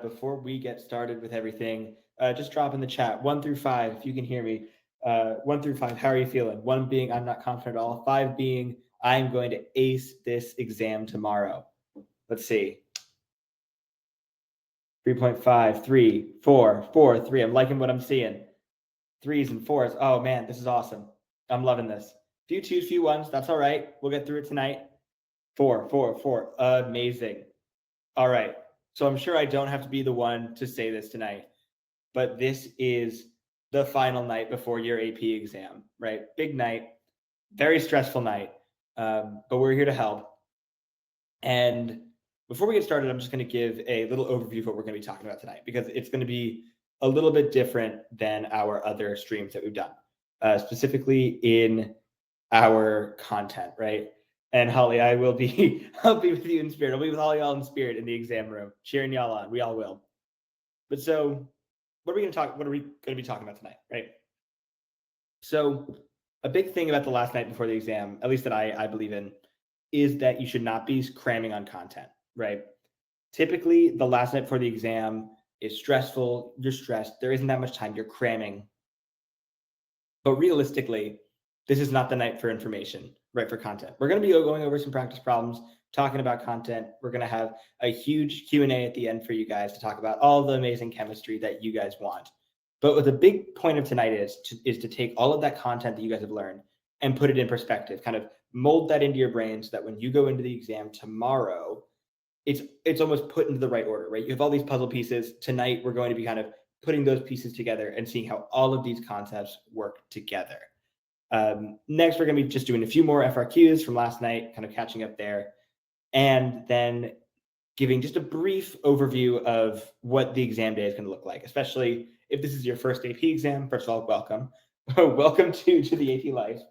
before we get started with everything, just drop in the chat 1 through 5 if you can hear me. 1 through 5, how are you feeling? 1 being I'm not confident at all. 5 being I'm going to ace this exam tomorrow. Let's see. 3.5, 3, 4, 4, 3. I'm liking what I'm seeing. 3s and 4s. Oh man, this is awesome. I'm loving this. Few 2s, few 1s. That's all right. We'll get through it tonight. 4, 4, 4. Amazing. All right. So I'm sure I don't have to be the one to say this tonight, but this is the final night before your AP exam, right? Big night, very stressful night, but we're here to help. And before we get started, I'm just going to give a little overview of what we're going to be talking about tonight, because it's going to be a little bit different than our other streams that we've done, specifically in our content, right? And Holly, I'll be with you in spirit. I'll be with all y'all in spirit in the exam room, cheering y'all on. We all will. But so what are we going to be talking about tonight, right? So a big thing about the last night before the exam, at least that I believe in, is that you should not be cramming on content, right? Typically, the last night before the exam is stressful. You're stressed. There isn't that much time. You're cramming. But realistically, this is not the night for information, right? For content. We're going to be going over some practice problems, talking about content. We're going to have a huge Q&A at the end for you guys to talk about all the amazing chemistry that you guys want. But what the big point of tonight is to take all of that content that you guys have learned and put it in perspective, kind of mold that into your brain so that when you go into the exam tomorrow, it's almost put into the right order, right? You have all these puzzle pieces. Tonight, we're going to be kind of putting those pieces together and seeing how all of these concepts work together. Next, we're going to be just doing a few more FRQs from last night, kind of catching up there, and then giving just a brief overview of what the exam day is going to look like, especially if this is your first AP exam. First of all, welcome. Welcome to the AP life.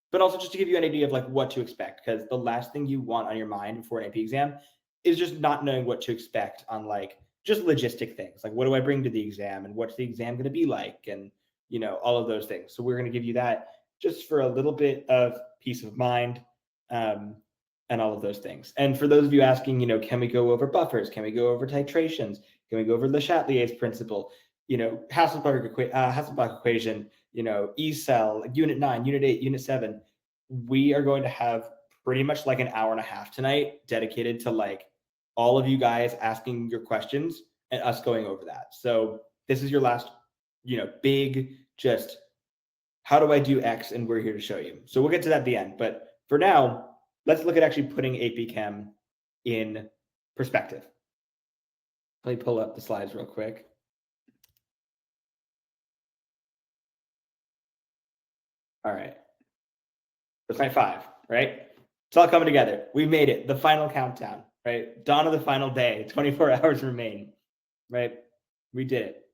But also just to give you an idea of like what to expect, because the last thing you want on your mind before an AP exam is just not knowing what to expect on like just logistic things. Like, what do I bring to the exam, and what's the exam going to be like? And all of those things. So we're going to give you that just for a little bit of peace of mind, and all of those things. And for those of you asking, can we go over buffers? Can we go over titrations? Can we go over Le Chatelier's principle? Hasselbalch equation, E cell, unit 9, unit 8, unit 7. We are going to have pretty much like an hour and a half tonight dedicated to like all of you guys asking your questions and us going over that. So this is your last big just how do I do X, and we're here to show you. So we'll get to that at the end. But for now, let's look at actually putting AP Chem in perspective. Let me pull up the slides real quick. All right. It's night 5, right? It's all coming together. We made it. The final countdown, right? Dawn of the final day. 24 hours remain, right? We did it.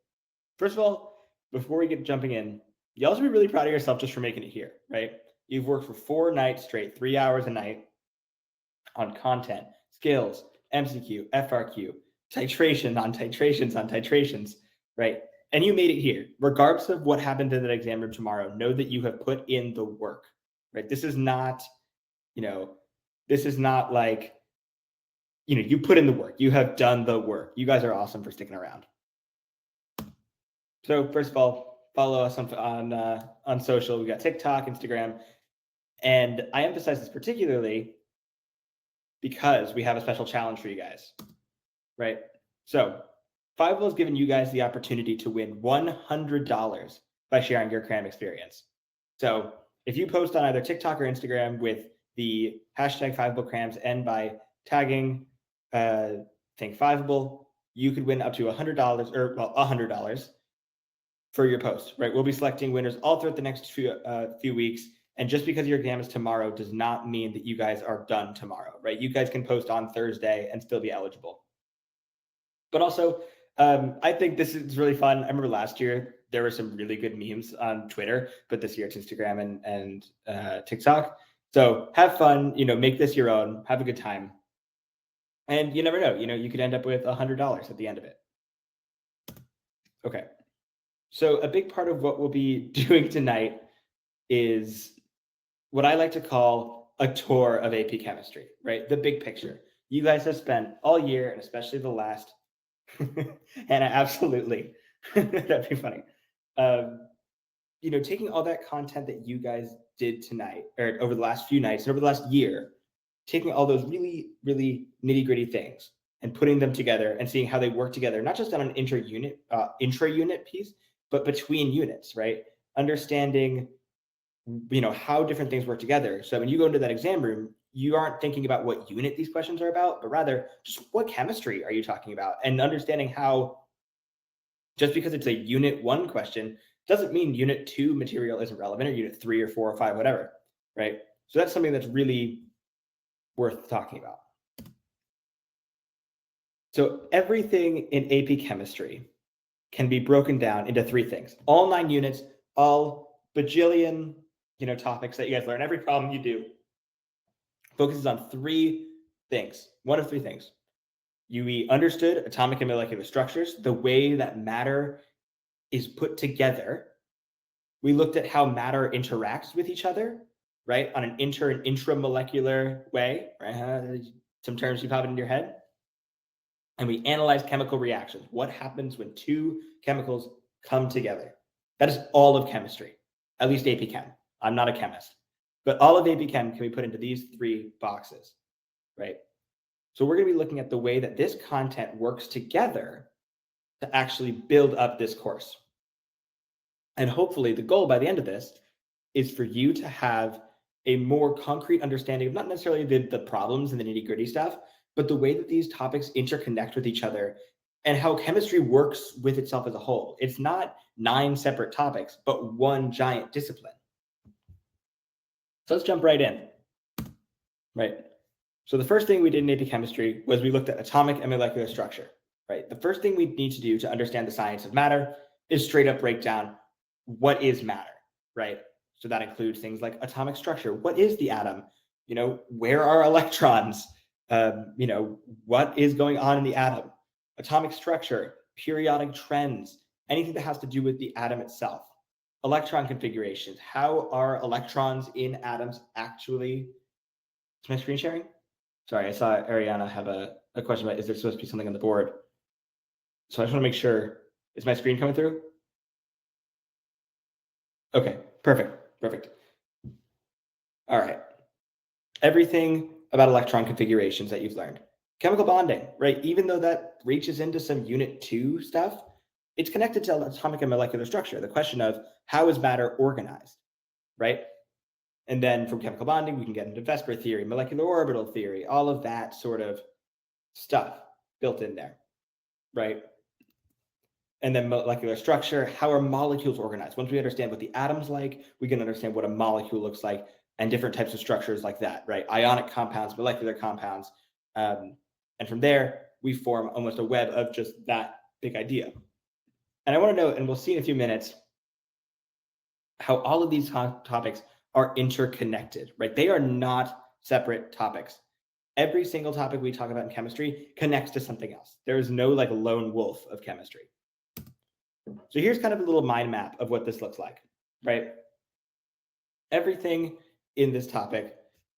First of all, before we get jumping in, you also be really proud of yourself just for making it here, right? You've worked for 4 nights straight, 3 hours a night on content, skills, MCQ, FRQ, titration on titrations, right? And you made it here. Regardless of what happened in that exam room tomorrow, know that you have put in the work, right? This is not, like, you put in the work. You have done the work. You guys are awesome for sticking around. So first of all, follow us on social. We got TikTok, Instagram, and I emphasize this particularly because we have a special challenge for you guys, right? So Fiveable has given you guys the opportunity to win $100 by sharing your cram experience. So if you post on either TikTok or Instagram with the hashtag FiveableCrams and by tagging Think Fiveable, you could win up to $100 for your post, right? We'll be selecting winners all throughout the next few weeks. And just because your exam is tomorrow does not mean that you guys are done tomorrow, right? You guys can post on Thursday and still be eligible. But also, I think this is really fun. I remember last year, there were some really good memes on Twitter, but this year it's Instagram and TikTok. So have fun, make this your own, have a good time. And you never know, you could end up with $100 at the end of it. Okay. So a big part of what we'll be doing tonight is what I like to call a tour of AP chemistry, right? The big picture. You guys have spent all year, and especially the last Hannah, absolutely. That'd be funny. Taking all that content that you guys did tonight, or over the last few nights, and over the last year, taking all those really, really nitty-gritty things and putting them together and seeing how they work together, not just on an intra-unit piece, but between units, right? Understanding, how different things work together. So when you go into that exam room, you aren't thinking about what unit these questions are about, but rather just what chemistry are you talking about, and understanding how just because it's a unit 1 question doesn't mean unit 2 material isn't relevant, or unit 3 or 4 or 5, whatever, right? So that's something that's really worth talking about. So everything in AP chemistry can be broken down into 3 things. All 9 units, all bajillion, topics that you guys learn. Every problem you do focuses on 3 things. One of 3 things. We understood atomic and molecular structures, the way that matter is put together. We looked at how matter interacts with each other, right? On an and intramolecular way, right? Some terms you pop into your head. And we analyzed chemical reactions. What happens when 2 chemicals come together? That is all of chemistry, at least AP Chem. I'm not a chemist, but all of AP Chem can be put into these 3 boxes, right? So we're going to be looking at the way that this content works together to actually build up this course. And hopefully the goal by the end of this is for you to have a more concrete understanding of not necessarily the problems and the nitty-gritty stuff, but the way that these topics interconnect with each other and how chemistry works with itself as a whole. It's not 9 separate topics, but one giant discipline. So let's jump right in, right? So the first thing we did in AP chemistry was we looked at atomic and molecular structure, right? The first thing we need to do to understand the science of matter is straight up break down what is matter, right? So that includes things like atomic structure. What is the atom? Where are electrons? What is going on in the atom? Atomic structure, periodic trends, anything that has to do with the atom itself. Electron configurations. How are electrons in atoms actually? Is my screen sharing? Sorry, I saw Ariana have a question about, is there supposed to be something on the board? So I just want to make sure, is my screen coming through? Okay, perfect. All right. Everything about electron configurations that you've learned. Chemical bonding, right? Even though that reaches into some unit 2 stuff, it's connected to atomic and molecular structure. The question of how is matter organized, right? And then from chemical bonding, we can get into Vesper theory, molecular orbital theory, all of that sort of stuff built in there, right? And then molecular structure, how are molecules organized? Once we understand what the atom's like, we can understand what a molecule looks like and different types of structures like that, right? Ionic compounds, molecular compounds. And from there, we form almost a web of just that big idea. And I want to note, and we'll see in a few minutes, how all of these topics are interconnected, right? They are not separate topics. Every single topic we talk about in chemistry connects to something else. There is no like lone wolf of chemistry. So here's kind of a little mind map of what this looks like, right? Everything in this topic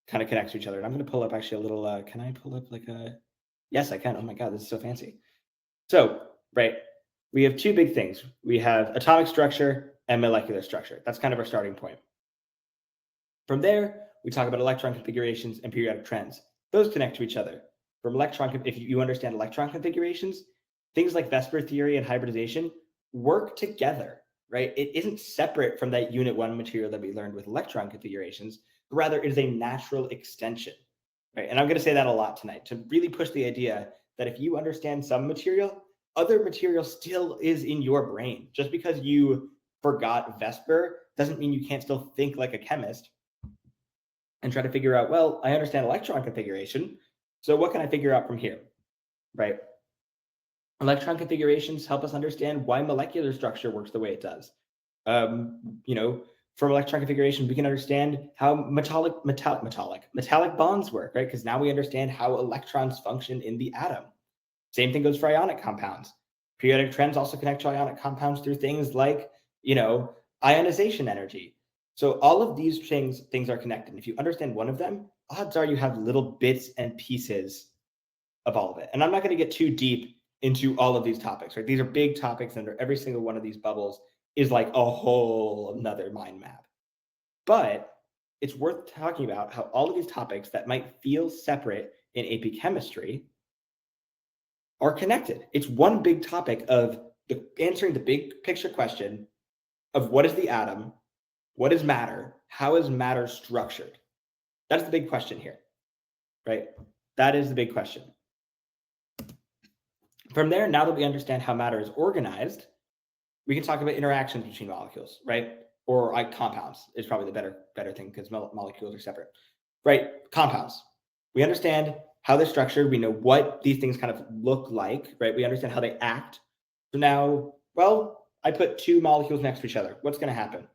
kind of connects to each other. And I'm going to pull up actually a little, can I pull up like a, yes, I can. Oh my God, this is so fancy. So, right, we have 2 big things. We have atomic structure and molecular structure. That's kind of our starting point. From there, we talk about electron configurations and periodic trends. Those connect to each other. From if you understand electron configurations, things like Vesper theory and hybridization work together, right? It isn't separate from that unit 1 material that we learned with electron configurations, but rather it is a natural extension, right? And I'm going to say that a lot tonight to really push the idea that if you understand some material, other material still is in your brain. Just because you forgot Vesper doesn't mean you can't still think like a chemist and try to figure out, well, I understand electron configuration, so what can I figure out from here, right? Electron configurations help us understand why molecular structure works the way it does. From electron configuration, we can understand how metallic bonds work, right? Because now we understand how electrons function in the atom. Same thing goes for ionic compounds. Periodic trends also connect to ionic compounds through things like, ionization energy. So all of these things are connected. And if you understand one of them, odds are you have little bits and pieces of all of it. And I'm not going to get too deep into all of these topics, right? These are big topics, and every single one of these bubbles is like a whole another mind map. But it's worth talking about how all of these topics that might feel separate in AP chemistry are connected. It's one big topic of answering the big picture question of what is the atom, what is matter, how is matter structured? That's the big question here, right? That is the big question. From there, now that we understand how matter is organized, we can talk about interactions between molecules, right? Or compounds is probably the better thing, because molecules are separate, right? Compounds. We understand how they're structured. We know what these things kind of look like, right? We understand how they act. So now, well, I put two molecules next to each other. What's going to happen,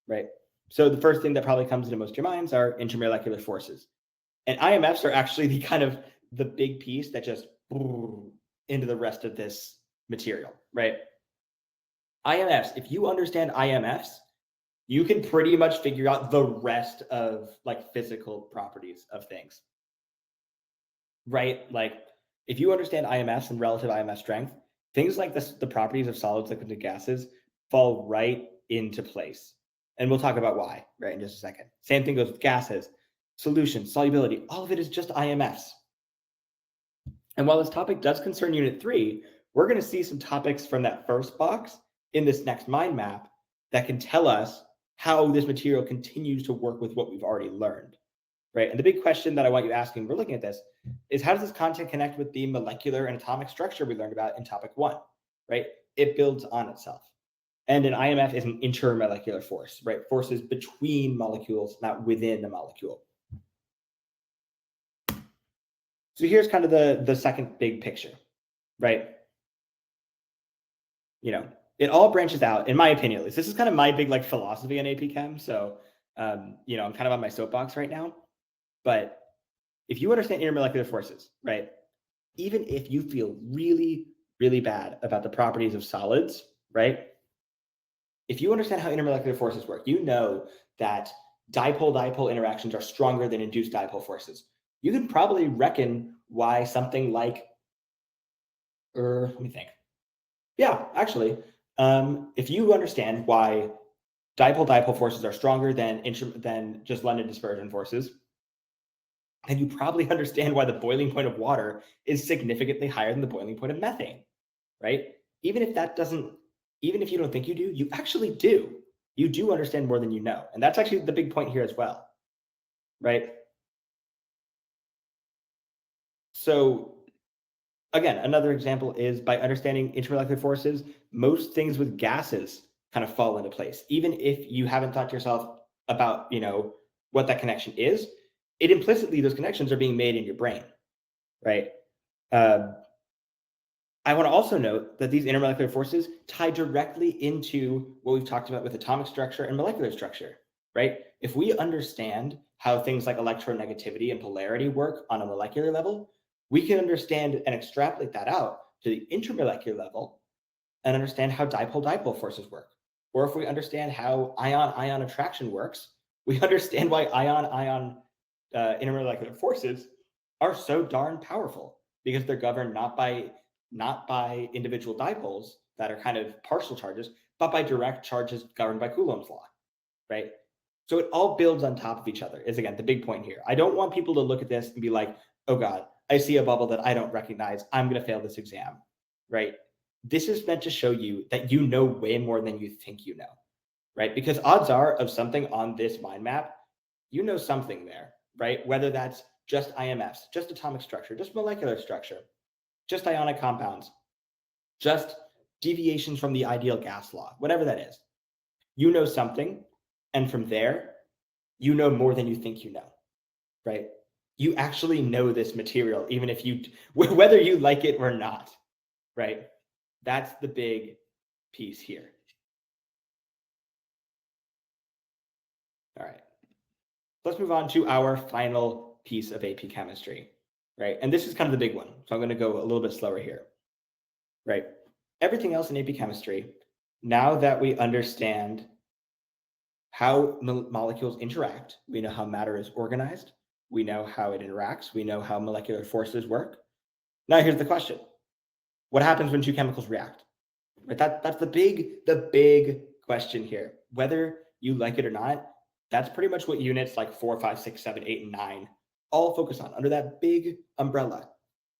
right? So the first thing that probably comes into most of your minds are intermolecular forces. And IMFs are actually the kind of the big piece that just into the rest of this material, right? IMFs, if you understand IMFs, you can pretty much figure out the rest of like physical properties of things, right? Like if you understand IMFs and relative IMF strength, things like this, the properties of solids, liquids, and gases fall right into place. And we'll talk about why, right, in just a second. Same thing goes with gases, solution, solubility, all of it is just IMFs. And while this topic does concern Unit 3, we're going to see some topics from that first box in this next mind map that can tell us how this material continues to work with what we've already learned, right? And the big question that I want you asking, we're looking at this, is how does this content connect with the molecular and atomic structure we learned about in topic 1, right? It builds on itself. And an IMF is an intermolecular force, right? Forces between molecules, not within a molecule. So here's kind of the second big picture, right? You know, it all branches out, in my opinion at least. This is kind of my big like philosophy on AP Chem. So, you know, I'm kind of on my soapbox right now. But if you understand intermolecular forces, right, even if you feel really, really bad about the properties of solids, right, if you understand how intermolecular forces work, you know that dipole-dipole interactions are stronger than induced dipole forces. You can probably reckon why something like, let me think. Yeah, actually, if you understand why dipole-dipole forces are stronger than just London dispersion forces, then you probably understand why the boiling point of water is significantly higher than the boiling point of methane, right? Even if you don't think you do, you actually do. You do understand more than you know. And that's actually the big point here as well, right? So again, another example is by understanding intermolecular forces, most things with gases kind of fall into place. Even if you haven't thought to yourself about, you know, what that connection is, it implicitly, those connections are being made in your brain, right? I want to also note that these intermolecular forces tie directly into what we've talked about with atomic structure and molecular structure, right? If we understand how things like electronegativity and polarity work on a molecular level, we can understand and extrapolate that out to the intermolecular level and understand how dipole-dipole forces work. Or if we understand how ion-ion attraction works, we understand why ion-ion intermolecular forces are so darn powerful, because they're governed not by individual dipoles that are kind of partial charges, but by direct charges governed by Coulomb's law, right? So it all builds on top of each other, is again the big point here. I don't want people to look at this and be like, oh God, I see a bubble that I don't recognize, I'm going to fail this exam, right? This is meant to show you that you know way more than you think you know, right? Because odds are of something on this mind map, you know something there, right? Whether that's just IMFs, just atomic structure, just molecular structure, just ionic compounds, just deviations from the ideal gas law, whatever that is. You know something, and from there, you know more than you think you know, right? You actually know this material, even if whether you like it or not, right? That's the big piece here. All right. Let's move on to our final piece of AP chemistry, right? And this is kind of the big one. So I'm going to go a little bit slower here, right? Everything else in AP chemistry, now that we understand how molecules interact, we know how matter is organized, we know how it interacts, we know how molecular forces work. Now here's the question. What happens when two chemicals react? Right? That's the big question here. Whether you like it or not, that's pretty much what units like 4, 5, 6, 7, 8, and 9 all focus on under that big umbrella,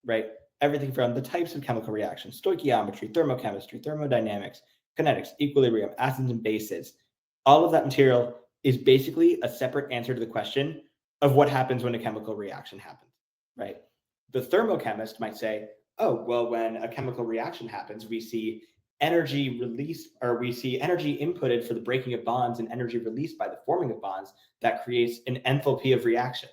right? Everything from the types of chemical reactions, stoichiometry, thermochemistry, thermodynamics, kinetics, equilibrium, acids and bases. All of that material is basically a separate answer to the question of what happens when a chemical reaction happens, right? The thermochemist might say, oh, well, when a chemical reaction happens, we see energy released, or we see energy inputted for the breaking of bonds and energy released by the forming of bonds that creates an enthalpy of reaction.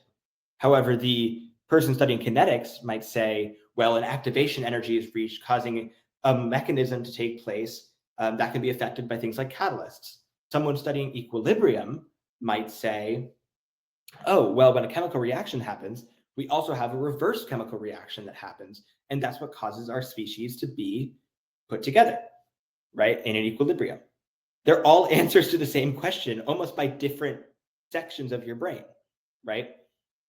However, the person studying kinetics might say, well, an activation energy is reached, causing a mechanism to take place that can be affected by things like catalysts. Someone studying equilibrium might say, oh, well, when a chemical reaction happens, we also have a reverse chemical reaction that happens. And that's what causes our species to be put together, right, in an equilibrium. They're all answers to the same question, almost by different sections of your brain, right?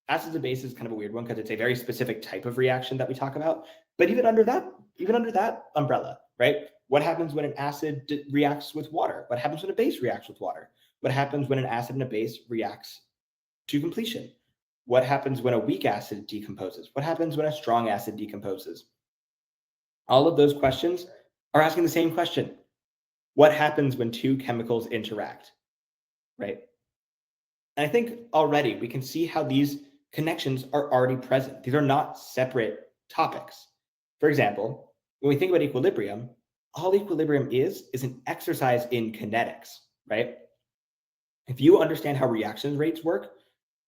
Acids and bases is kind of a weird one because it's a very specific type of reaction that we talk about. But even under that umbrella, right? What happens when an acid reacts with water? What happens when a base reacts with water? What happens when an acid and a base reacts to completion? What happens when a weak acid decomposes? What happens when a strong acid decomposes? All of those questions are asking the same question. What happens when two chemicals interact, right? And I think already we can see how these connections are already present. These are not separate topics. For example, when we think about equilibrium, all equilibrium is an exercise in kinetics, right? If you understand how reaction rates work,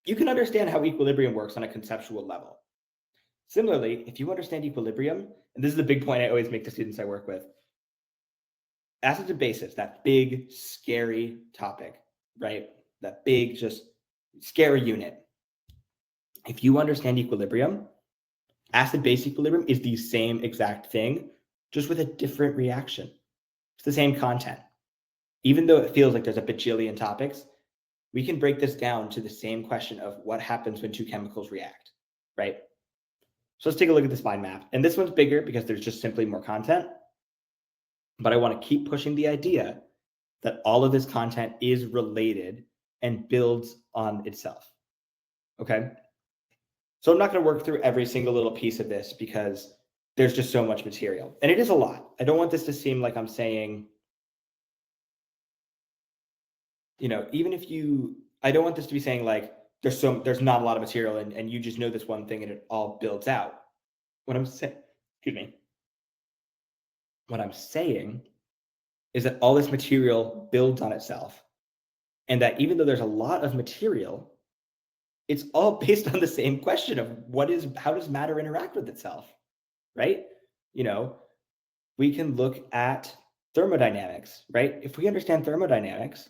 you can understand how equilibrium works on a conceptual level. Similarly, if you understand equilibrium, and this is the big point I always make to students I work with, acids and bases, that big, scary topic, right? That big, just scary unit. If you understand equilibrium, acid-base equilibrium is the same exact thing, just with a different reaction. It's the same content. Even though it feels like there's a bajillion topics, we can break this down to the same question of what happens when two chemicals react, right? So let's take a look at this mind map. And this one's bigger because there's just simply more content. But I want to keep pushing the idea that all of this content is related and builds on itself, okay? So I'm not going to work through every single little piece of this because there's just so much material. And it is a lot. I don't want this to seem like I'm saying, even if I don't want this to be saying like, there's not a lot of material and you just know this one thing and it all builds out. What I'm saying is that all this material builds on itself. And that even though there's a lot of material, it's all based on the same question of how does matter interact with itself, right? We can look at thermodynamics, right? If we understand thermodynamics,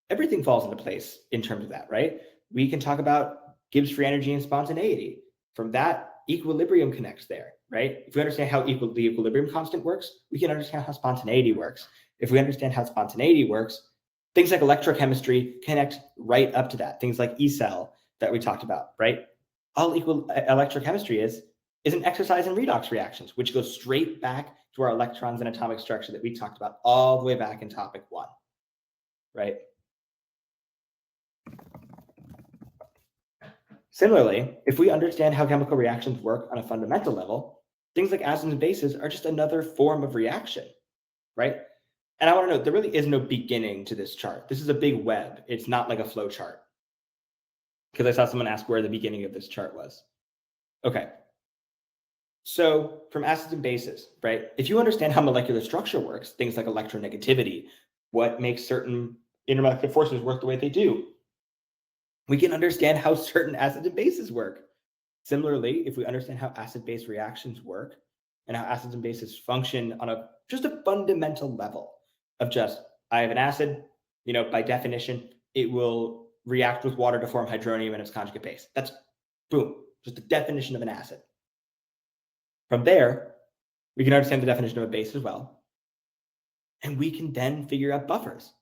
everything falls into place in terms of that, right? We can talk about Gibbs free energy and spontaneity. From that, equilibrium connects there, right? If we understand how the equilibrium constant works, we can understand how spontaneity works. If we understand how spontaneity works, things like electrochemistry connect right up to that. Things like E-cell that we talked about, right? All electrochemistry is an exercise in redox reactions, which goes straight back to our electrons and atomic structure that we talked about all the way back in topic 1, right? Similarly, if we understand how chemical reactions work on a fundamental level, things like acids and bases are just another form of reaction, right? And I want to note, there really is no beginning to this chart. This is a big web. It's not like a flow chart. Because I saw someone ask where the beginning of this chart was. Okay. So from acids and bases, right? If you understand how molecular structure works, things like electronegativity, what makes certain intermolecular forces work the way they do, we can understand how certain acids and bases work. Similarly, if we understand how acid-base reactions work and how acids and bases function on just a fundamental level of I have an acid, by definition, it will react with water to form hydronium and its conjugate base. That's boom, just the definition of an acid. From there, we can understand the definition of a base as well. And we can then figure out buffers.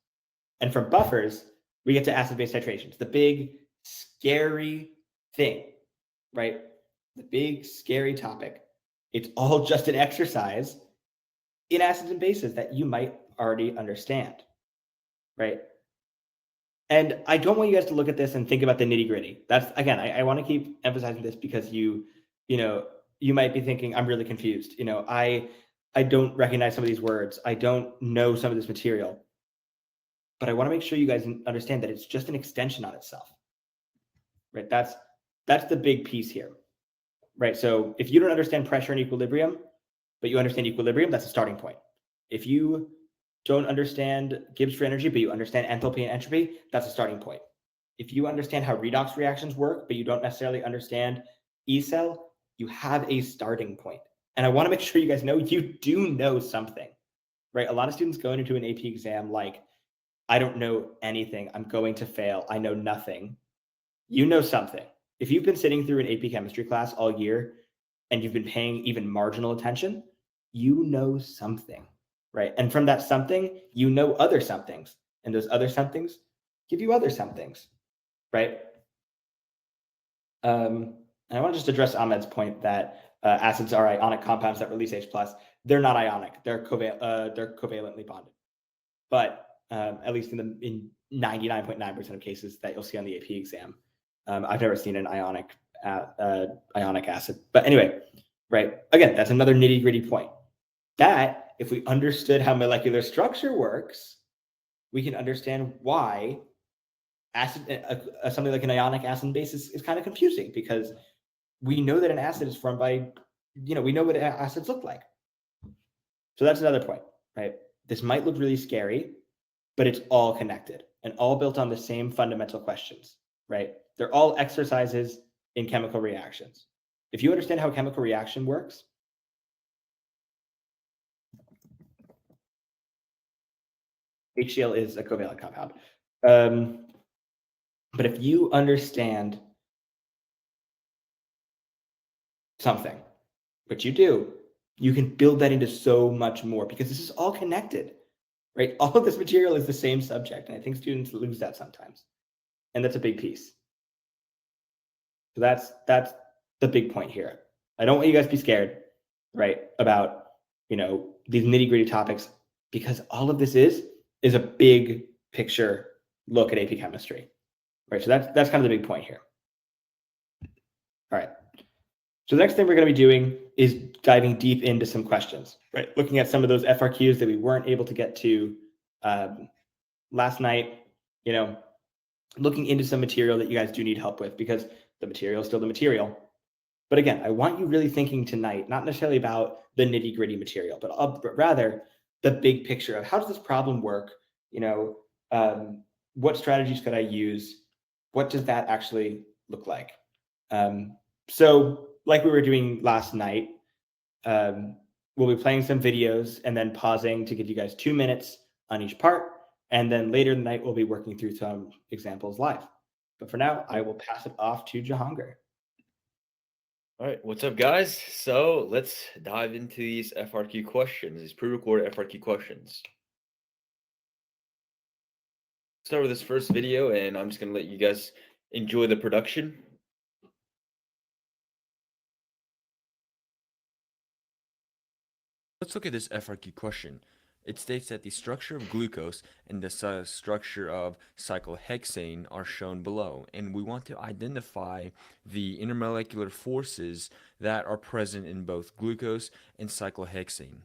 And from buffers, we get to acid-base titrations, the big, scary thing, right? The big, scary topic It's all just an exercise in acids and bases that you might already understand, right? And I don't want you guys to look at this and think about the nitty gritty. That's again, I want to keep emphasizing this because you might be thinking, I'm really confused. I don't recognize some of these words. I don't know some of this material. But I want to make sure you guys understand that it's just an extension on itself, right? That's the big piece here, right? So if you don't understand pressure and equilibrium, but you understand equilibrium, that's a starting point. If you don't understand Gibbs free energy, but you understand enthalpy and entropy, that's a starting point. If you understand how redox reactions work, but you don't necessarily understand E-cell, you have a starting point. And I want to make sure you guys know you do know something, right? A lot of students go into an AP exam like, I don't know anything. I'm going to fail. I know nothing. You know something. If you've been sitting through an AP chemistry class all year and you've been paying even marginal attention, you know something, right? And from that something, you know other somethings. And those other somethings give you other somethings, right? And I want to just address Ahmed's point that acids are ionic compounds that release H+. They're not ionic. They're covalently bonded. But at least in 99.9% of cases that you'll see on the AP exam, I've never seen an ionic acid. But anyway, right? Again, that's another nitty gritty point. That if we understood how molecular structure works, we can understand why acid, something like an ionic acid and base is kind of confusing because we know that an acid is formed by, we know what acids look like. So that's another point, right? This might look really scary, but it's all connected and all built on the same fundamental questions, right? They're all exercises in chemical reactions. If you understand how a chemical reaction works, HCl is a covalent compound. But if you understand something, which you do, you can build that into so much more because this is all connected, right? All of this material is the same subject, and I think students lose that sometimes, and that's a big piece. So that's the big point here. I don't want you guys to be scared, right, about these nitty gritty topics because all of this is a big picture look at AP chemistry, right? So that's kind of the big point here. All right. So the next thing we're going to be doing is diving deep into some questions, right? Looking at some of those FRQs that we weren't able to get to last night, looking into some material that you guys do need help with because the material is still the material. But again, I want you really thinking tonight, not necessarily about the nitty gritty material, but rather the big picture of how does this problem work? What strategies could I use? What does that actually look like? So like we were doing last night, we'll be playing some videos and then pausing to give you guys 2 minutes on each part. And then later in the night, we'll be working through some examples live. But for now, I will pass it off to Jahangir. All right, what's up, guys? So let's dive into these FRQ questions, these pre-recorded FRQ questions. Start with this first video, and I'm just going to let you guys enjoy the production. Let's look at this FRQ question. It states that the structure of glucose and the structure of cyclohexane are shown below, and we want to identify the intermolecular forces that are present in both glucose and cyclohexane.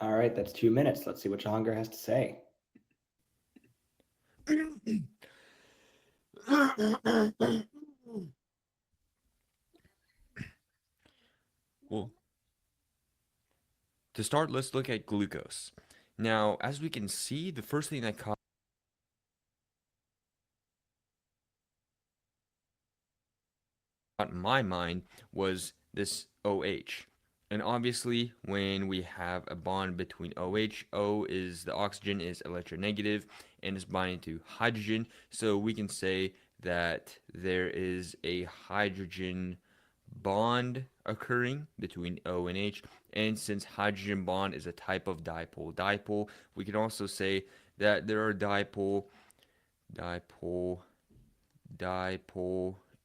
All right, that's 2 minutes. Let's see what Jahangir has to say. Well, to start, let's look at glucose. Now, as we can see, the first thing that caught my mind was this OH. And obviously, when we have a bond between OH, O is the oxygen is electronegative and is binding to hydrogen. So we can say that there is a hydrogen bond occurring between O and H. And since hydrogen bond is a type of dipole, we can also say that there are dipole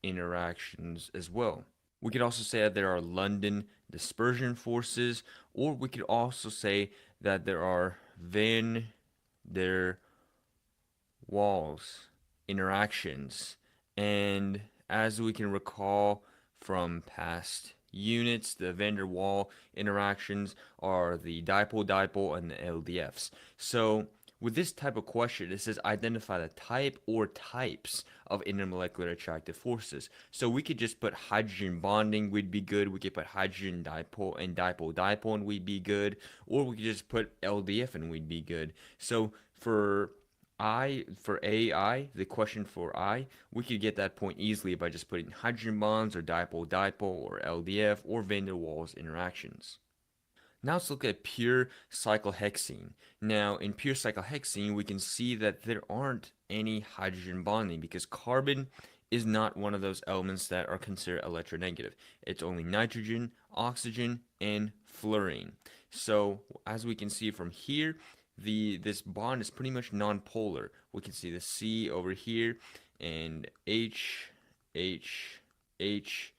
interactions as well. We could also say that there are London dispersion forces, or we could also say that there are van der Waals interactions. And as we can recall from past units, the van der Waal interactions are the dipole-dipole and the LDFs. So with this type of question, it says identify the type or types of intermolecular attractive forces. So we could just put hydrogen bonding, would be good. We could put hydrogen dipole and dipole-dipole and we'd be good. Or we could just put LDF and we'd be good. So for AI, the question for I, we could get that point easily by just putting hydrogen bonds or dipole-dipole or LDF or van der Waals interactions. Now let's look at pure cyclohexene. Now in pure cyclohexene, we can see that there aren't any hydrogen bonding because carbon is not one of those elements that are considered electronegative. It's only nitrogen, oxygen, and fluorine. So as we can see from here, this bond is pretty much non-polar. We can see the C over here and H, H, H,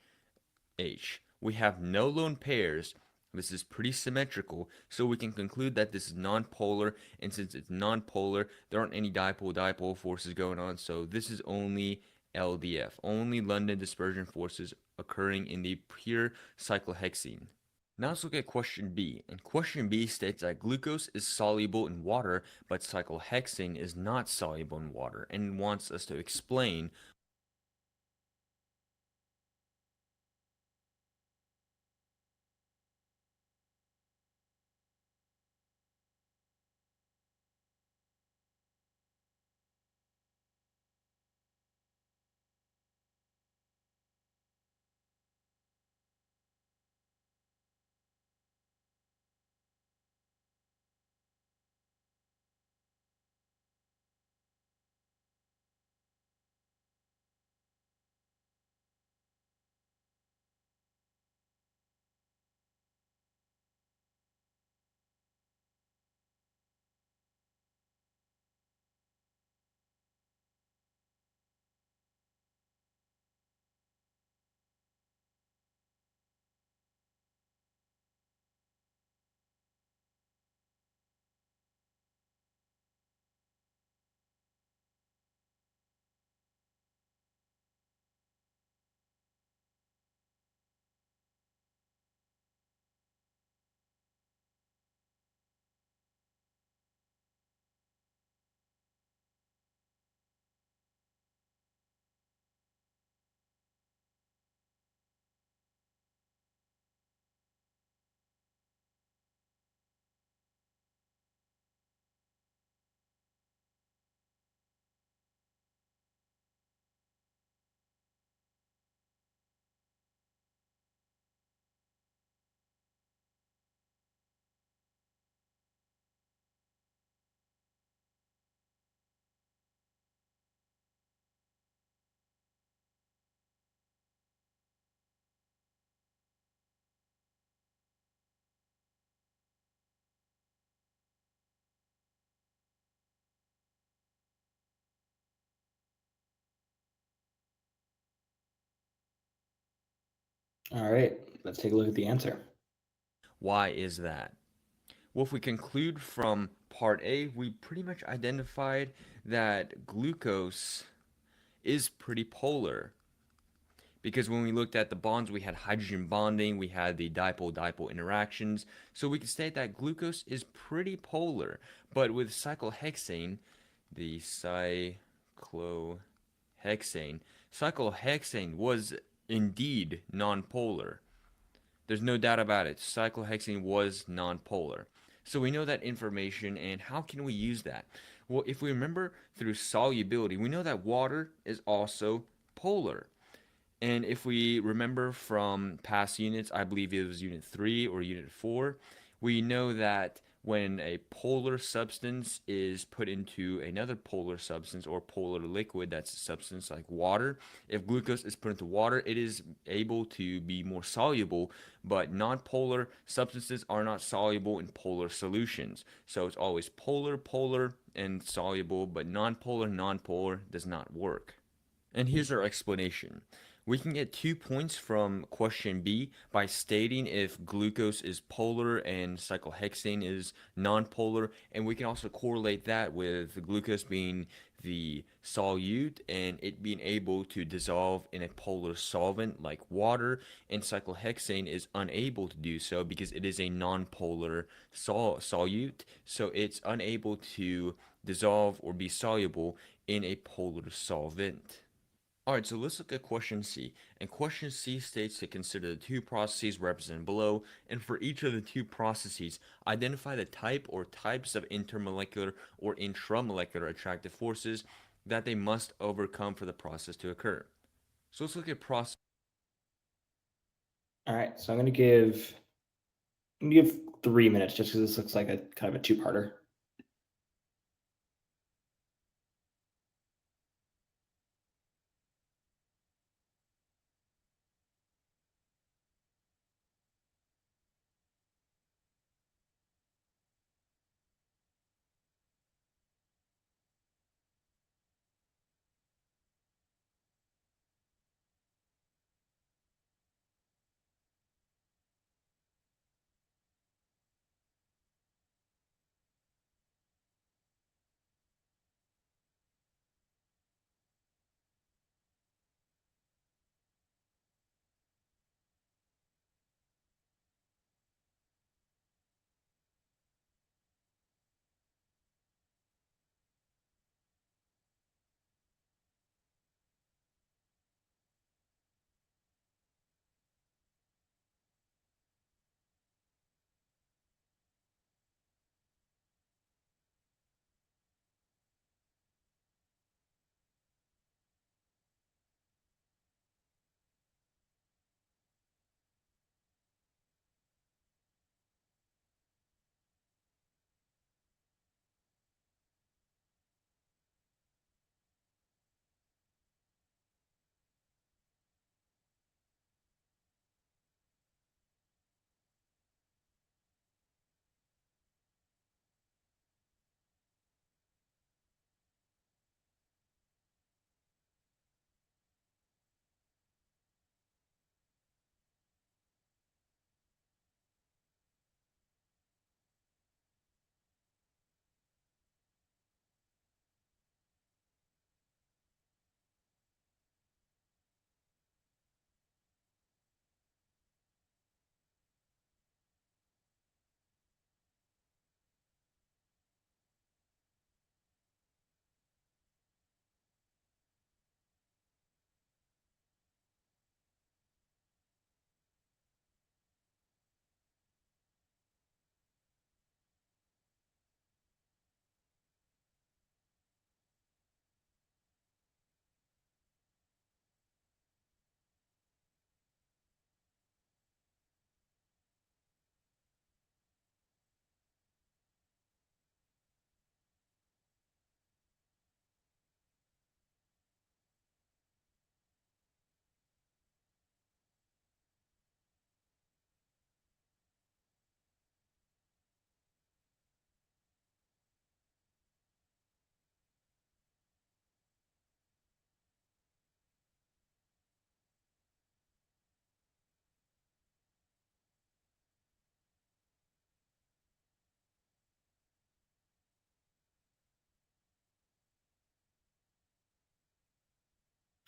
H. We have no lone pairs. This is pretty symmetrical, so we can conclude that this is non-polar, and since it's non-polar, there aren't any dipole-dipole forces going on, so this is only LDF, only London dispersion forces occurring in the pure cyclohexene. Now let's look at question B. And question B states that glucose is soluble in water, but cyclohexane is not soluble in water, and wants us to explain. All right, let's take a look at the answer. Why is that? Well, if we conclude from part A, we pretty much identified that glucose is pretty polar. because when we looked at the bonds, we had hydrogen bonding, we had the dipole-dipole interactions. So we can state that glucose is pretty polar, but with cyclohexane, the cyclohexane was indeed nonpolar. There's no doubt about it. Cyclohexane was nonpolar. So we know that information, and how can we use that? Well, if we remember through solubility, we know that water is also polar. And if we remember from past units, I believe it was unit 3 or unit 4, we know that when a polar substance is put into another polar substance or polar liquid, that's a substance like water, if glucose is put into water, it is able to be more soluble, but non-polar substances are not soluble in polar solutions. So it's always polar, polar, and soluble, but non-polar, non-polar does not work. And here's our explanation. We can get 2 points from question B by stating if glucose is polar and cyclohexane is nonpolar, and we can also correlate that with glucose being the solute and it being able to dissolve in a polar solvent like water, and cyclohexane is unable to do so because it is a nonpolar solute, so it's unable to dissolve or be soluble in a polar solvent. Alright, so let's look at question C. And question C states to consider the two processes represented below, and for each of the two processes, identify the type or types of intermolecular or intramolecular attractive forces that they must overcome for the process to occur. So let's look at process. All right, so I'm going to give 3 minutes just because this looks like a kind of a two-parter.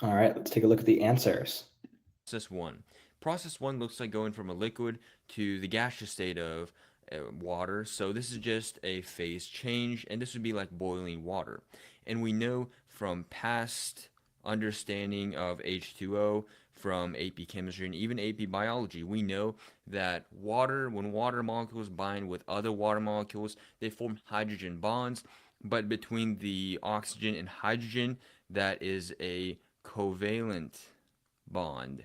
All right, let's take a look at the answers. Process 1. Process 1 looks like going from a liquid to the gaseous state of water. So this is just a phase change, and this would be like boiling water. And we know from past understanding of H2O, from AP chemistry and even AP biology, we know that water, when water molecules bind with other water molecules, they form hydrogen bonds. But between the oxygen and hydrogen, that is a covalent bond.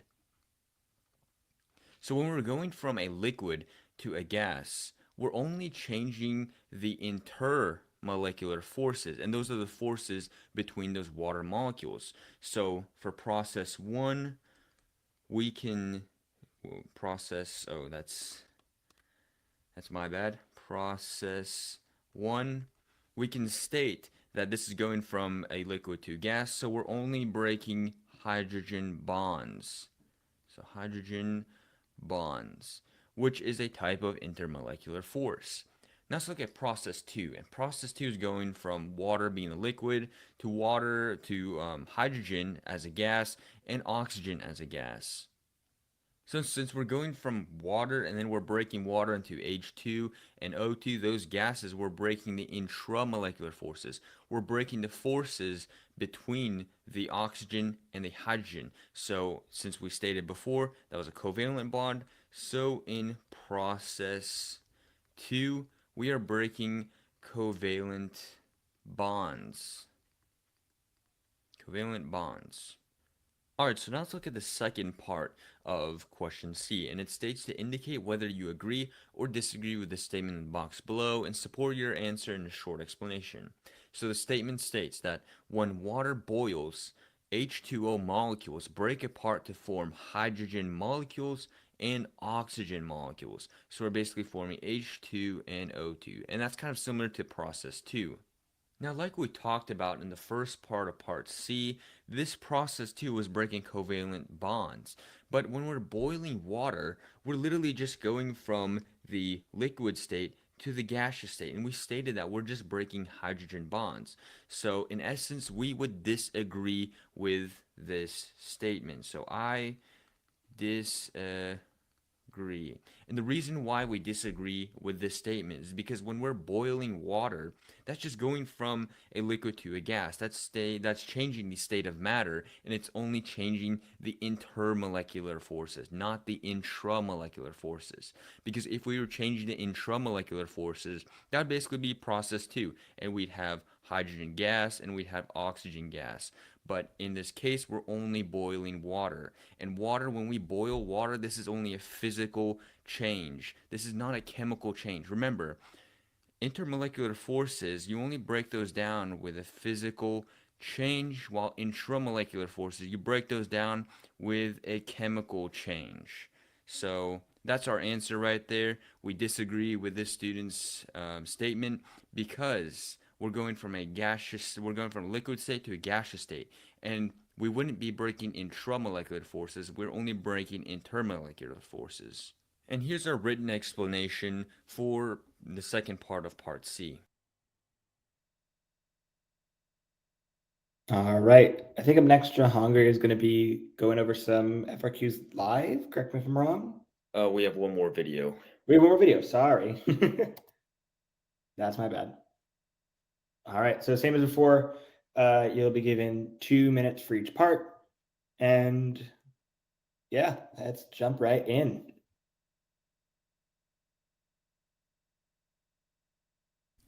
So when we're going from a liquid to a gas, we're only changing the intermolecular forces, and those are the forces between those water molecules. So for process 1, we can that's my bad. Process 1, we can state that this is going from a liquid to gas, so we're only breaking hydrogen bonds. So hydrogen bonds, which is a type of intermolecular force. Now let's look at process 2. And process 2 is going from water being a liquid to water to hydrogen as a gas and oxygen as a gas. So since we're going from water and then we're breaking water into H2 and O2, those gases, we're breaking the intramolecular forces. We're breaking the forces between the oxygen and the hydrogen. So since we stated before, that was a covalent bond. So in process 2, we are breaking covalent bonds. Covalent bonds. Alright, so now let's look at the second part of question C, and it states to indicate whether you agree or disagree with the statement in the box below and support your answer in a short explanation. So the statement states that when water boils, H2O molecules break apart to form hydrogen molecules and oxygen molecules. So we're basically forming H2 and O2, and that's kind of similar to process 2. Now, like we talked about in the first part of part C, this process too was breaking covalent bonds. But when we're boiling water, we're literally just going from the liquid state to the gaseous state. And we stated that we're just breaking hydrogen bonds. So in essence, we would disagree with this statement. So I disagree. And the reason why we disagree with this statement is because when we're boiling water, that's just going from a liquid to a gas. That's changing the state of matter, and it's only changing the intermolecular forces, not the intramolecular forces. Because if we were changing the intramolecular forces, that would basically be process 2, and we'd have hydrogen gas and we'd have oxygen gas. But in this case, we're only boiling water. And water, when we boil water, this is only a physical change. This is not a chemical change. Remember, intermolecular forces, you only break those down with a physical change, while intramolecular forces, you break those down with a chemical change. So that's our answer right there. We disagree with this student's statement because we're going from a liquid state to a gaseous state, and we wouldn't be breaking intramolecular forces. We're only breaking intermolecular forces. And here's our written explanation for the second part of part C. All right. I think I'm extra hungry is going to be going over some FRQs live. Correct me if I'm wrong. We have one more video. We have one more video. Sorry. That's my bad. All right. So same as before, you'll be given 2 minutes for each part. And yeah, let's jump right in.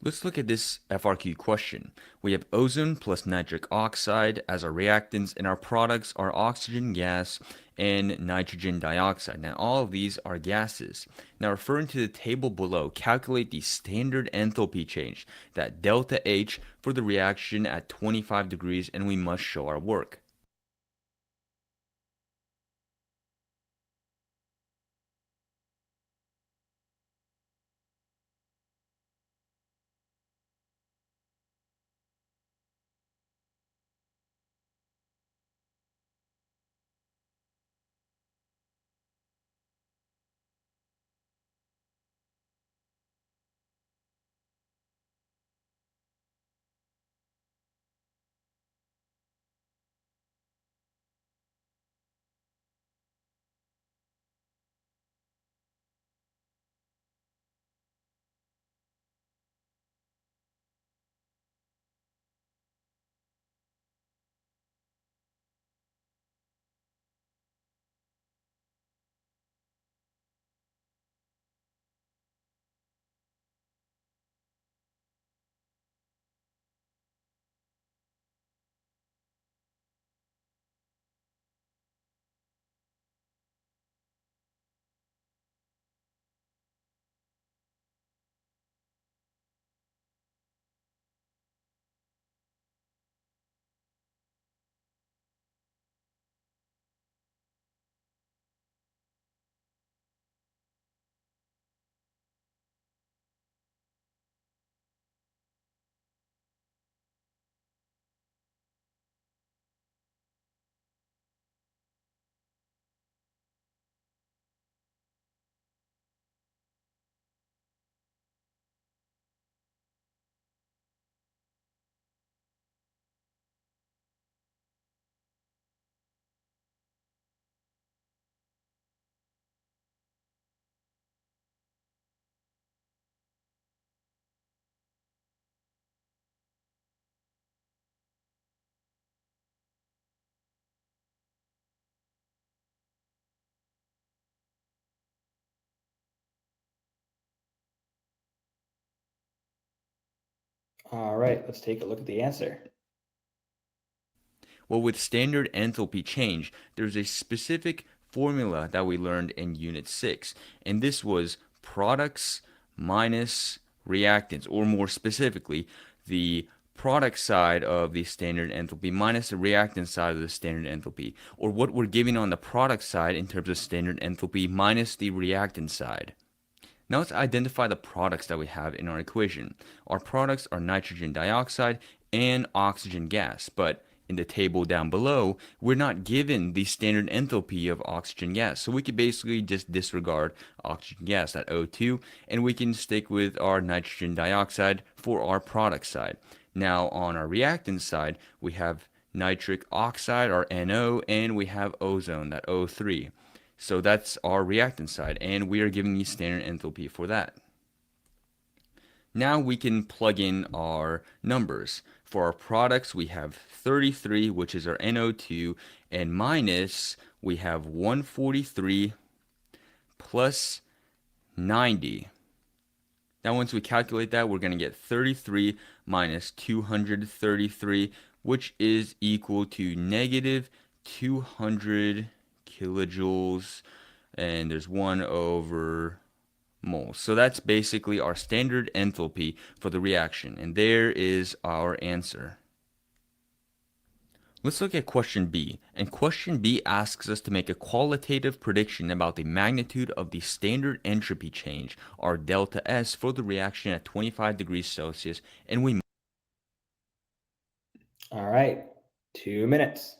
Let's look at this FRQ question. We have ozone plus nitric oxide as our reactants, and our products are oxygen gas and nitrogen dioxide. Now, all of these are gases. Now, referring to the table below, calculate the standard enthalpy change, that delta H, for the reaction at 25 degrees, and we must show our work. All right, let's take a look at the answer. Well, with standard enthalpy change, there's a specific formula that we learned in Unit 6, and this was products minus reactants, or more specifically, the product side of the standard enthalpy minus the reactant side of the standard enthalpy, or what we're giving on the product side in terms of standard enthalpy minus the reactant side. Now let's identify the products that we have in our equation. Our products are nitrogen dioxide and oxygen gas, but in the table down below, we're not given the standard enthalpy of oxygen gas. So we could basically just disregard oxygen gas, that O2, and we can stick with our nitrogen dioxide for our product side. Now on our reactant side, we have nitric oxide, our NO, and we have ozone, that O3. So that's our reactant side, and we are giving the standard enthalpy for that. Now we can plug in our numbers. For our products, we have 33, which is our NO2, and minus, we have 143 plus 90. Now once we calculate that, we're going to get 33 minus 233, which is equal to negative 200 kilojoules, and there's 1 over moles. So that's basically our standard enthalpy for the reaction, and there is our answer. Let's look at question B, and question B asks us to make a qualitative prediction about the magnitude of the standard entropy change, our delta S, for the reaction at 25 degrees Celsius, and we... All right, 2 minutes.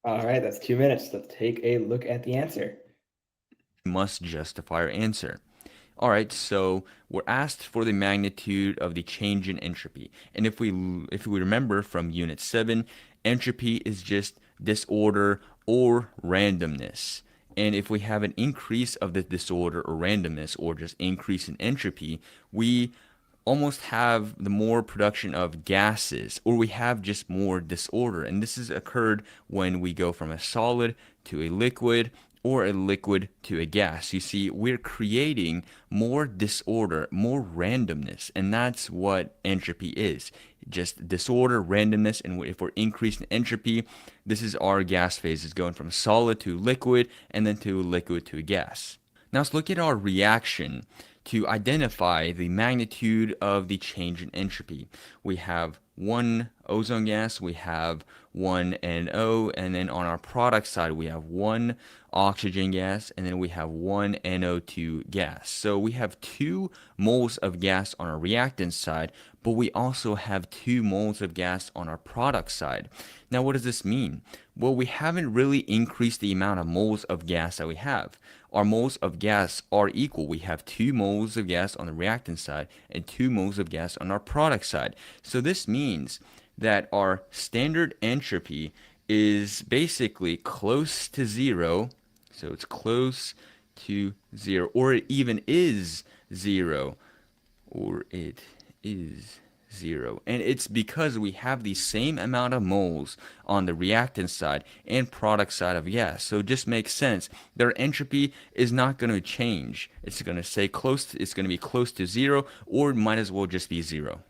All right, that's 2 minutes. Let's take a look at the answer. must justify our answer. All right, so we're asked for the magnitude of the change in entropy. And if we remember from Unit 7, entropy is just disorder or randomness. And if we have an increase of the disorder or randomness, or just increase in entropy, we almost have the more production of gases, or we have just more disorder. And this has occurred when we go from a solid to a liquid, or a liquid to a gas. You see, we're creating more disorder, more randomness, and that's what entropy is. Just disorder, randomness, and if we're increasing entropy, this is our gas phases going from solid to liquid, and then to liquid to a gas. Now let's look at our reaction to identify the magnitude of the change in entropy. We have one ozone gas, we have one NO, and then on our product side, we have one oxygen gas, and then we have one NO2 gas. So we have 2 moles of gas on our reactant side, but we also have 2 moles of gas on our product side. Now, what does this mean? Well, we haven't really increased the amount of moles of gas that we have. Our moles of gas are equal. We have 2 moles of gas on the reactant side and 2 moles of gas on our product side. So this means that our standard entropy is basically close to 0. So it's close to 0, or it even is 0, or it is 0. And it's because we have the same amount of moles on the reactant side and product side of gas. So it just makes sense. Their entropy is not going to change. It's going to stay close. It's going to be close to 0, or it might as well just be 0.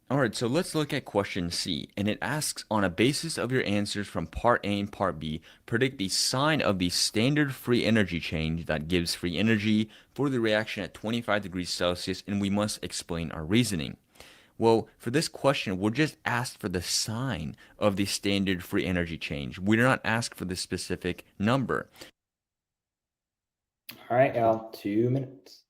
Alright, so let's look at question C, and it asks, on a basis of your answers from part A and part B, predict the sign of the standard free energy change that gives free energy for the reaction at 25 degrees Celsius, and we must explain our reasoning. Well, for this question, we're just asked for the sign of the standard free energy change. We're not asked for the specific number. All right, Al, 2 minutes.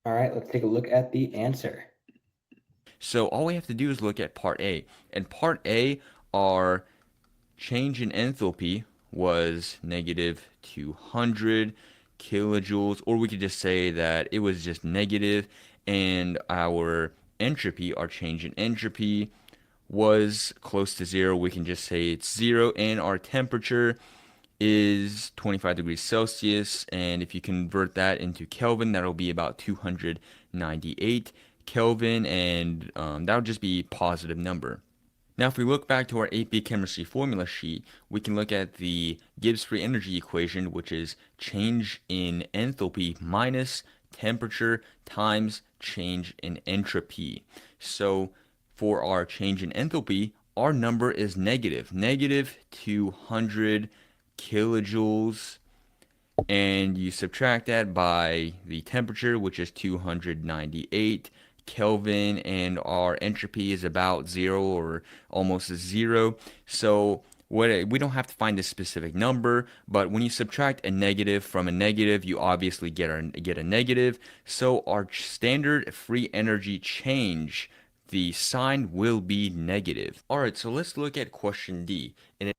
All right, let's take a look at the answer. So all we have to do is look at part A. And part A, our change in enthalpy was negative 200 kilojoules, or we could just say that it was just negative, and our entropy, our change in entropy, was close to 0. We can just say it's 0, and our temperature is 25 degrees Celsius, and if you convert that into Kelvin, that'll be about 298 Kelvin, and that'll just be a positive number. Now, if we look back to our 8B chemistry formula sheet, we can look at the Gibbs free energy equation, which is change in enthalpy minus temperature times change in entropy. So for our change in enthalpy, our number is negative 200 kilojoules, and you subtract that by the temperature, which is 298 Kelvin, and our entropy is about 0 or almost 0. So we don't have to find a specific number, but when you subtract a negative from a negative, you obviously get a negative. So our standard free energy change the sign will be negative. All right, so let's look at question D. And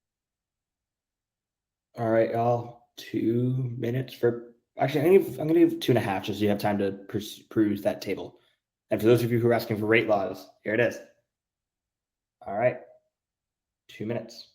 All right, y'all. 2 minutes for actually. I'm gonna give 2.5 just so you have time to peruse that table. And for those of you who are asking for rate laws, here it is. All right, 2 minutes.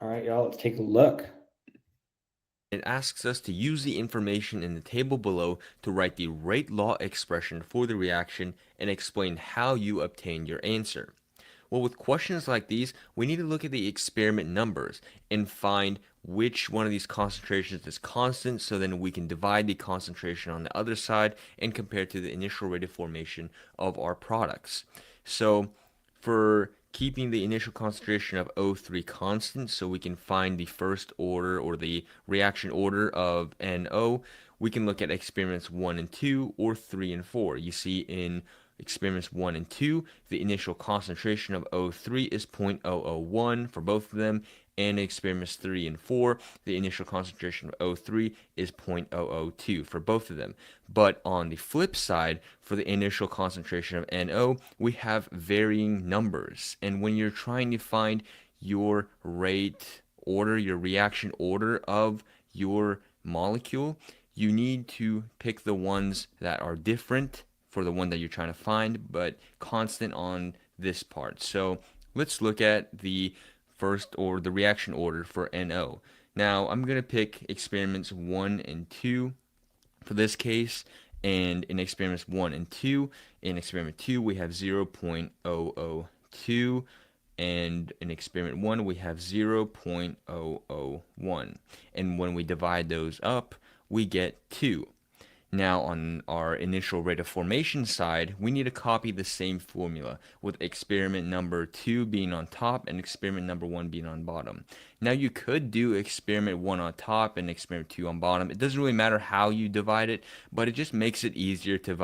All right, y'all. Let's take a look. it asks us to use the information in the table below to write the rate law expression for the reaction and explain how you obtain your answer. Well, with questions like these, we need to look at the experiment numbers and find which one of these concentrations is constant, so then we can divide the concentration on the other side and compare to the initial rate of formation of our products. So for keeping the initial concentration of O3 constant, so we can find the first order or the reaction order of NO, we can look at experiments 1 and 2 or 3 and 4. You see in experiments 1 and 2, the initial concentration of O3 is 0.001 for both of them, and experiments 3 and 4, the initial concentration of O3 is 0.002 for both of them. But on the flip side, for the initial concentration of NO, we have varying numbers. And when you're trying to find your rate order, your reaction order of your molecule, you need to pick the ones that are different for the one that you're trying to find, but constant on this part. So let's look at the first or the reaction order for NO. Now I'm going to pick experiments 1 and 2 for this case, and in experiments 1 and 2, in experiment 2 we have 0.002, and in experiment 1 we have 0.001, and when we divide those up we get 2. Now on our initial rate of formation side, we need to copy the same formula, with experiment number 2 being on top and experiment number 1 being on bottom. Now you could do experiment 1 on top and experiment 2 on bottom. It doesn't really matter how you divide it, but it just makes it easier to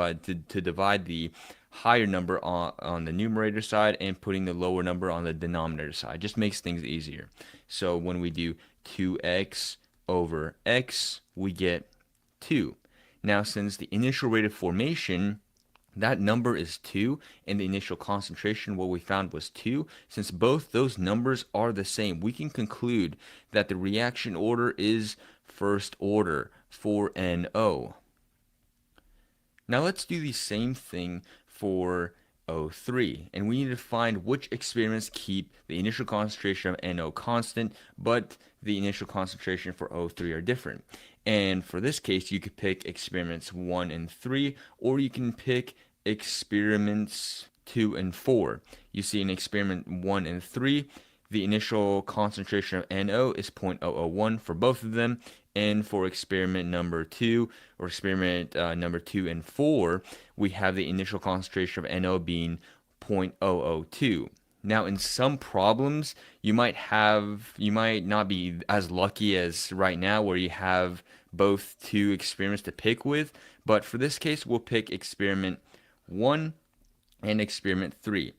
divide the higher number on the numerator side and putting the lower number on the denominator side. Just makes things easier. So when we do 2x over x, we get 2. Now, since the initial rate of formation, that number is 2, and the initial concentration, what we found was 2, since both those numbers are the same, we can conclude that the reaction order is first order for NO. Now let's do the same thing for O3, and we need to find which experiments keep the initial concentration of NO constant, but the initial concentration for O3 are different. And for this case, you could pick experiments 1 and 3, or you can pick experiments 2 and 4. You see in experiment 1 and 3, the initial concentration of NO is 0.001 for both of them, and for experiment number 2, or experiment number 2 and 4, we have the initial concentration of NO being 0.002. Now, in some problems, you might not be as lucky as right now where you have both two experiments to pick with, but for this case, we'll pick experiment 1 and experiment 3.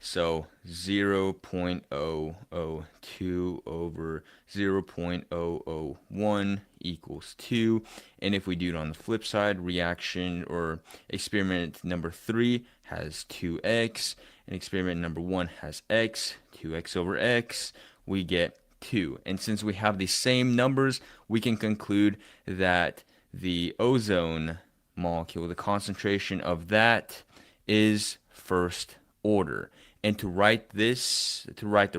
So 0.002 over 0.001 equals 2. And if we do it on the flip side, reaction or experiment number 3 has 2x, and experiment number 1 has x, 2x over x, we get 2. And since we have the same numbers, we can conclude that the ozone molecule, the concentration of that is first order. And to write the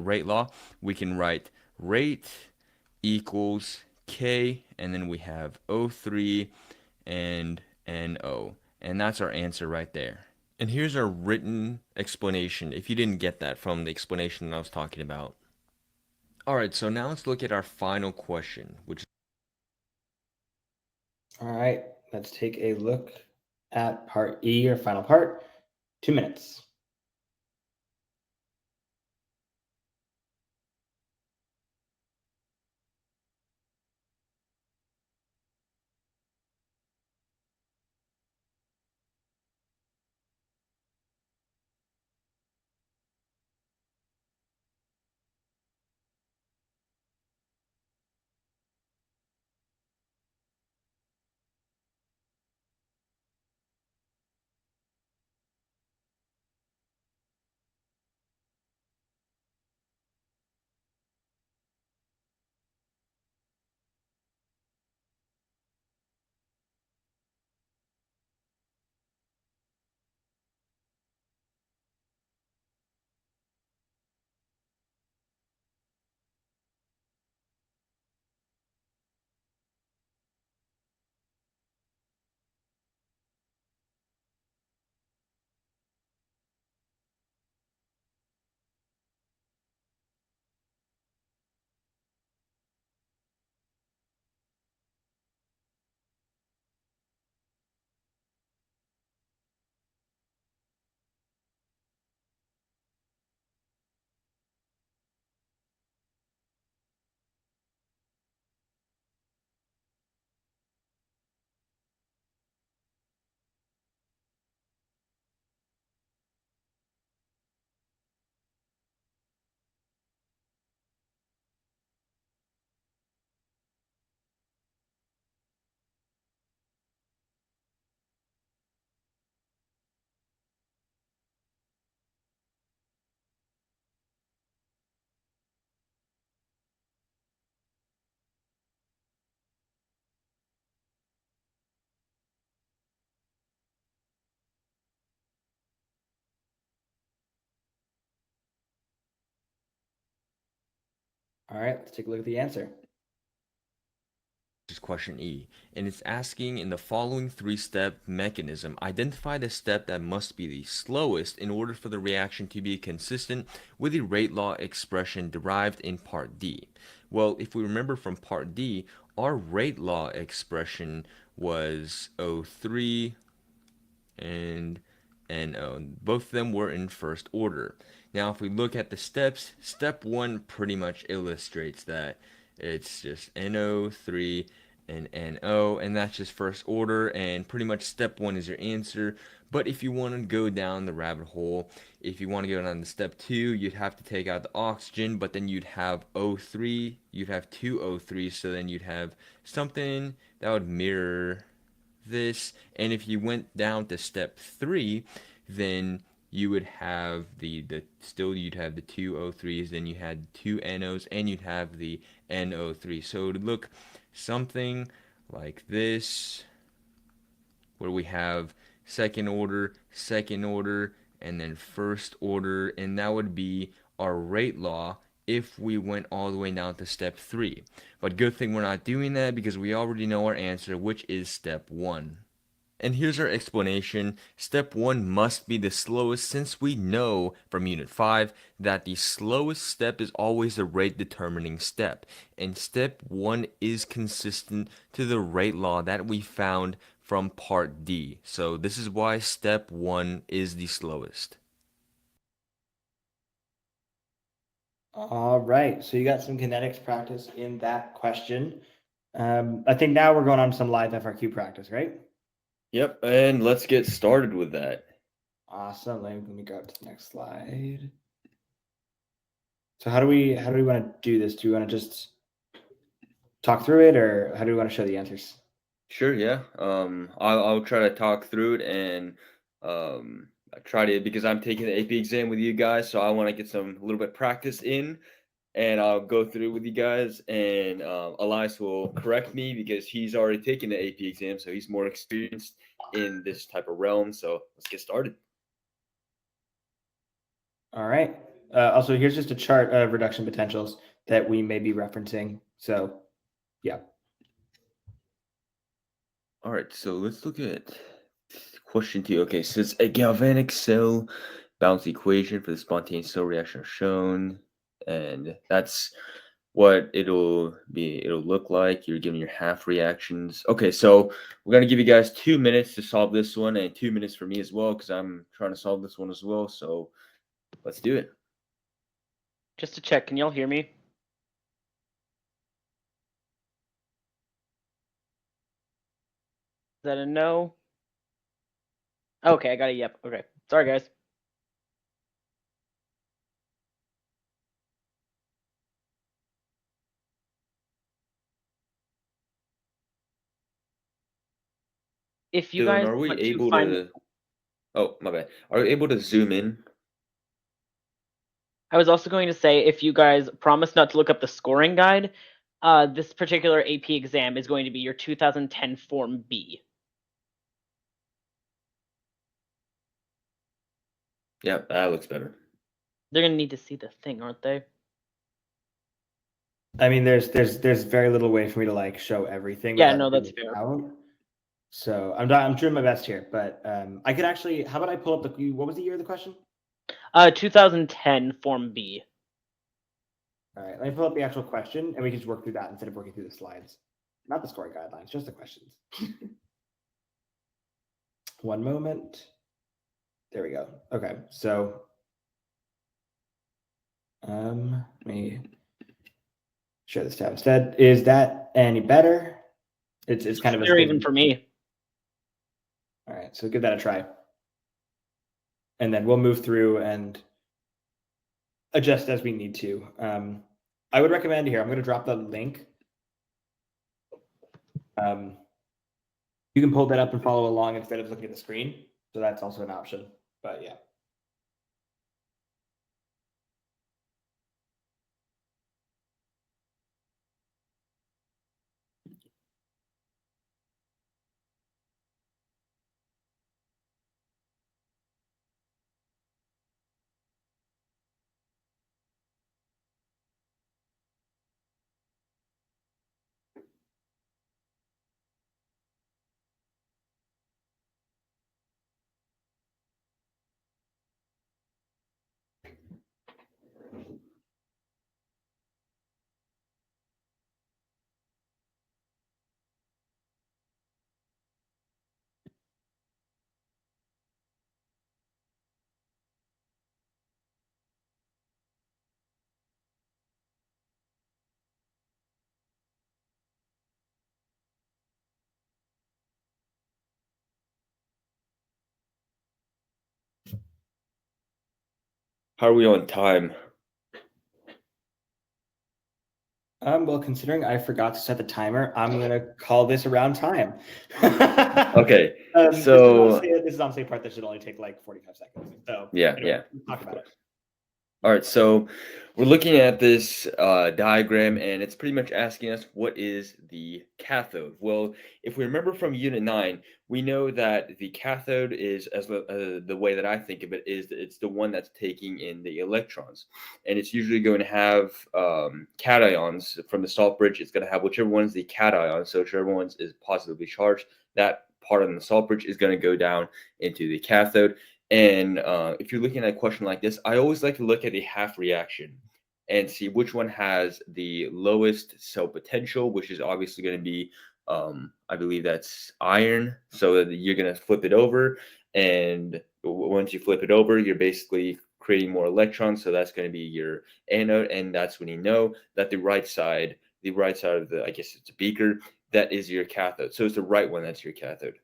rate law, we can write rate equals K, and then we have O3 and NO. And that's our answer right there. And here's our written explanation, if you didn't get that from the explanation that I was talking about. All right, so now let's look at our final question, which is... All right, let's take a look at part E, or final part. 2 minutes. All right, let's take a look at the answer. Is question E, and it's asking, in the following 3-step mechanism, identify the step that must be the slowest in order for the reaction to be consistent with the rate law expression derived in part D. Well, if we remember from part D, our rate law expression was O3 and NO. Both of them were in first order. Now, if we look at the steps, step 1 pretty much illustrates that. It's just NO3 and NO, and that's just first order, and pretty much step 1 is your answer. But if you want to go down the rabbit hole, if you want to go down to step 2, you'd have to take out the oxygen, but then you'd have O3, you'd have two O3, so then you'd have something that would mirror this. And if you went down to step 3, then you would have you'd have the two O3s, then you had two NOs, and you'd have the NO3. So it would look something like this, where we have second order, and then first order, and that would be our rate law if we went all the way down to step 3. But good thing we're not doing that because we already know our answer, which is step 1. And here's our explanation. Step 1 must be the slowest since we know from Unit 5 that the slowest step is always the rate determining step. And step 1 is consistent to the rate law that we found from Part D. So this is why step 1 is the slowest. All right, so you got some kinetics practice in that question. I think now we're going on to some live FRQ practice, right? Yep, and let's get started with that. Awesome. Let me go to the next slide. So how do we want to do this? Do we want to just talk through it, or how do we want to show the answers? Sure, yeah. I'll try to talk through it and I try to, because I'm taking the AP exam with you guys, so I want to get a little bit practice in, and I'll go through with you guys. And Elias will correct me because he's already taken the AP exam, so he's more experienced in this type of realm. So let's get started. All right. Also, here's just a chart of reduction potentials that we may be referencing. So, yeah. All right, so let's look at question 2. Okay, so it's a galvanic cell balance equation for the spontaneous cell reaction are shown, and that's what it'll look like. You're giving your half reactions. Okay, so we're gonna give you guys 2 minutes to solve this one, and 2 minutes for me as well, because I'm trying to solve this one as well. So let's do it. Just to check, can y'all hear me? Is that a no? Okay, I got a yep. Okay. Sorry, guys. If you Dylan, guys are we want able to find, to? Oh, my bad. Are we able to zoom in? I was also going to say, if you guys promise not to look up the scoring guide, this particular AP exam is going to be your 2010 Form B. Yeah, that looks better. They're gonna need to see the thing, aren't they? I mean, there's very little way for me to like show everything. Yeah, without no, that's zooming fair. out. So I'm doing my best here, but I could actually. How about I pull up the? What was the year of the question? 2010 Form B. All right, let me pull up the actual question, and we can just work through that instead of working through the slides. Not the scoring guidelines, just the questions. One moment. There we go. Okay, so let me share this tab instead. Is that any better? It's kind of Clear even for me. All right, so give that a try. And then we'll move through and adjust as we need to. I would recommend here, I'm going to drop the link. You can pull that up and follow along instead of looking at the screen. So that's also an option, but yeah. How are we on time? Well, considering I forgot to set the timer, I'm gonna call this around time. Okay, so this is honestly a part that should only take like 45 seconds. So yeah, anyway, yeah. let's talk about it. All right, so We're looking at this diagram, and it's pretty much asking us what is the cathode. Well, if we remember from Unit 9, we know that the cathode is, as the way that I think of it, is that it's the one that's taking in the electrons. And it's usually going to have cations from the salt bridge. It's going to have whichever one's the cation, so whichever one is positively charged, that part of the salt bridge is going to go down into the cathode. And if you're looking at a question like this, I always like to look at the half reaction and see which one has the lowest cell potential, which is obviously going to be, I believe that's iron. So that you're going to flip it over, and once you flip it over, you're basically creating more electrons. So that's going to be your anode, and that's when you know that the right side of the, I guess it's a beaker, that is your cathode. So it's the right one that's your cathode.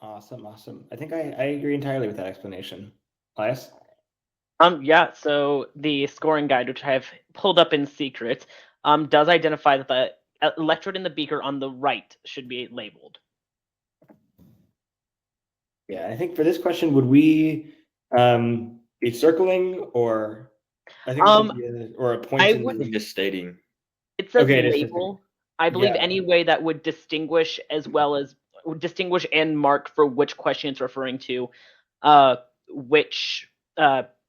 Awesome. I think I agree entirely with that explanation. Elias? Yeah, so the scoring guide, which I have pulled up in secret, does identify that the electrode in the beaker on the right should be labeled. Yeah, I think for this question, would we be circling, or I think or a point? I in would- the- Just stating. It says Okay, it is just label. I believe yeah. any way that would distinguish, as well as distinguish and mark for which question it's referring to, which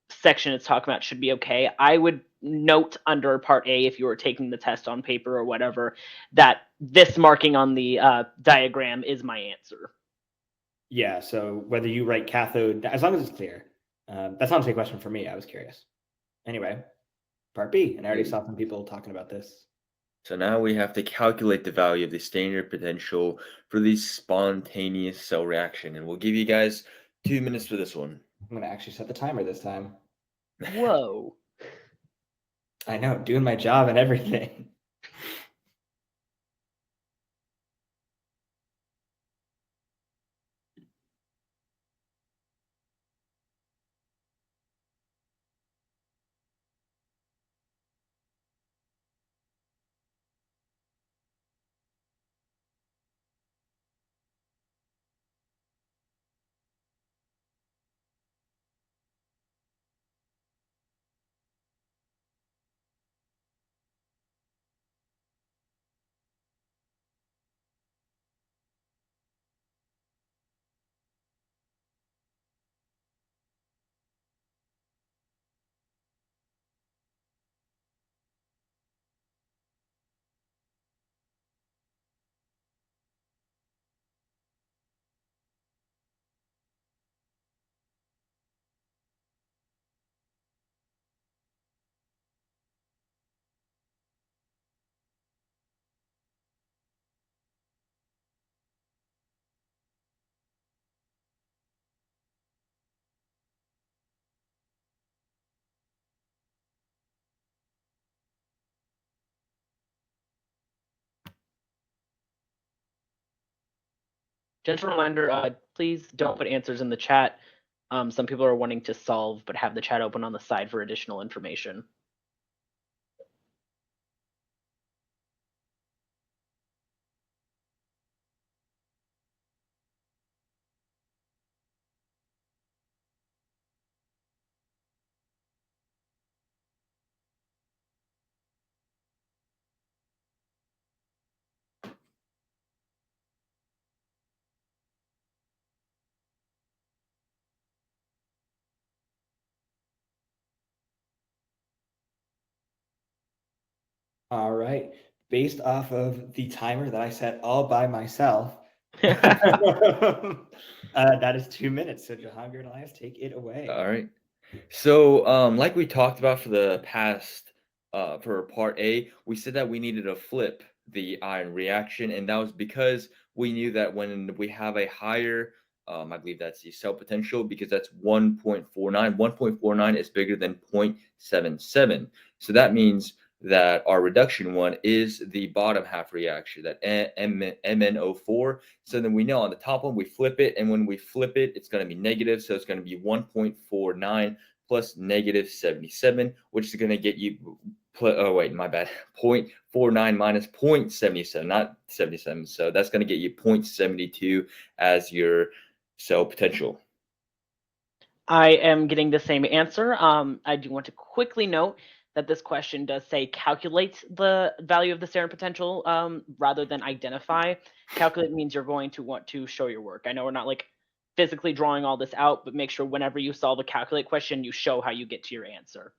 section it's talking about, should be okay. I would note under part A, if you were taking the test on paper or whatever, that this marking on the diagram is my answer. Yeah, so whether you write cathode, as long as it's clear. That's not a question for me. I was curious. Anyway, part B, and I already saw some people talking about this. So now we have to calculate the value of the standard potential for the spontaneous cell reaction. And we'll give you guys 2 minutes for this one. I'm going to actually set the timer this time. Whoa. I know, doing my job and everything. Gentle reminder, please don't put answers in the chat. Some people are wanting to solve, but have the chat open on the side for additional information. All right. Based off of the timer that I set all by myself, that is 2 minutes. So Jahangir and Elias, take it away. All right. So like we talked about for the past, for part A, we said that we needed to flip the ion reaction, and that was because we knew that when we have a higher, I believe that's the cell potential, because that's 1.49. 1.49 is bigger than 0.77. So that means that our reduction one is the bottom half reaction, that MnO4. So then we know on the top one, we flip it, and when we flip it, it's going to be negative. So it's going to be 1.49 plus negative 77, which is going to get you, oh wait, my bad, 0.49 minus 0.77, not 77. So that's going to get you 0.72 as your cell potential. I am getting the same answer. I do want to quickly note that this question does say calculate the value of the Sarin potential rather than identify. Calculate means you're going to want to show your work. I know we're not like physically drawing all this out, but make sure whenever you solve a calculate question, you show how you get to your answer.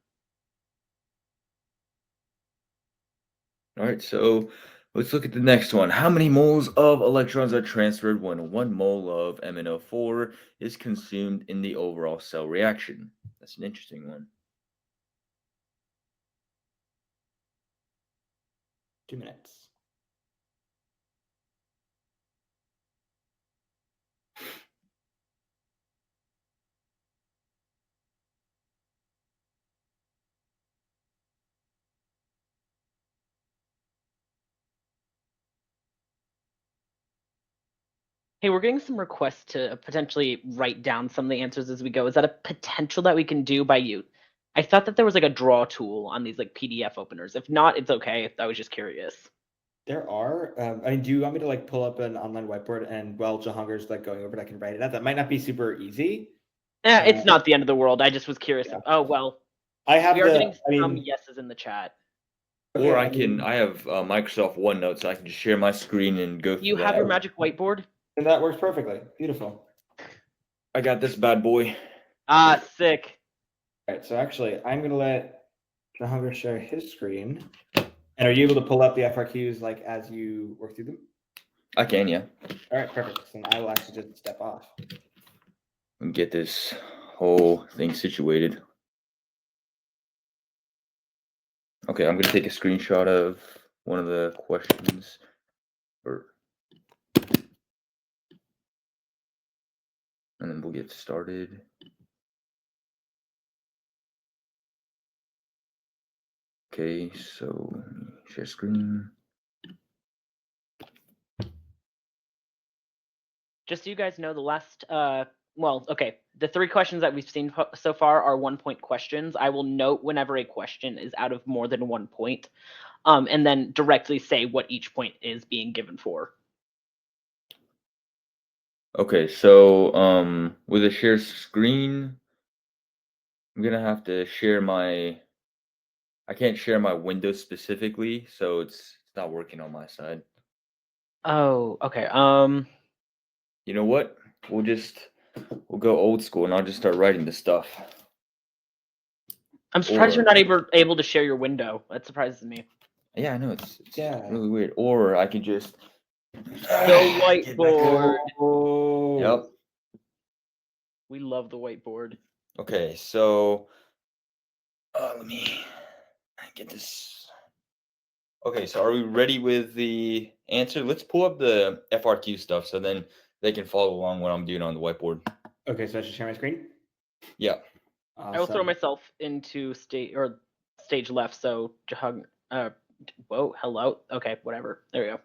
All right, so let's look at the next one. How many moles of electrons are transferred when 1 mole of MnO4 is consumed in the overall cell reaction? That's an interesting one. 2 minutes. Hey, we're getting some requests to potentially write down some of the answers as we go. Is that a potential that we can do by you? I thought that there was like a draw tool on these like PDF openers. If not, it's okay. I was just curious. There are. I mean, do you want me to like pull up an online whiteboard and while Jahangir's like going over it, I can write it out? That might not be super easy. It's not the end of the world. I just was curious. Yeah. Oh well, I have we are the. getting I some mean, yeses in the chat. okay, Or I mean, I have Microsoft OneNote, so I can just share my screen and go through You have that. your magic whiteboard? and that works perfectly. Beautiful. I got this bad boy. Ah, sick. All right, so actually, I'm gonna let Jahangir share his screen. And are you able to pull up the FRQs like as you work through them? I can, yeah. All right, perfect. So I will actually just step off. And get this whole thing situated. Okay, I'm gonna take a screenshot of one of the questions. And then we'll get started. Okay, so let me share screen. Just so you guys know, the last the 3 questions that we've seen so far are 1-point questions. I will note whenever a question is out of more than 1 point, and then directly say what each point is being given for. Okay, so with a share screen, I'm gonna have to share my. I can't share my window specifically, so it's not working on my side. Oh, okay. You know what? We'll go old school, and I'll just start writing the stuff. I'm surprised you're not able to share your window. That surprises me. Yeah, I know it's Yeah. really weird. Or I can just The whiteboard. Oh. Yep. We love the whiteboard. Okay, so let me get this. Okay, so are we ready with the answer? Let's pull up the FRQ stuff so then they can follow along what I'm doing on the whiteboard. Okay, so I should share my screen? Yeah. I will throw Awesome. myself into stage left. So whoa, hello. Okay, whatever. There we go.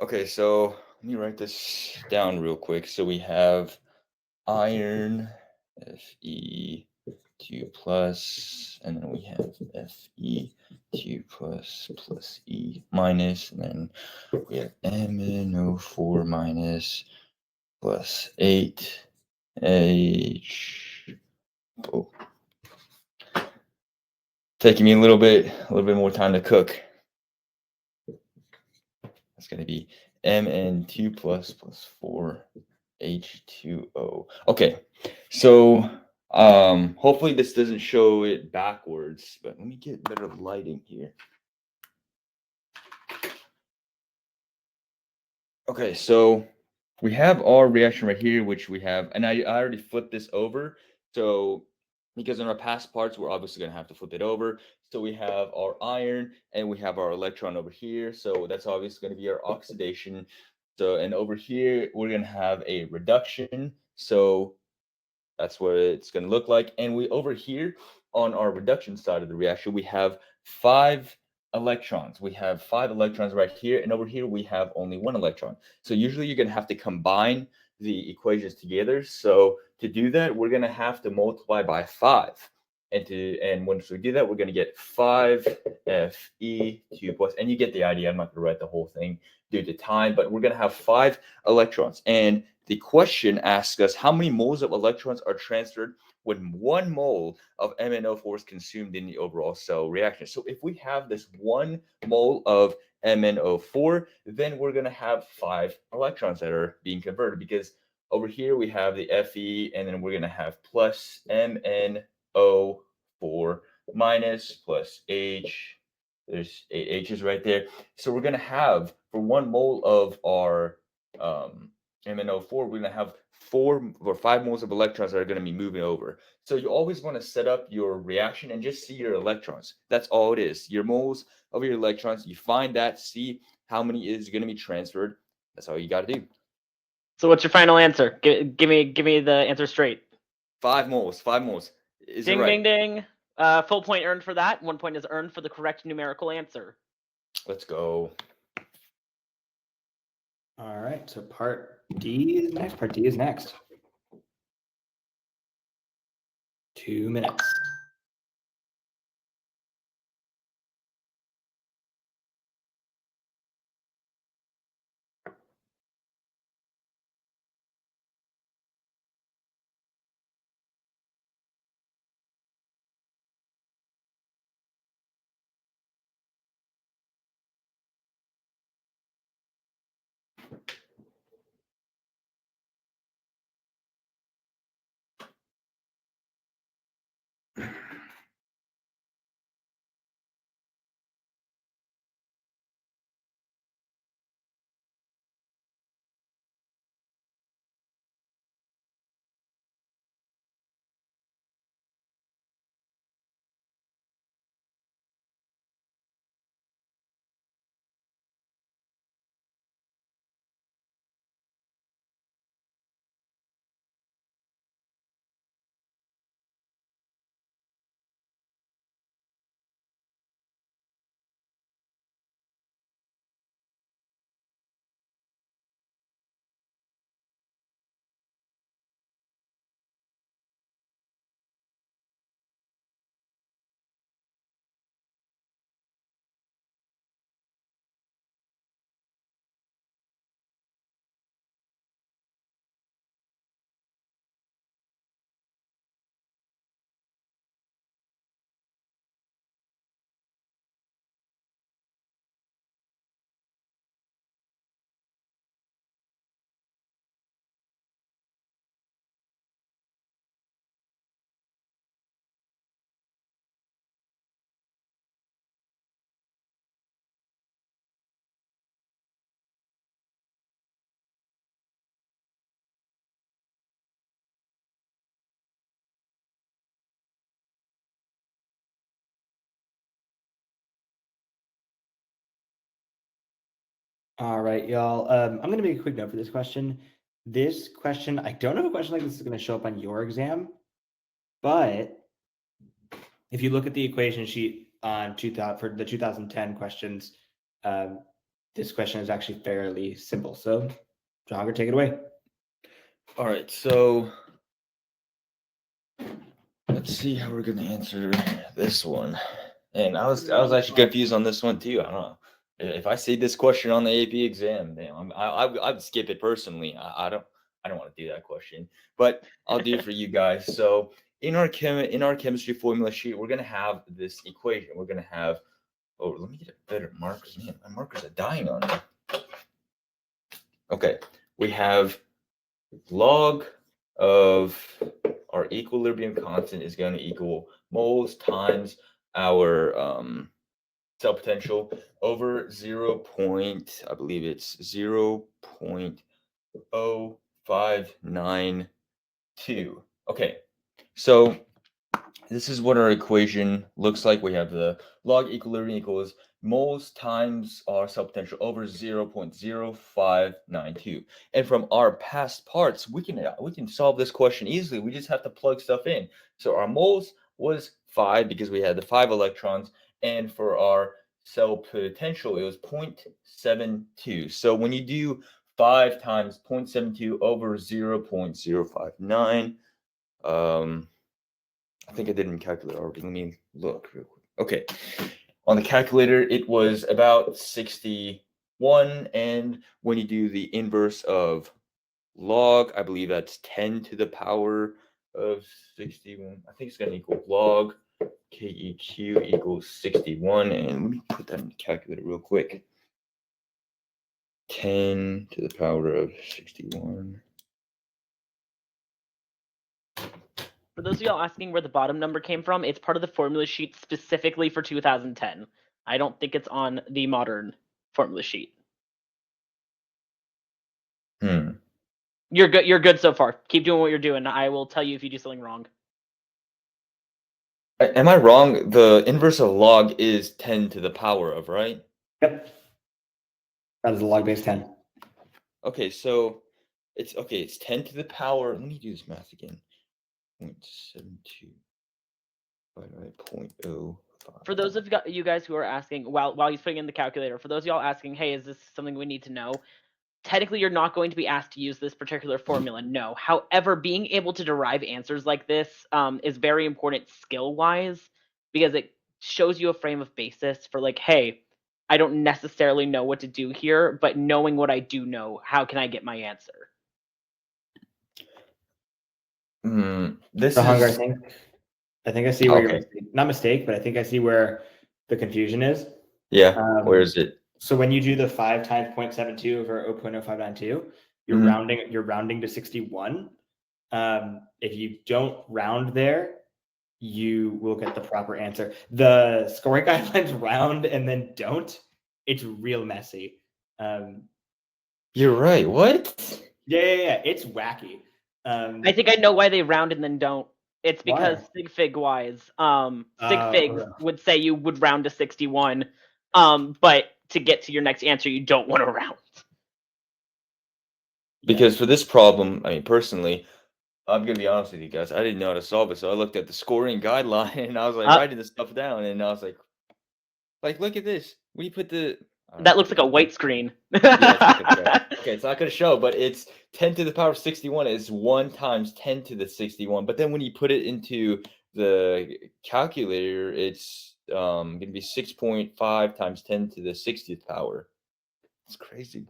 Okay, so let me write this down real quick. So we have iron, Fe2+, and then we have Fe2+, plus E minus, and then we have MnO4- plus 8H. Oh. Taking me a little bit more time to cook. That's going to be Mn2+ plus 4H2O. Okay, so hopefully this doesn't show it backwards, but let me get better lighting here. Okay, so we have our reaction right here, which we have, and I already flipped this over. So because in our past parts, we're obviously going to have to flip it over. So we have our iron and we have our electron over here. So that's obviously going to be our oxidation. So, and over here, we're going to have a reduction. So that's what it's going to look like. And we over here on our reduction side of the reaction, we have 5 electrons. We have 5 electrons right here. And over here, we have only 1 electron. So usually you're going to have to combine the equations together. So to do that, we're going to have to multiply by 5. And once we do that, we're going to get 5Fe2 plus, and you get the idea. I'm not going to write the whole thing due to time, but we're going to have 5 electrons. And the question asks us how many moles of electrons are transferred when 1 mole of MnO4 is consumed in the overall cell reaction. So if we have this 1 mole of MnO4, then we're going to have 5 electrons that are being converted, because over here we have the Fe, and then we're going to have plus MnO4 minus plus H. There's 8 H's right there. So we're going to have, for 1 mole of our MnO4, we're going to have 4 or 5 moles of electrons that are going to be moving over. So you always want to set up your reaction and just see your electrons. That's all it is. Your moles of your electrons, you find that, see how many is going to be transferred. That's all you got to do. So what's your final answer? Give me the answer straight. 5 moles. 5 moles. Is ding, it right? Ding, ding. Full point earned for that. 1 point is earned for the correct numerical answer. Let's go. All right. So part D is next. Part D is next. 2 minutes. All right, y'all. I'm going to make a quick note for this question. This question, I don't know if a question like this is going to show up on your exam, but if you look at the equation sheet on 2000 for the 2010 questions, this question is actually fairly simple. So, Jogger, take it away. All right, so let's see how we're going to answer this one. And I was actually confused on this one too. I don't know. If I see this question on the AP exam, damn, I'd skip it personally. I don't want to do that question, but I'll do it for you guys. So in our chemistry formula sheet, we're gonna have this equation. We're gonna have, oh, let me get a better marker. Man, my markers are dying on me. Okay, we have log of our equilibrium constant is going to equal moles times our cell potential over 0. I believe it's 0.0592. Okay, so this is what our equation looks like. We have the log equilibrium equals moles times our cell potential over 0.0592. And from our past parts, we can solve this question easily. We just have to plug stuff in. So our moles was 5 because we had the 5 electrons, and for our cell potential it was 0.72. So when you do 5 times 0.72 over 0.059, I think I did it in calculator already. Let me look real quick. Okay. On the calculator, it was about 61. And when you do the inverse of log, I believe that's 10 to the power of 61. I think it's going to equal log KEQ equals 61. And let me put that in the calculator real quick. 10 to the power of 61. For those of y'all asking where the bottom number came from, it's part of the formula sheet specifically for 2010. I don't think it's on the modern formula sheet. You're good. You're good so far. Keep doing what you're doing. I will tell you if you do something wrong. Am I wrong? The inverse of log is 10 to the power of, right? Yep. That is a log base 10. Okay, so it's 10 to the power. Let me do this math again. 0.72 divided by 0.05. For those of you guys who are asking, while he's putting in the calculator, for those of y'all asking, hey, is this something we need to know? Technically, you're not going to be asked to use this particular formula, no. However, being able to derive answers like this is very important skill-wise, because it shows you a frame of basis for like, hey, I don't necessarily know what to do here, but knowing what I do know, how can I get my answer? This So Hunger, is I think I see where okay. you're not mistake, but I think I see where the confusion is. Yeah. Where is it? So when you do the 5 times 0.72 over 0.0592, you're rounding to 61. If you don't round there, you will get the proper answer. The scoring guidelines round and then don't. It's real messy. You're right. What? Yeah. It's wacky. I think I know why they round and then don't. It's because Why? sig fig wise, sig figs would say you would round to 61, but to get to your next answer, you don't want to round. Because for this problem, I mean, personally, I'm gonna be honest with you guys. I didn't know how to solve it, so I looked at the scoring guideline and I was like writing this stuff down, and I was like, look at this. When you put the That looks like a white screen. Yeah, it's not gonna show. Okay, it's not gonna show, but it's 10 to the power of 61 is 1 times 10 to the 61. But then when you put it into the calculator, it's gonna be 6.5 times 10 to the 60th power. It's crazy.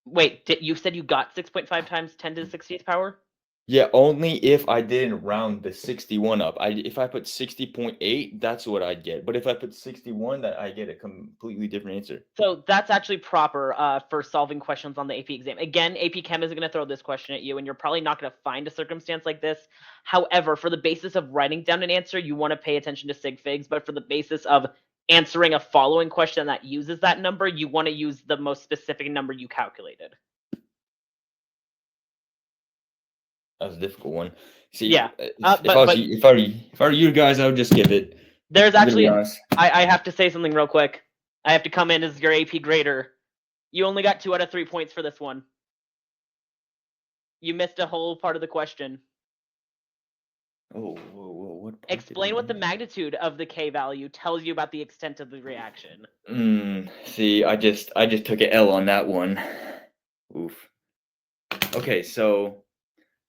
Wait, you said you got 6.5 times 10 to the 60th power? Yeah, only if I didn't round the 61 up. If I put 60.8, that's what I'd get. But if I put 61, that I get a completely different answer. So that's actually proper for solving questions on the AP exam. Again, AP Chem isn't going to throw this question at you, and you're probably not going to find a circumstance like this. However, for the basis of writing down an answer, you want to pay attention to sig figs. But for the basis of answering a following question that uses that number, you want to use the most specific number you calculated. That was a difficult one. See, yeah. If I were you guys, I would just give it. There's actually, I have to say something real quick. I have to come in as your AP grader. You only got 2 out of 3 points for this one. You missed a whole part of the question. Oh, what? Explain what the magnitude of the K value tells you about the extent of the reaction. See, I just took an L on that one. Oof. Okay, so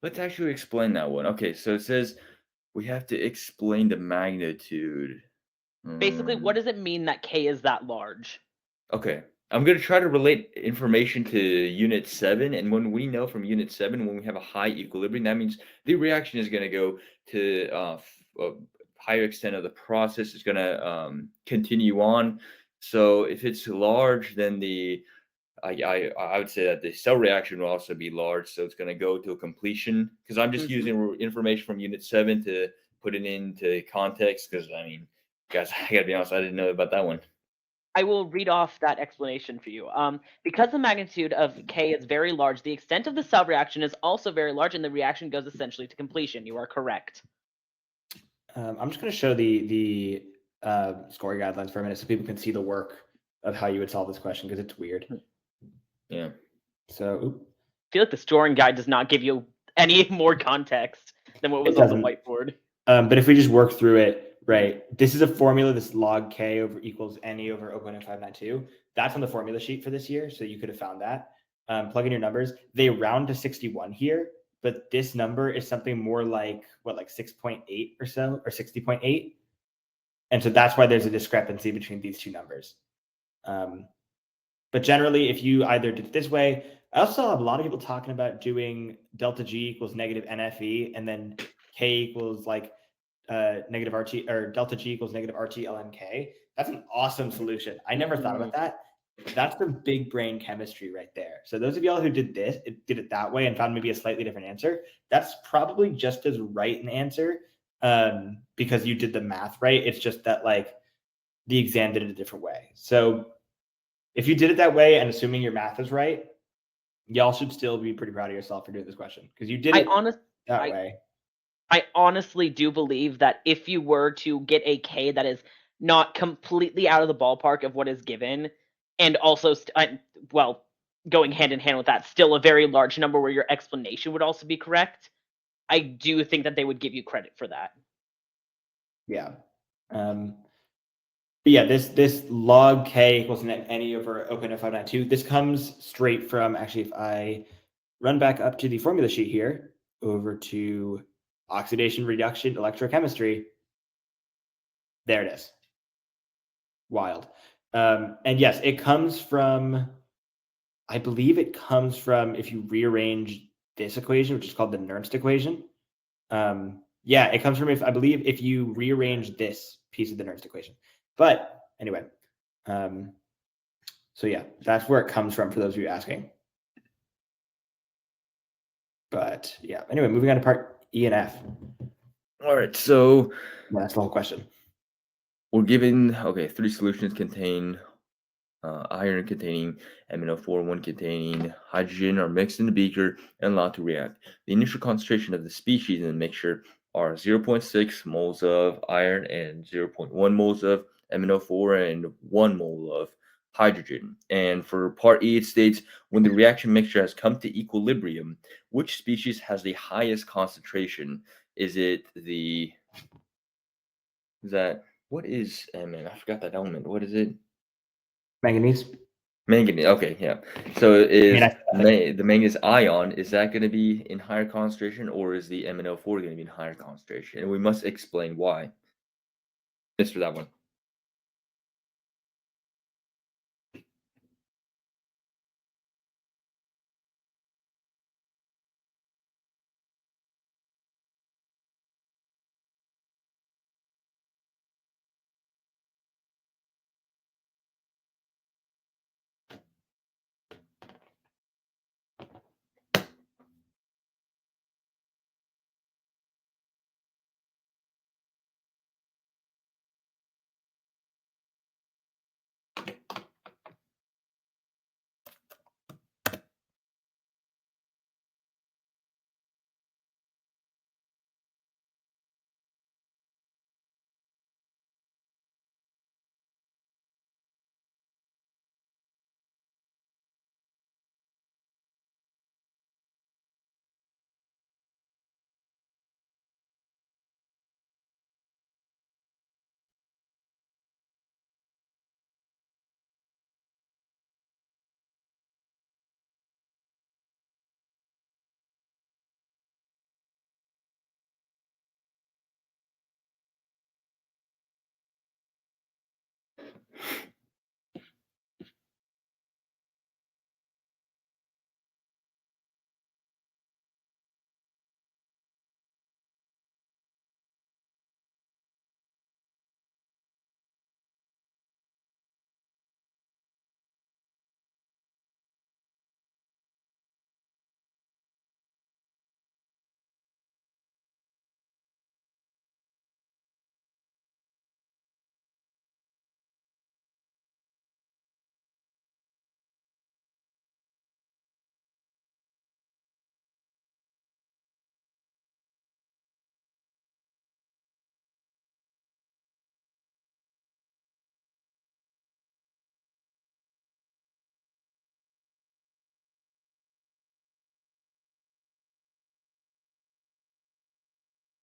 let's actually explain that one. Okay, so it says we have to explain the magnitude. Basically, what does it mean that K is that large? Okay, I'm going to try to relate information to Unit 7, and when we know from Unit 7, when we have a high equilibrium, that means the reaction is going to go to a higher extent of the process. It's going to continue on. So if it's large, then I would say that the cell reaction will also be large, so it's going to go to a completion. Because I'm just using information from Unit 7 to put it into context. Because I mean, guys, I gotta be honest, I didn't know about that one. I will read off that explanation for you. Because the magnitude of K is very large, the extent of the cell reaction is also very large, and the reaction goes essentially to completion. You are correct. I'm just going to show the scoring guidelines for a minute so people can see the work of how you would solve this question, because it's weird. Yeah. So I feel like the scoring guide does not give you any more context than what was on the whiteboard. But if we just work through it, right, this is a formula, this log K over equals NE over 0.0592. That's on the formula sheet for this year, so you could have found that. Plug in your numbers. They round to 61 here, but this number is something more like what, like 6.8 or so, or 60.8. And so that's why there's a discrepancy between these two numbers. But generally, if you either did it this way, I also have a lot of people talking about doing delta G equals negative NFE, and then K equals like negative RT, or delta G equals negative RT ln K. That's an awesome solution. I never thought about that. That's the big brain chemistry right there. So those of y'all who did it that way and found maybe a slightly different answer, that's probably just as right an answer, because you did the math right. It's just that like the exam did it a different way. So if you did it that way, and assuming your math is right, y'all should still be pretty proud of yourself for doing this question, because you did it that way. I honestly do believe that if you were to get a K that is not completely out of the ballpark of what is given, and also, going hand in hand with that, still a very large number where your explanation would also be correct, I do think that they would give you credit for that. Yeah. But yeah, this log K equals NE over OpenF592. This comes straight from, actually, if I run back up to the formula sheet here, over to oxidation, reduction, electrochemistry. There it is. Wild. And yes, it comes from, I believe it comes from, if you rearrange this equation, which is called the Nernst equation. Yeah, it comes from, if you rearrange this piece of the Nernst equation. But anyway, so yeah, that's where it comes from for those of you asking. But yeah, anyway, moving on to part E and F. All right, so that's the whole question. We're given, okay, 3 solutions contain iron containing MnO4, 1 containing hydrogen are mixed in the beaker and allowed to react. The initial concentration of the species in the mixture are 0.6 moles of iron and 0.1 moles of MnO4 and 1 mole of hydrogen. And for part E, it states, when the reaction mixture has come to equilibrium, which species has the highest concentration? Is it the, what is Mn? I forgot that element. What is it? Manganese. Manganese. Okay, yeah. So is the manganese ion, is that going to be in higher concentration, or is the MnO4 going to be in higher concentration? And we must explain why. Mr. That one.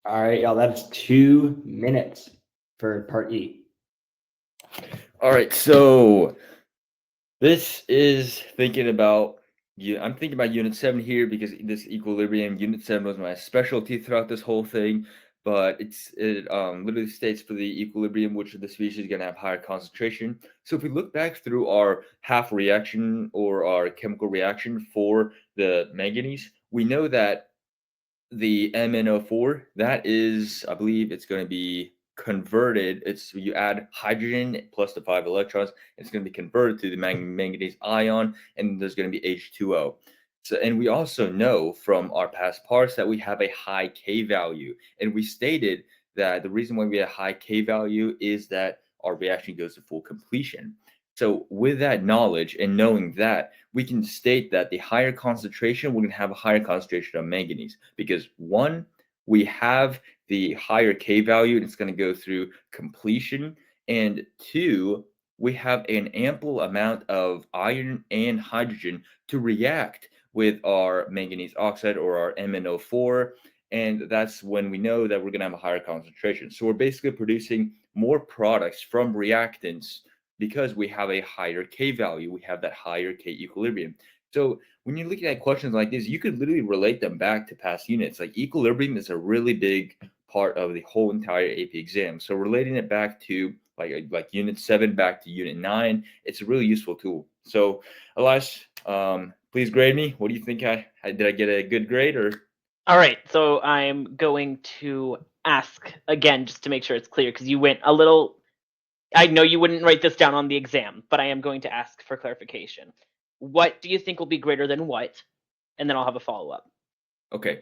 All right, y'all, that is 2 minutes for part E. All right, so this is thinking about I'm thinking about Unit 7 here because this equilibrium, Unit 7 was my specialty throughout this whole thing. But it literally states for the equilibrium, which of the species is going to have higher concentration. So if we look back through our half reaction or our chemical reaction for the manganese, we know that the MnO4, that is, I believe it's going to be converted. It's you add hydrogen plus the 5 electrons, it's going to be converted to the manganese ion, and there's going to be H2O. So, and we also know from our past parts that we have a high K value, and we stated that the reason why we have a high K value is that our reaction goes to full completion. So with that knowledge and knowing that, we can state that the higher concentration, we're going to have a higher concentration of manganese because one, we have the higher K value and it's going to go through completion. And two, we have an ample amount of iron and hydrogen to react with our manganese oxide or our MnO4. And that's when we know that we're going to have a higher concentration. So we're basically producing more products from reactants because we have a higher K value, we have that higher K equilibrium. So when you're looking at questions like this, you could literally relate them back to past units. Like equilibrium is a really big part of the whole entire AP exam. So relating it back to like unit 7 back to unit 9, it's a really useful tool. So Elias, please grade me. What do you think? Did I get a good grade or? All right, so I'm going to ask again just to make sure it's clear because you went a little. I know you wouldn't write this down on the exam, but I am going to ask for clarification. What do you think will be greater than what? And then I'll have a follow-up. Okay.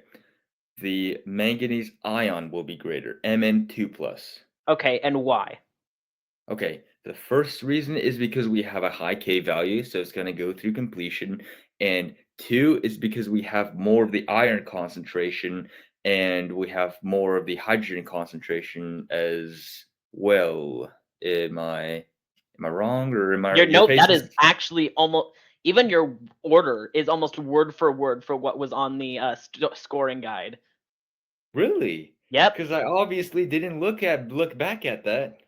The manganese ion will be greater, Mn2 plus. Okay, and why? Okay, the first reason is because we have a high K value, so it's going to go through completion. And two is because we have more of the iron concentration and we have more of the hydrogen concentration as well. Am I wrong or am I Your your note face that is is actually almost even your order is almost word for what was on the scoring guide. really? Yep. Because I obviously didn't look back at that.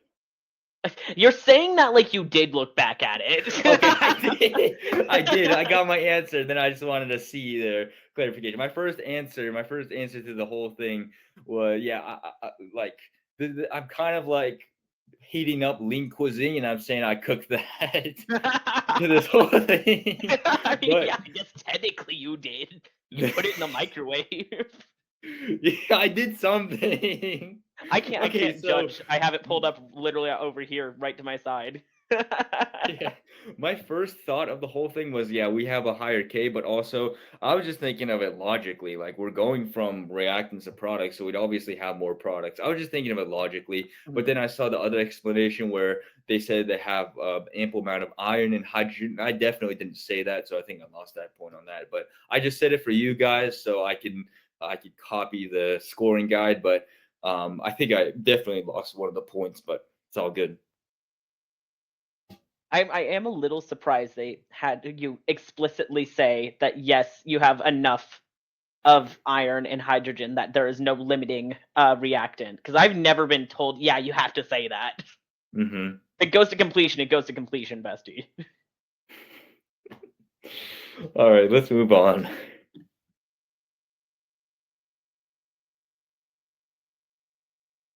You're saying that like you did look back at it. Okay, I did. I did. I got my answer. Then I just wanted to see their clarification. My first answer to the whole thing was, yeah, like I'm kind of like heating up lean cuisine, and I'm saying I cooked that to this whole thing. I mean, But yeah, I guess technically you did. You put it in the microwave. yeah, I did something. I Okay, can't so judge. I have it pulled up literally over here, right to my side. yeah, my first thought of the whole thing was, yeah, we have a higher K, but also I was just thinking of it logically. Like we're going from reactants to products, so we'd obviously have more products. I was just thinking of it logically, but then I saw the other explanation where they said they have ample amount of iron and hydrogen. I definitely didn't say that, so I think I lost that point on that. But I just said it for you guys, so I could copy the scoring guide. But I think I definitely lost one of the points, but it's all good. I am a little surprised they had you explicitly say that yes, you have enough of iron and hydrogen that there is no limiting reactant. Because I've never been told, yeah, you have to say that. Mm-hmm. It goes to completion. It goes to completion, bestie. All right, let's move on.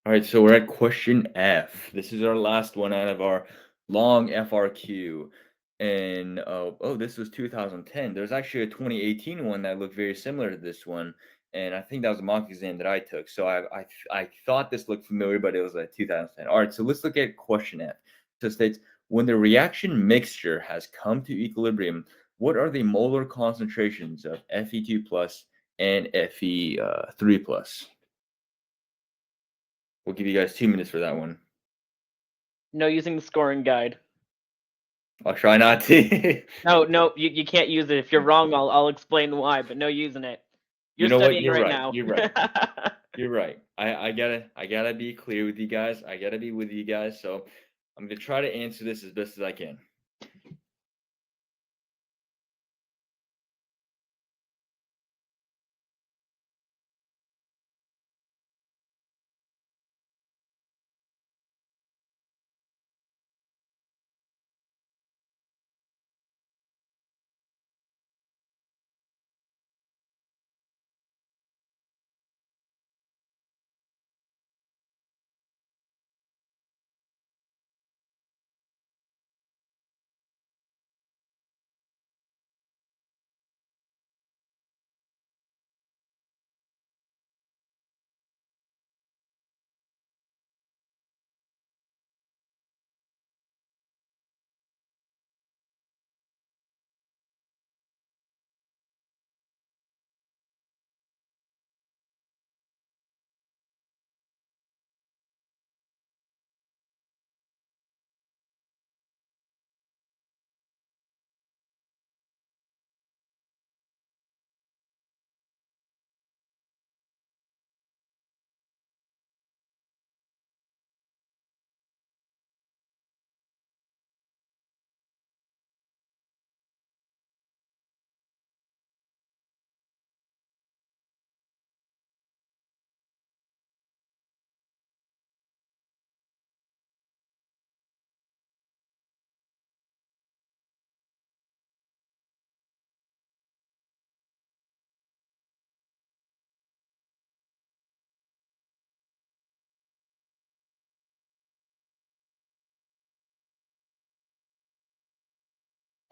All right, so we're at question F. This is our last one out of our long FRQ. And oh, this was 2010. There's actually a 2018 one that looked very similar to this one. And I think that was a mock exam that I took. So I thought this looked familiar, but it was like 2010. All right, so let's look at question F. So it states, when the reaction mixture has come to equilibrium, what are the molar concentrations of Fe2 plus and Fe3 plus? We'll give you guys 2 minutes for that one. No using the scoring guide. I'll try not to. No, you can't use it. If you're wrong, I'll explain why, but no using it. You You're know what? studying You're right right. now. You're right. You're right. I gotta be clear with you guys. I gotta be with you guys. So I'm gonna try to answer this as best as I can.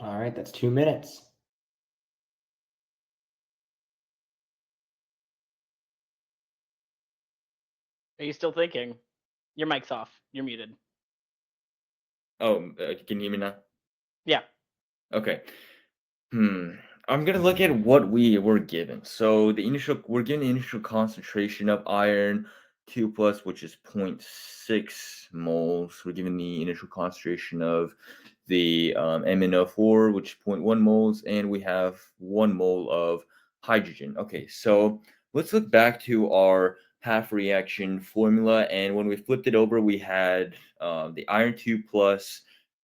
All right, that's 2 minutes. Are you still thinking? Your mic's off. You're muted. Oh, can you hear me now? Yeah. Okay. I'm gonna look at what we were given. So we're given the initial concentration of iron 2 plus, which is 0.6 moles. We're given the initial concentration of the MnO4, which is 0.1 moles, and we have 1 mole of hydrogen. Okay, so let's look back to our half reaction formula, and when we flipped it over, we had the iron 2 plus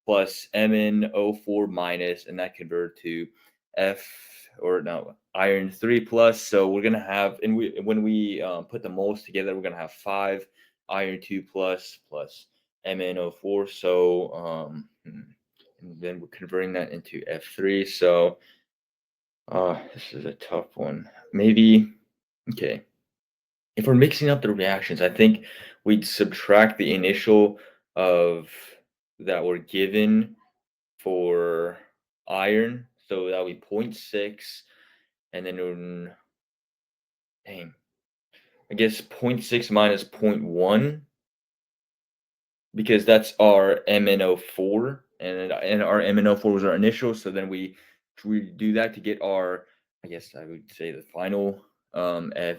MnO4 minus, and that converted to iron 3 plus. So we're gonna have, and when we put the moles together, we're gonna have 5 iron 2 plus MnO4. So and then we're converting that into F3. So this is a tough one. Maybe, okay. If we're mixing up the reactions, I think we'd subtract the initial of that we're given for iron. So that would be 0.6. And then, dang, I guess 0.6 minus 0.1. Because that's our MnO4, and our MnO4 was our initial. So then we do that to get our, I guess I would say the final Fe3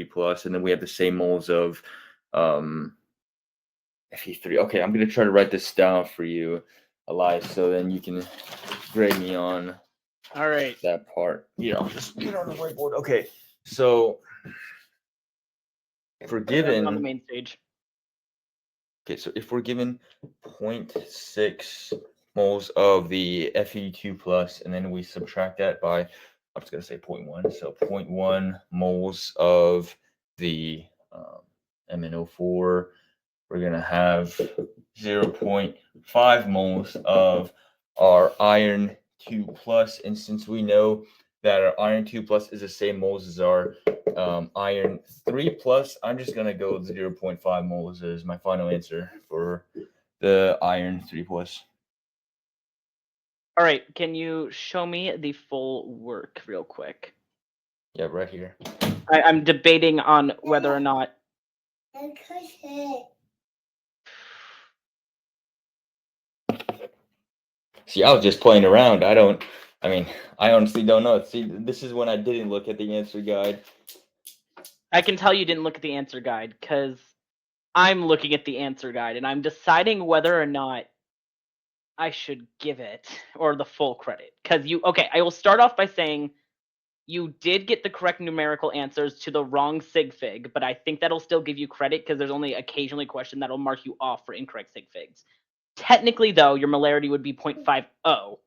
plus, and then we have the same moles of Fe3. Okay, I'm gonna try to write this down for you, Elias, so then you can grade me on All right. that part. Yeah, I'll just get on the whiteboard. Okay, so if we're On the given, main stage. okay, so if we're given 0.6 moles of the Fe2 plus, and then we subtract that by, I'm just gonna say 0.1, so 0.1 moles of the MnO4, we're gonna have 0.5 moles of our iron 2 plus, and since we know that our iron 2 plus is the same moles as our iron 3 plus, I'm just gonna go with 0.5 moles as my final answer for the iron 3 plus. All right. Can you show me the full work real quick? Yeah, right here. I'm debating on whether or not. See, I was just playing around. I honestly don't know. See, this is when I didn't look at the answer guide. I can tell you didn't look at the answer guide because I'm looking at the answer guide and I'm deciding whether or not I should give it or the full credit. Okay, I will start off by saying you did get the correct numerical answers to the wrong sig fig, but I think that'll still give you credit because there's only occasionally a question that'll mark you off for incorrect sig figs. Technically, though, your molarity would be 0.50,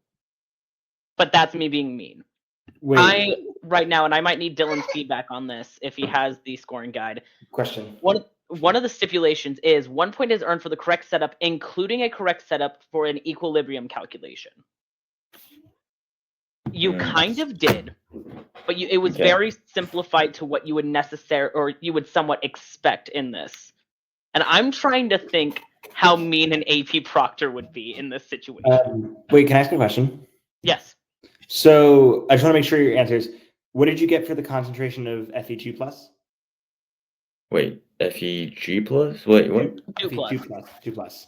but that's me being mean. Wait, Right now, and I might need Dylan's feedback on this if he has the scoring guide. question. One of the stipulations is 1 point is earned for the correct setup, including a correct setup for an equilibrium calculation. You kind of did, but it was very simplified to what you would somewhat expect in this. And I'm trying to think how mean an AP proctor would be in this situation. Wait, can I ask a question? Yes. So I just want to make sure your answers. What did you get for the concentration of Fe2 plus? Wait, FEG plus? Wait, what? Fe2 plus. 2 plus.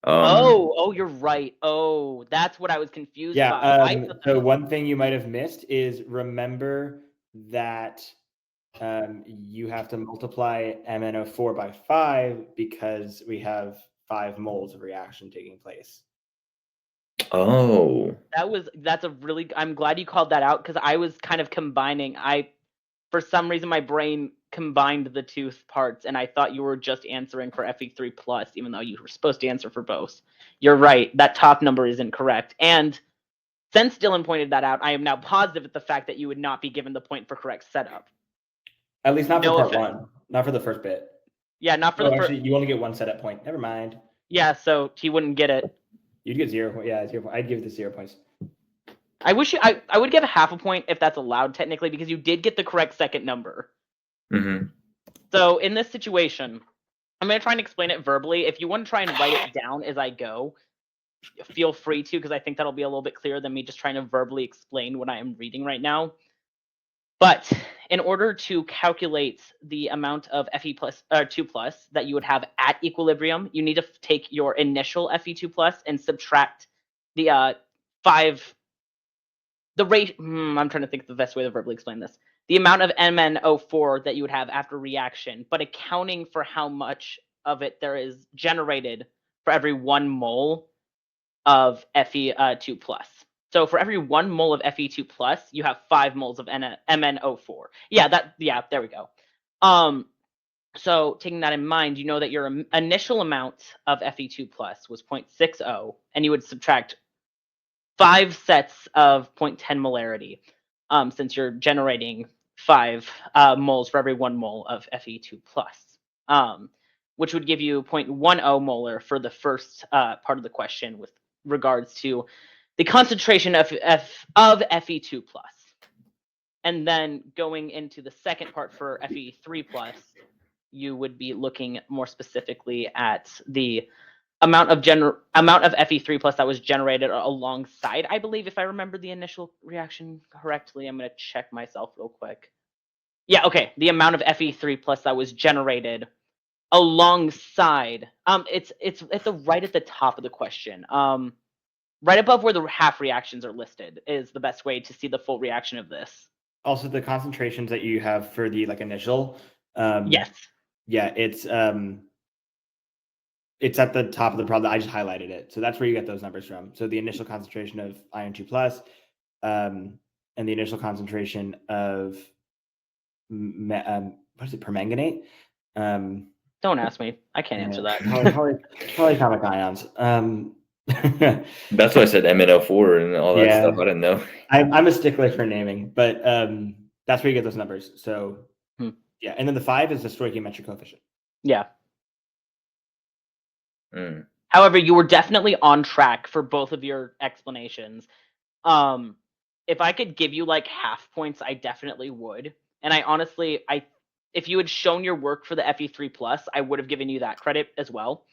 Oh, you're right. Oh, that's what I was confused by. So one thing you might have missed is remember that you have to multiply MnO4 by 5 because we have 5 moles of reaction taking place. Oh. I'm glad you called that out because I was kind of combining. For some reason, my brain combined the two parts, and I thought you were just answering for Fe3 plus, even though you were supposed to answer for both. You're right. That top number is incorrect. And since Dylan pointed that out, I am now positive at the fact that you would not be given the point for correct setup. At least not for part 1. Not for the first bit. Yeah, not for the first. Actually, you only get 1 setup point. Never mind. Yeah, so he wouldn't get it. You'd get 0. Yeah, 0. I'd give it the 0 points. I would give a half a point if that's allowed technically because you did get the correct second number. Mm-hmm. So in this situation, I'm going to try and explain it verbally. If you want to try and write it down as I go, feel free to, because I think that'll be a little bit clearer than me just trying to verbally explain what I am reading right now. But in order to calculate the amount of Fe plus 2 plus that you would have at equilibrium, you need to take your initial Fe2 plus and subtract the 5. The rate. I'm trying to think of the best way to verbally explain this. The amount of MnO4 that you would have after reaction, but accounting for how much of it there is generated for every 1 mole of Fe2 plus. So for every 1 mole of Fe2 plus, you have 5 moles of MnO4. Yeah, there we go. So taking that in mind, you know that your initial amount of Fe2 plus was 0.60, and you would subtract 5 sets of 0.10 molarity, since you're generating 5 moles for every 1 mole of Fe2 plus, which would give you 0.10 molar for the first part of the question with regards to the concentration of Fe2 plus. And then going into the second part for Fe3 plus, you would be looking more specifically at the amount of Fe3 plus that was generated alongside, I believe, if I remember the initial reaction correctly. I'm going to check myself real quick. Yeah, okay. The amount of Fe3 plus that was generated alongside. It's right at the top of the question. Right above where the half reactions are listed is the best way to see the full reaction of this. Also, the concentrations that you have for the initial. Yes. Yeah, it's at the top of the problem. I just highlighted it, so that's where you get those numbers from. So the initial concentration of iron 2 plus, and the initial concentration of what is it, permanganate? Don't ask me. I can't answer that. Polyatomic ions. That's why I said MnO4 and all that stuff. I didn't know. I'm a stickler for naming, but that's where you get those numbers. So yeah, and then the 5 is the stoichiometric coefficient. Yeah. However, you were definitely on track for both of your explanations. If I could give you half points, I definitely would. And I honestly, if you had shown your work for the Fe3 plus, I would have given you that credit as well.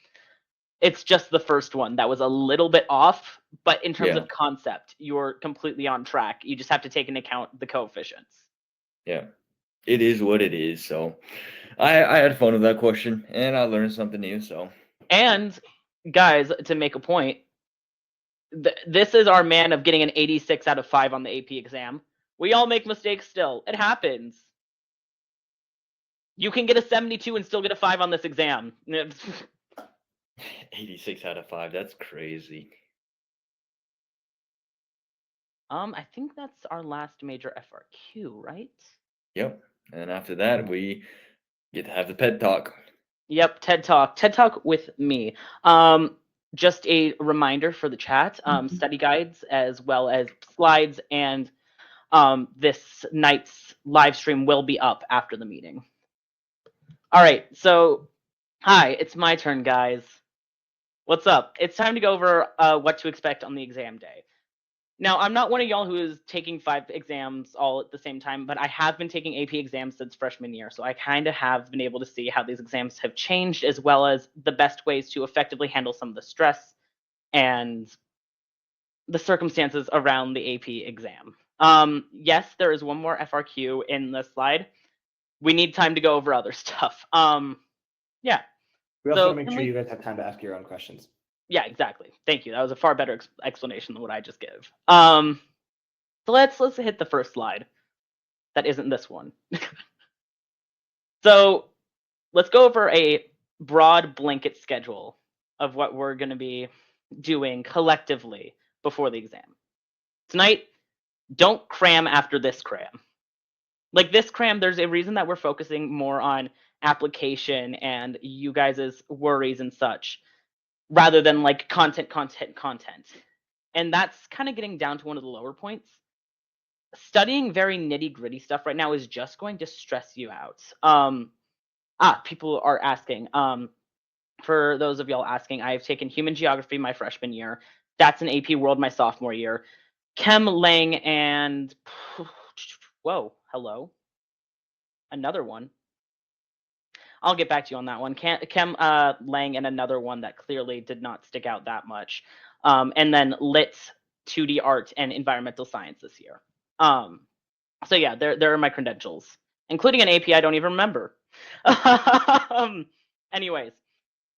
It's just the first one that was a little bit off, but in terms of concept, you're completely on track. You just have to take into account the coefficients. Yeah, it is what it is. So I had fun with that question, and I learned something new. So, and guys, to make a point, this is our man of getting an 86 out of 5 on the AP exam. We all make mistakes still. It happens. You can get a 72 and still get a 5 on this exam. 86 out of 5. That's crazy. I think that's our last major FRQ, right? Yep. And after that, we get to have the TED Talk. Yep, TED Talk. TED Talk with me. Just a reminder for the chat, study guides as well as slides, and this night's live stream will be up after the meeting. All right, so hi, it's my turn, guys. What's up? It's time to go over what to expect on the exam day. Now, I'm not one of y'all who is taking 5 exams all at the same time, but I have been taking AP exams since freshman year, so I kind of have been able to see how these exams have changed, as well as the best ways to effectively handle some of the stress and the circumstances around the AP exam. Yes, there is one more FRQ in the slide. We need time to go over other stuff. Yeah. We also want to make sure you guys have time to ask your own questions. Yeah, exactly. Thank you. That was a far better explanation than what I just gave. So let's hit the first slide. That isn't this one. So let's go over a broad blanket schedule of what we're going to be doing collectively before the exam. Tonight, don't cram after this cram. This cram, there's a reason that we're focusing more on application and you guys' worries and such, rather than content. And that's kind of getting down to one of the lower points. Studying very nitty-gritty stuff right now is just going to stress you out. People are asking. For those of y'all asking, I've taken human geography my freshman year. That's an AP World my sophomore year. Chem, Lang, and whoa, hello. Another one. I'll get back to you on that one. Chem, Lang, and another one that clearly did not stick out that much. And then Lit, 2D Art, and Environmental Science this year. So yeah, there are my credentials, including an AP I don't even remember. Anyways,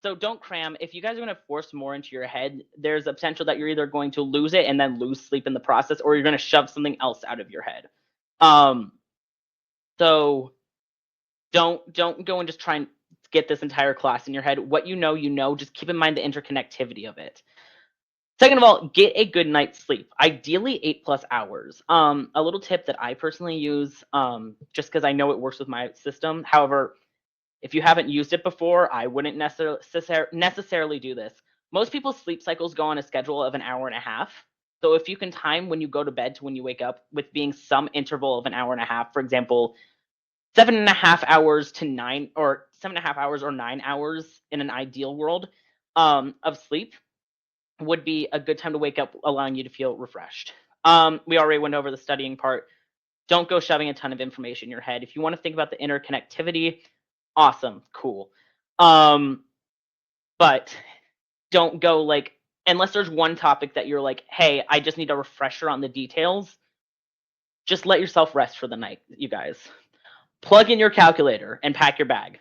so don't cram. If you guys are going to force more into your head, there's a potential that you're either going to lose it and then lose sleep in the process, or you're going to shove something else out of your head. So don't go and just try and get this entire class in your head. What you know, just keep in mind the interconnectivity of it. Second of all, get a good night's sleep, ideally 8+ hours. A little tip that I personally use, just because I know it works with my system. However, if you haven't used it before, I wouldn't necessarily do this. Most people's sleep cycles go on a schedule of an hour and a half. So if you can time when you go to bed to when you wake up with being some interval of an hour and a half, for example, 7.5 hours to 9, or 7.5 hours or 9 hours in an ideal world of sleep would be a good time to wake up, allowing you to feel refreshed. We already went over the studying part. Don't go shoving a ton of information in your head. If you want to think about the interconnectivity, awesome, cool. But don't go like, unless there's one topic that you're like, hey, I just need a refresher on the details, just let yourself rest for the night, you guys. Plug in your calculator and pack your bag.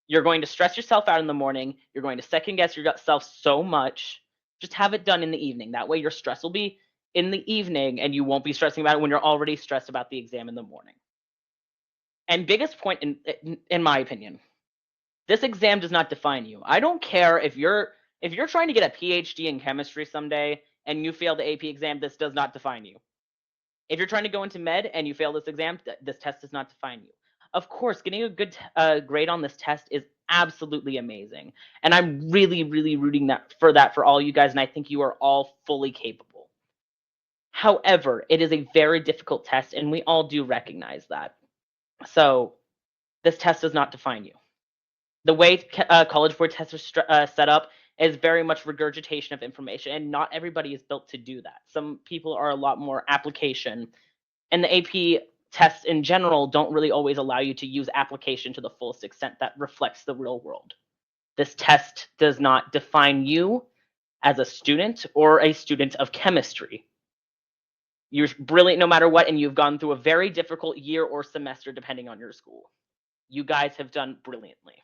You're going to stress yourself out in the morning. You're going to second guess yourself so much. Just have it done in the evening. That way your stress will be in the evening and you won't be stressing about it when you're already stressed about the exam in the morning. And biggest point in my opinion, this exam does not define you. I don't care if you're trying to get a PhD in chemistry someday and you fail the AP exam, this does not define you. If you're trying to go into med and you fail this exam, this test does not define you. Of course, getting a good grade on this test is absolutely amazing. And I'm really, really rooting for all you guys, and I think you are all fully capable. However, it is a very difficult test, and we all do recognize that. So this test does not define you. The way college board tests are set up is very much regurgitation of information, and not everybody is built to do that. Some people are a lot more application, and the AP tests in general don't really always allow you to use application to the fullest extent that reflects the real world. This test does not define you as a student or a student of chemistry. You're brilliant no matter what, and you've gone through a very difficult year or semester depending on your school. You guys have done brilliantly.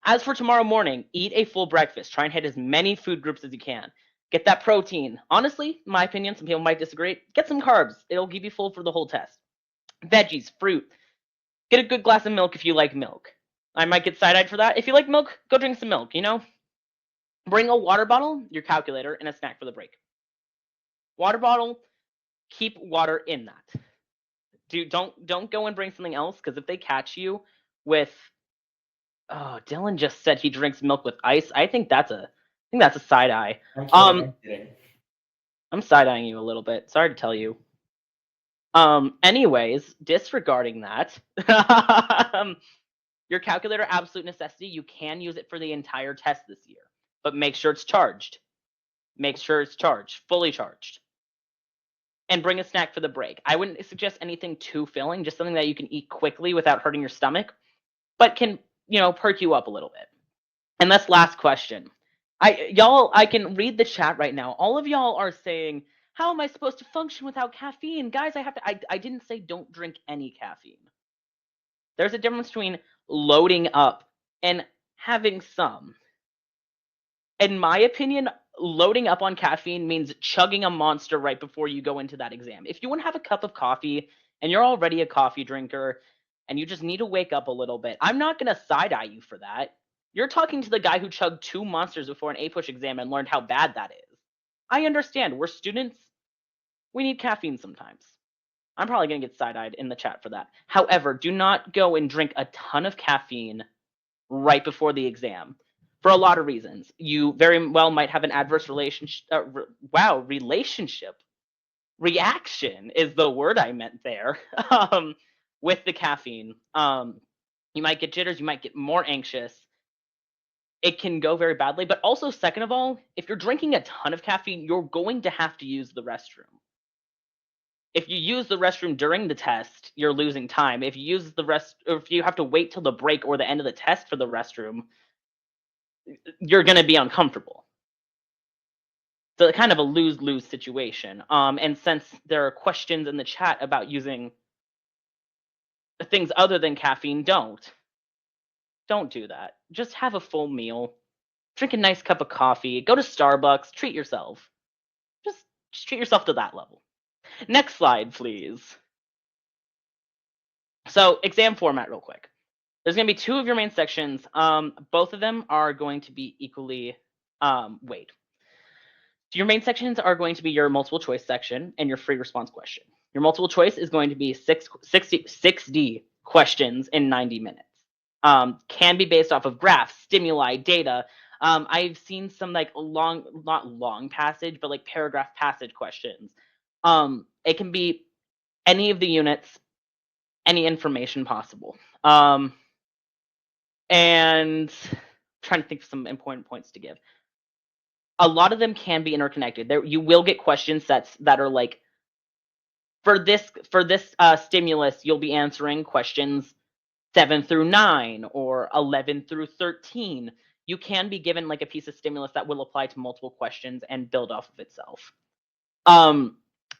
As for tomorrow morning, eat a full breakfast. Try and hit as many food groups as you can. Get that protein. Honestly, in my opinion, some people might disagree. Get some carbs. It'll keep you full for the whole test. Veggies, fruit. Get a good glass of milk if you like milk. I might get side-eyed for that. If you like milk, go drink some milk, you know? Bring a water bottle, your calculator, and a snack for the break. Water bottle, keep water in that. Don't go and bring something else, because if they catch you with... Oh, Dylan just said he drinks milk with ice. I think that's a side eye. I'm kidding. I'm side eyeing you a little bit. Sorry to tell you. Anyways, disregarding that, your calculator, absolute necessity. You can use it for the entire test this year, but make sure it's charged. Make sure it's charged, fully charged. And bring a snack for the break. I wouldn't suggest anything too filling, just something that you can eat quickly without hurting your stomach, but can, perk you up a little bit. And that's last question. I can read the chat right now. All of y'all are saying, how am I supposed to function without caffeine? Guys, I didn't say don't drink any caffeine. There's a difference between loading up and having some. In my opinion, loading up on caffeine means chugging a monster right before you go into that exam. If you want to have a cup of coffee and you're already a coffee drinker and you just need to wake up a little bit, I'm not going to side-eye you for that. You're talking to the guy who chugged 2 monsters before an A-push exam and learned how bad that is. I understand. We're students. We need caffeine sometimes. I'm probably going to get side-eyed in the chat for that. However, do not go and drink a ton of caffeine right before the exam for a lot of reasons. You very well might have an adverse relationship. Reaction is the word I meant there with the caffeine. You might get jitters. You might get more anxious. It can go very badly. But also, second of all, if you're drinking a ton of caffeine, you're going to have to use the restroom. If you use the restroom during the test, you're losing time. If you use or if you have to wait till the break or the end of the test for the restroom, you're going to be uncomfortable. So it's kind of a lose-lose situation. And since there are questions in the chat about using things other than caffeine, don't do that. Just have a full meal, drink a nice cup of coffee, go to Starbucks, treat yourself. Just treat yourself to that level. Next slide, please. So exam format real quick. There's going to be 2 of your main sections. Both of them are going to be equally weighed. So your main sections are going to be your multiple choice section and your free response question. Your multiple choice is going to be 6D questions in 90 minutes. Can be based off of graphs, stimuli, data. I've seen some like not long passage, but like paragraph passage questions. It can be any of the units, any information possible. And I'm trying to think of some important points to give. A lot of them can be interconnected. There, you will get question sets that are like, for this stimulus, you'll be answering questions 7 through 9 or 11 through 13. You can be given like a piece of stimulus that will apply to multiple questions and build off of itself.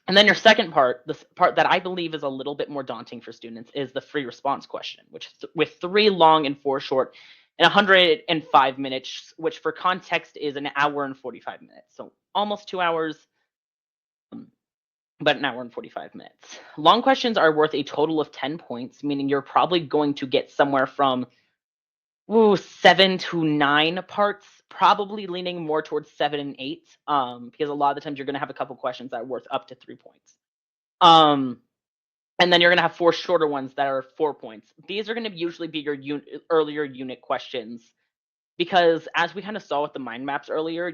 And then your second part, the part that I believe is a little bit more daunting for students, is the free response question, which with 3 long and 4 short and 105 minutes, which for context is an hour and 45 minutes. So almost 2 hours, but an hour and 45 minutes. Long questions are worth a total of 10 points, meaning you're probably going to get somewhere from 7 to 9 parts, probably leaning more towards 7 and 8, because a lot of the times you're going to have a couple questions that are worth up to 3 points. And then you're going to have 4 shorter ones that are 4 points. These are going to usually be your earlier unit questions, because as we kind of saw with the mind maps earlier,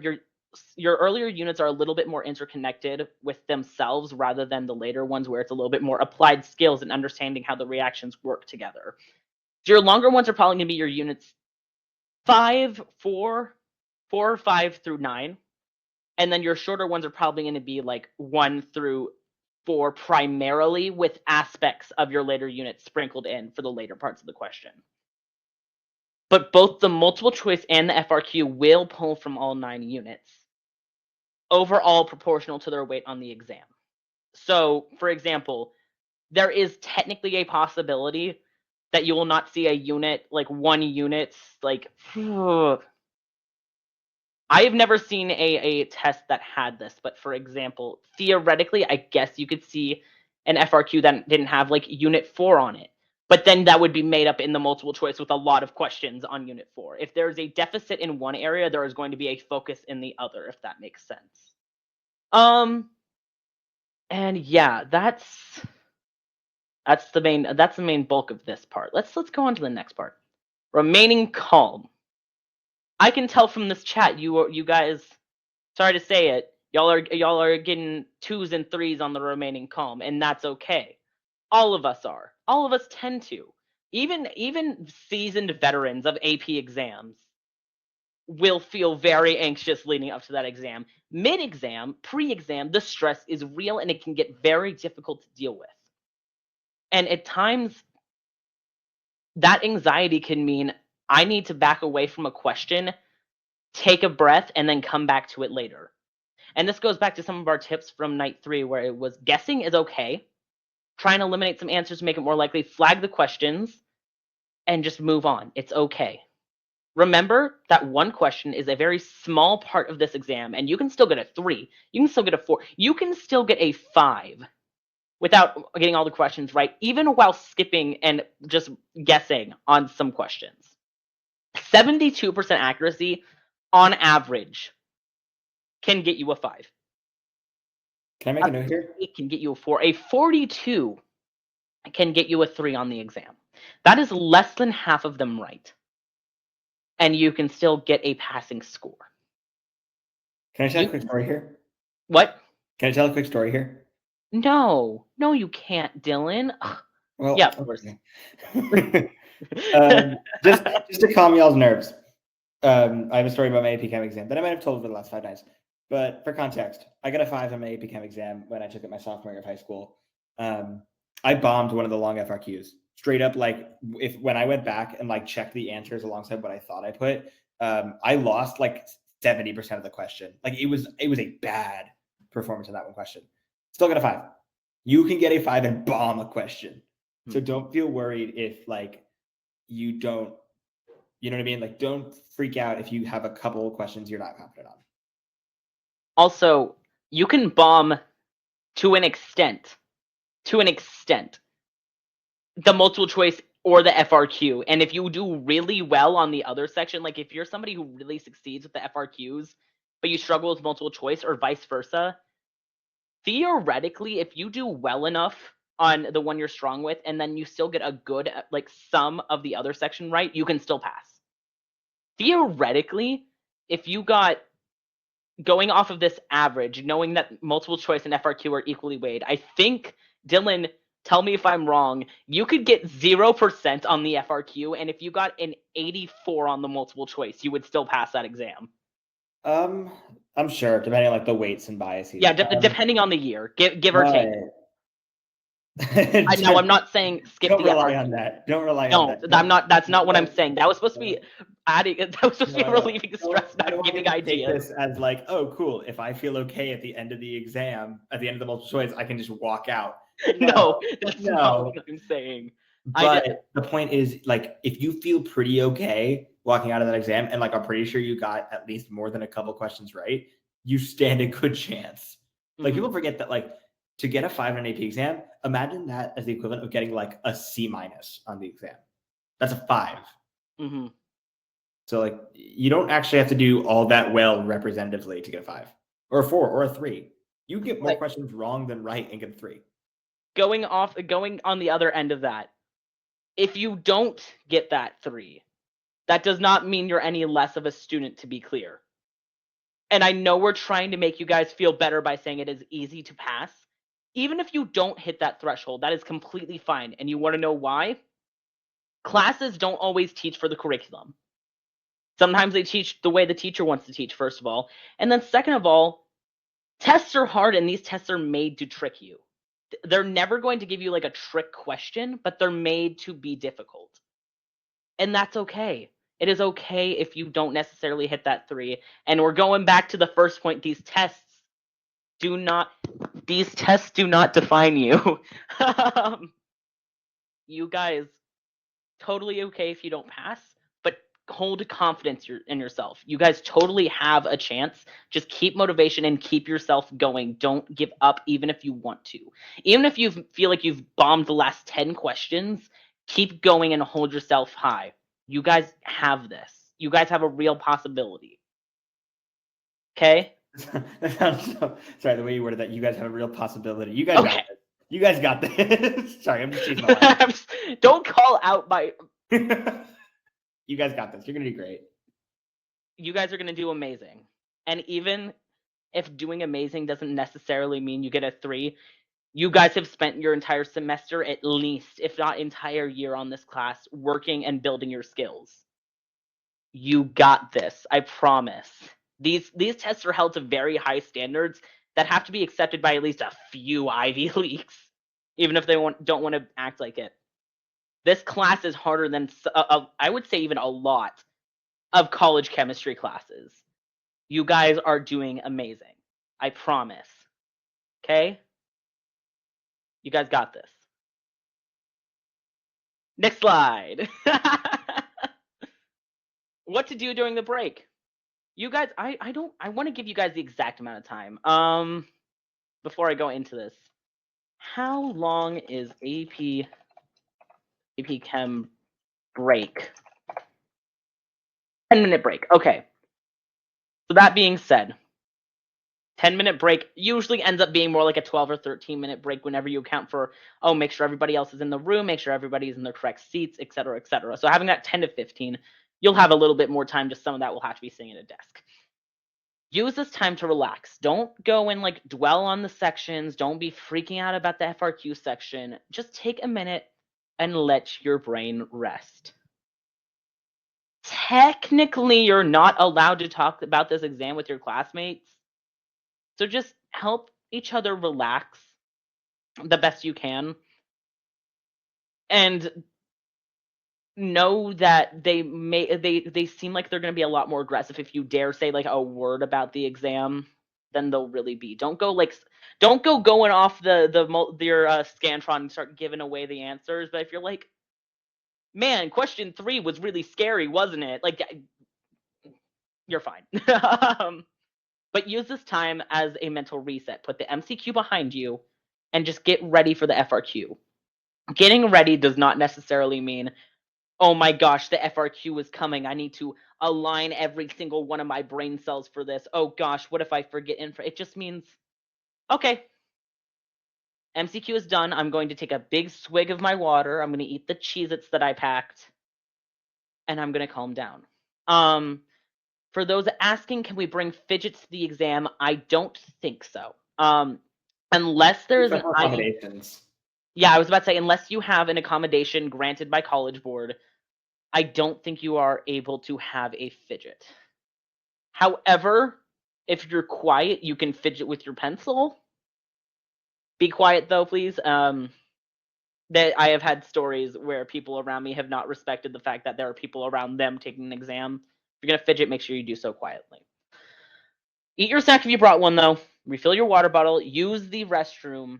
your earlier units are a little bit more interconnected with themselves rather than the later ones where it's a little bit more applied skills and understanding how the reactions work together. So your longer ones are probably going to be your units 4 or 5 through 9. And then your shorter ones are probably going to be like 1 through 4 primarily, with aspects of your later units sprinkled in for the later parts of the question. But both the multiple choice and the FRQ will pull from all 9 units, overall proportional to their weight on the exam. So, for example, there is technically a possibility that you will not see a unit, like 1 unit, like, I have never seen a test that had this, but for example, theoretically, I guess you could see an FRQ that didn't have like unit 4 on it. But then that would be made up in the multiple choice with a lot of questions on unit 4. If there's a deficit in one area, there is going to be a focus in the other, if that makes sense. And yeah, that's the main bulk of this part. Let's go on to the next part. Remaining calm. I can tell from this chat, you guys, sorry to say it, y'all are getting 2s and 3s on the remaining calm, and that's okay. All of us are. All of us tend to. Even seasoned veterans of AP exams will feel very anxious leading up to that exam. Mid-exam, pre-exam, the stress is real and it can get very difficult to deal with. And at times, that anxiety can mean I need to back away from a question, take a breath, and then come back to it later. And this goes back to some of our tips from night 3, where it was guessing is okay, try and eliminate some answers to make it more likely, flag the questions, and just move on. It's okay. Remember that one question is a very small part of this exam, and you can still get a 3. You can still get a 4. You can still get a 5 without getting all the questions right, even while skipping and just guessing on some questions. 72% accuracy on average can get you a 5. Can I make a note here? It can get you a 4. A 42 can get you a 3 on the exam. That is less than half of them right. And you can still get a passing score. Can I tell a quick story here? What? Can I tell a quick story here? No, you can't, Dylan. Ugh. Well, yeah, of course. just to calm y'all's nerves. I have a story about my AP Chem exam that I might have told for the last 5 nights. But for context, I got a 5 on my AP Chem exam when I took it my sophomore year of high school. I bombed one of the long FRQs straight up. Like when I went back and like checked the answers alongside what I thought I put, I lost like 70% of the question. Like it was a bad performance in that one question. Still got a 5. You can get a 5 and bomb a question. So don't feel worried if like you don't, you know what I mean? Like don't freak out if you have a couple of questions you're not confident on. Also, you can bomb to an extent, the multiple choice or the FRQ. And if you do really well on the other section, like if you're somebody who really succeeds with the FRQs, but you struggle with multiple choice or vice versa, theoretically, if you do well enough on the one you're strong with, and then you still get a good, like some of the other section right, you can still pass. Theoretically, if you got, going off of this average, knowing that multiple choice and FRQ are equally weighed, I think, Dylan, tell me if I'm wrong, you could get 0% on the FRQ, and if you got an 84 on the multiple choice, you would still pass that exam. I'm sure, depending on like the weights and biases. Yeah, depending on the year, give or take. No, I'm not saying skip Don't the rely FRQ. on that. Don't rely No, on that. I'm not. That's not what I'm saying. That was supposed to be adding. That was supposed to be relieving stress, I don't not want you giving to take ideas. this as like, oh, cool. If I feel okay at the end of the exam, at the end of the multiple choice, I can just walk out. No, that's not what I'm saying. But the point is, like, if you feel pretty okay walking out of that exam, and like I'm pretty sure you got at least more than a couple questions right, you stand a good chance. Like people forget that, like, to get a 5 on an AP exam, imagine that as the equivalent of getting like a C- on the exam. That's a 5. So like you don't actually have to do all that well representatively to get a 5 or a 4 or a 3. You get more questions wrong than right and get a 3. Going on the other end of that, if you don't get that 3, that does not mean you're any less of a student, to be clear. And I know we're trying to make you guys feel better by saying it is easy to pass. Even if you don't hit that threshold, that is completely fine. And you want to know why? Classes don't always teach for the curriculum. Sometimes they teach the way the teacher wants to teach, first of all. And then second of all, tests are hard and these tests are made to trick you. They're never going to give you like a trick question, but they're made to be difficult. And that's okay. It is okay if you don't necessarily hit that 3. And we're going back to the first point. These tests do not define you. You guys, totally okay if you don't pass, but hold confidence in yourself. You guys totally have a chance. Just keep motivation and keep yourself going. Don't give up even if you want to. Even if you feel like you've bombed the last 10 questions, keep going and hold yourself high. You guys have this. You guys have a real possibility. Okay? That sounds so, sorry, the way you worded that, you guys have a real possibility. You guys got this. You guys got this. Sorry, I'm just teasing my line. Don't call out my... You guys got this. You're going to do great. You guys are going to do amazing. And even if doing amazing doesn't necessarily mean you get a 3, you guys have spent your entire semester, at least, if not entire year on this class, working and building your skills. You got this. I promise. These tests are held to very high standards that have to be accepted by at least a few Ivy Leagues, even if they don't want to act like it. This class is harder than, I would say, even a lot of college chemistry classes. You guys are doing amazing. I promise. Okay? You guys got this. Next slide. What to do during the break? You guys, I want to give you guys the exact amount of time. Before I go into this, how long is AP Chem break? 10-minute break. Okay. So that being said, 10-minute break usually ends up being more like a 12 or 13-minute break whenever you account for, make sure everybody else is in the room, make sure everybody's in their correct seats, etc., etc. So having that 10 to 15, you'll have a little bit more time. Just some of that will have to be sitting at a desk. Use this time to relax. Don't go and like dwell on the sections. Don't be freaking out about the FRQ section. Just take a minute and let your brain rest. Technically, you're not allowed to talk about this exam with your classmates. So just help each other relax. the best you can. And know that they seem like they're going to be a lot more aggressive if you dare say like a word about the exam than they'll really be. Don't go going off your Scantron and start giving away the answers. But if you're like, man, question 3 was really scary, wasn't it? Like, you're fine. But use this time as a mental reset. Put the MCQ behind you and just get ready for the FRQ. Getting ready does not necessarily mean, oh my gosh, the FRQ is coming. I need to align every single one of my brain cells for this. Oh gosh, what if I forget info? It just means, okay, MCQ is done. I'm going to take a big swig of my water. I'm going to eat the Cheez-Its that I packed. And I'm going to calm down. For those asking, can we bring fidgets to the exam? I don't think so. Unless there's an accommodations. Yeah, I was about to say, unless you have an accommodation granted by College Board, I don't think you are able to have a fidget. However, if you're quiet, you can fidget with your pencil. Be quiet though, please. That I have had stories where people around me have not respected the fact that there are people around them taking an exam. If you're gonna fidget, make sure you do so quietly. Eat your snack if you brought one though. Refill your water bottle. Use the restroom.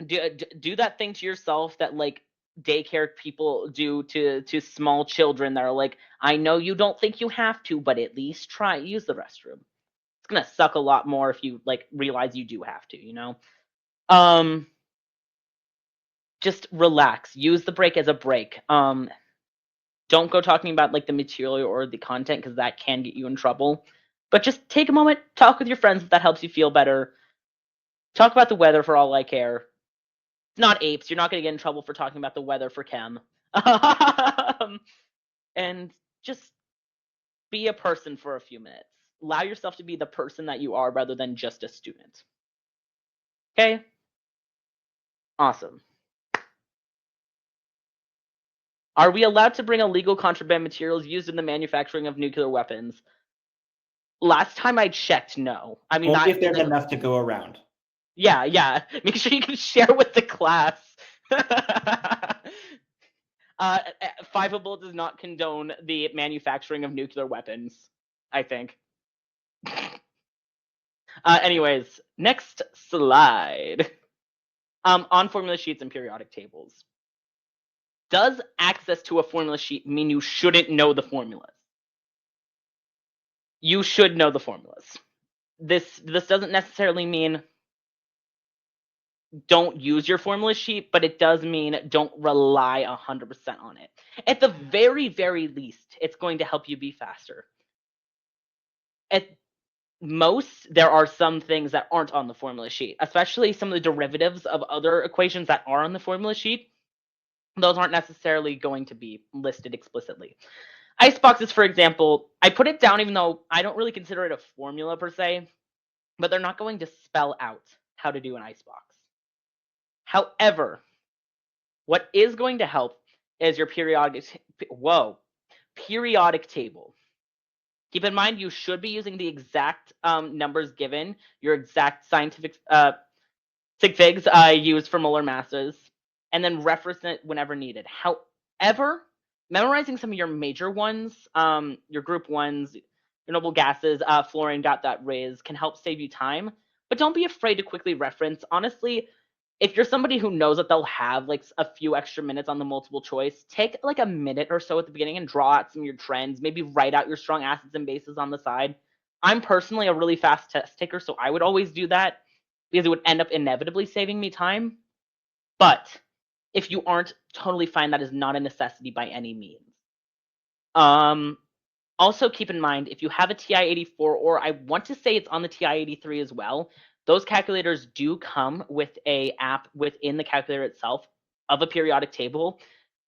Do that thing to yourself that like daycare people do to small children that are like, I know you don't think you have to, but at least try use the restroom. It's gonna suck a lot more if you like realize you do have to, you know. Just relax. Use the break as a break. Don't go talking about like the material or the content because that can get you in trouble. But just take a moment, talk with your friends if that helps you feel better. Talk about the weather for all I care. It's not apes. You're not going to get in trouble for talking about the weather for Chem. And just be a person for a few minutes. Allow yourself to be the person that you are rather than just a student. Okay? Awesome. Are we allowed to bring illegal contraband materials used in the manufacturing of nuclear weapons? Last time I checked, no. I mean, only if there's enough to go around. Yeah. Make sure you can share with the class. Fiveable does not condone the manufacturing of nuclear weapons, I think. Anyways, next slide. On formula sheets and periodic tables. Does access to a formula sheet mean you shouldn't know the formulas? You should know the formulas. This doesn't necessarily mean don't use your formula sheet, but it does mean don't rely 100% on it. At the very, very least, it's going to help you be faster. At most, there are some things that aren't on the formula sheet, especially some of the derivatives of other equations that are on the formula sheet. Those aren't necessarily going to be listed explicitly. Iceboxes, for example, I put it down even though I don't really consider it a formula per se, but they're not going to spell out how to do an icebox. However, what is going to help is your periodic table. Keep in mind you should be using the exact numbers given, your exact scientific sig figs used for molar masses, and then reference it whenever needed. However, memorizing some of your major ones, your group ones, your noble gases, fluorine, riz can help save you time, but don't be afraid to quickly reference. Honestly, if you're somebody who knows that they'll have like a few extra minutes on the multiple choice, take like a minute or so at the beginning and draw out some of your trends. Maybe write out your strong acids and bases on the side. I'm personally a really fast test taker, so I would always do that because it would end up inevitably saving me time. But if you aren't totally fine, that is not a necessity by any means. Also keep in mind, if you have a TI-84, or I want to say it's on the TI-83 as well, those calculators do come with an app within the calculator itself of a periodic table.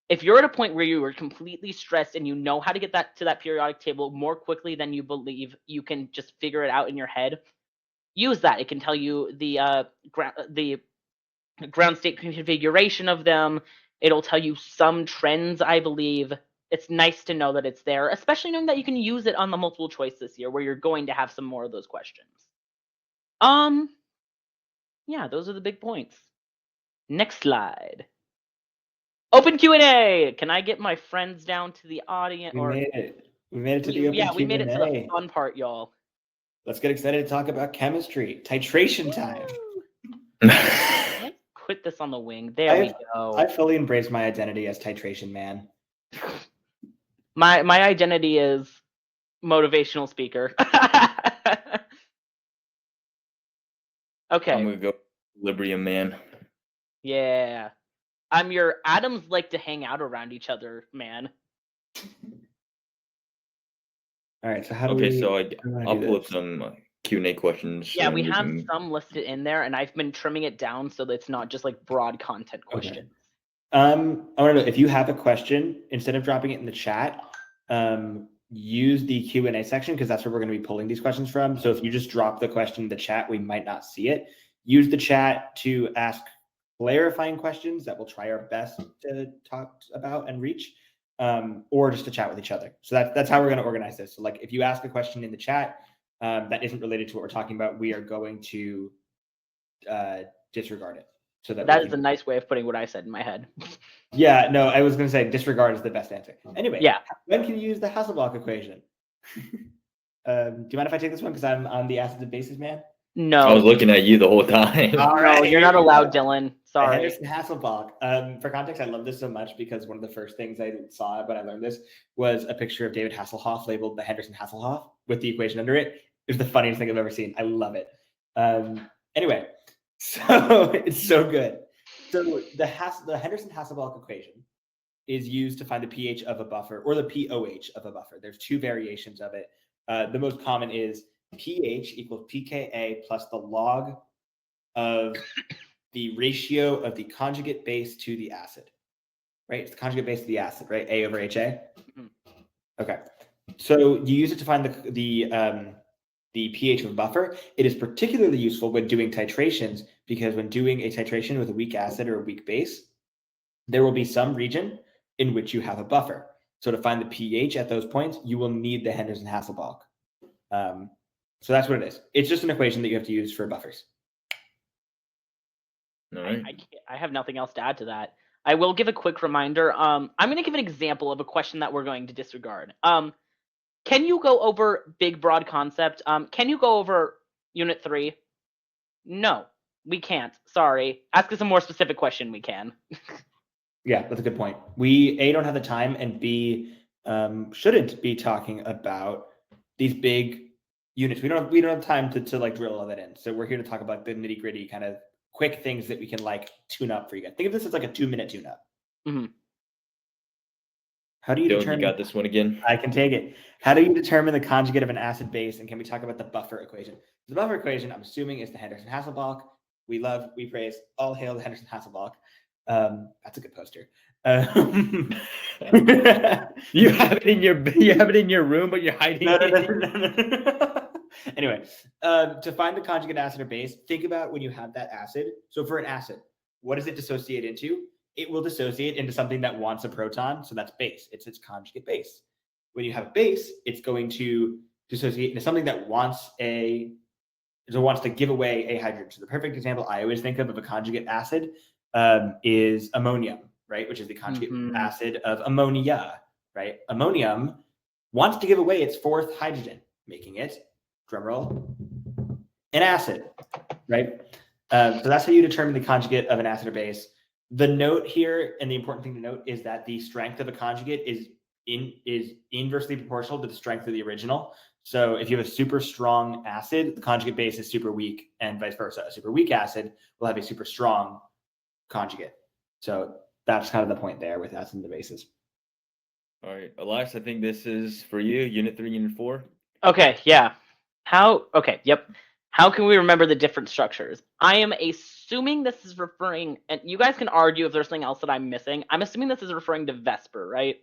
If you're at a point where you are completely stressed and you know how to get to that periodic table more quickly than you believe you can just figure it out in your head, use that. It can tell you the ground state configuration of them. It'll tell you some trends, I believe. It's nice to know that it's there, especially knowing that you can use it on the multiple choice this year where you're going to have some more of those questions. Yeah, those are the big points. Next slide. Open Q&A. Can I get my friends down to the audience? We made it. We made it to the open Yeah, we made it to the Q&A. fun part, y'all. Let's get excited to talk about chemistry. Titration time. Let's put this on the wing. There we go. I fully embrace my identity as titration man. My identity is motivational speaker. Okay. I'm gonna go Librium man. Yeah. I'm your atoms like to hang out around each other, man. All right, so how do Okay, we... so how do we wanna I'll do pull up this? some Q&A questions. Yeah, and we have can- some listed in there, and I've been trimming it down so that it's not just like broad content questions. I want to know if you have a question, instead of dropping it in the chat, use the Q&A section because that's where we're going to be pulling these questions from. So if you just drop the question in the chat, we might not see it. Use the chat to ask clarifying questions that we'll try our best to talk about and reach, or just to chat with each other. So that's how we're going to organize this. So like if you ask a question in the chat that isn't related to what we're talking about, we are going to disregard it. So that is a nice way of putting what I said in my head. Yeah, no, I was going to say disregard is the best answer. Anyway, Yeah. When can you use the Hasselbalch equation? Do you mind if I take this one because I'm on the acids and bases, man? No. I was looking at you the whole time. All No, right, you're not allowed, Dylan. Sorry. Henderson Hasselbalch. For context, I love this so much because one of the first things I saw when I learned this was a picture of David Hasselhoff labeled the Henderson Hasselhoff with the equation under it. It was the funniest thing I've ever seen. I love it. Anyway, so it's so good. So the Henderson Hasselbalch equation is used to find the pH of a buffer or the pOH of a buffer. There's two variations of it. The most common is pH equals pKa plus the log of the ratio of the conjugate base to the acid, right? It's the conjugate base to the acid, right? A over HA. Okay. So you use it to find the pH of a buffer. It is particularly useful when doing titrations because when doing a titration with a weak acid or a weak base, there will be some region in which you have a buffer. So to find the pH at those points, you will need the Henderson-Hasselbalch. So that's what it is. It's just an equation that you have to use for buffers. All right. I have nothing else to add to that. I will give a quick reminder. I'm going to give an example of a question that we're going to disregard. Can you go over big, broad concept? Can you go over Unit 3? No, we can't. Sorry. Ask us a more specific question. We can. Yeah, that's a good point. We, A, don't have the time, and B, shouldn't be talking about these big units. We don't have time to like drill all that in. So we're here to talk about the nitty gritty kind of quick things that we can like tune up for you guys. Think of this as like a 2-minute tune up. Mm-hmm. How do you determine? You got this one again. I can take it. How do you determine the conjugate of an acid base? And can we talk about the buffer equation? The buffer equation, I'm assuming, is the Henderson-Hasselbalch. We love, we praise, all hail the Henderson-Hasselbalch. That's a good poster. You have it in your room, but you're hiding it. Anyway, to find the conjugate acid or base, think about when you have that acid. So for an acid, what does it dissociate into? It will dissociate into something that wants a proton. So that's base. It's its conjugate base. When you have a base, it's going to dissociate into something that wants to give away a hydrogen. So the perfect example I always think of a conjugate acid is ammonium, right? Which is the conjugate acid of ammonia, right? Ammonium wants to give away its fourth hydrogen, making it, drumroll, an acid, right? So that's how you determine the conjugate of an acid or base. The note here, and the important thing to note, is that the strength of a conjugate is inversely proportional to the strength of the original. So if you have a super strong acid, the conjugate base is super weak, and vice versa. A super weak acid will have a super strong conjugate. So that's kind of the point there with acids and bases. All right, Elias, I think this is for you. Unit 3, Unit 4. Okay, yeah. Yep. How can we remember the different structures? I am assuming this is referring, and you guys can argue if there's something else that I'm missing. I'm assuming this is referring to Vesper, right?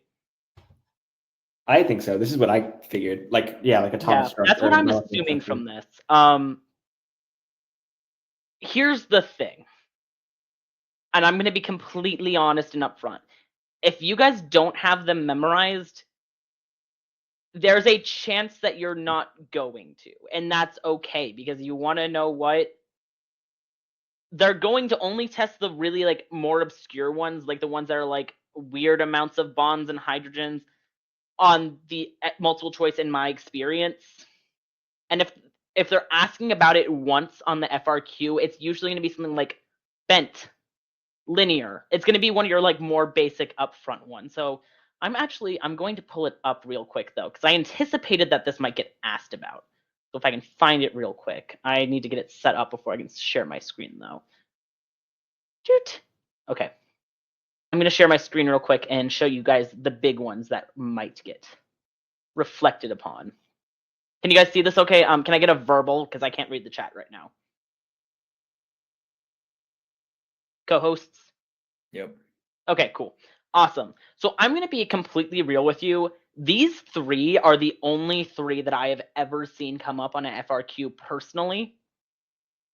I think so. This is what I figured. Like, yeah, like atomic structure. That's what I'm assuming from this. Here's the thing. And I'm going to be completely honest and upfront. If you guys don't have them memorized, there's a chance that you're not going to. And that's okay, because you want to know what? they're going to only test the really like more obscure ones, like the ones that are like weird amounts of bonds and hydrogens on the multiple choice in my experience. And if they're asking about it once on the FRQ, it's usually going to be something like bent, linear. It's going to be one of your like more basic upfront ones. So I'm going to pull it up real quick though, because I anticipated that this might get asked about. So if I can find it real quick, I need to get it set up before I can share my screen though. Okay. I'm going to share my screen real quick and show you guys the big ones that might get reflected upon. Can you guys see this okay? Can I get a verbal? Because I can't read the chat right now. Co-hosts? Yep. Okay, cool. Awesome. So I'm going to be completely real with you. These three are the only three that I have ever seen come up on an FRQ personally.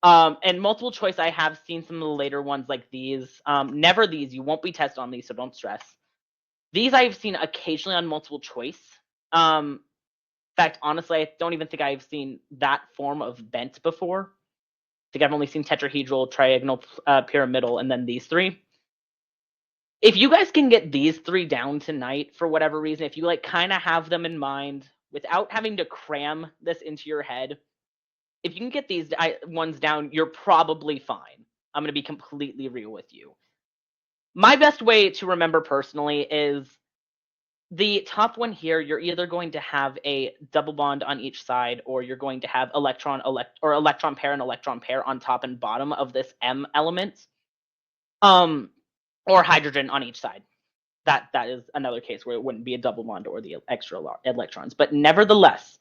And multiple choice, I have seen some of the later ones like these. Never these. You won't be tested on these, so don't stress. These I've seen occasionally on multiple choice. In fact, honestly, I don't even think I've seen that form of bent before. I think I've only seen tetrahedral, triagonal, pyramidal, and then these three. If you guys can get these three down tonight for whatever reason, if you like kind of have them in mind without having to cram this into your head, if you can get these ones down, you're probably fine. I'm going to be completely real with you. My best way to remember personally is the top one here. You're either going to have a double bond on each side, or you're going to have electron pair and electron pair on top and bottom of this M element. Or hydrogen on each side. That is another case where it wouldn't be a double bond or the extra electrons. But nevertheless,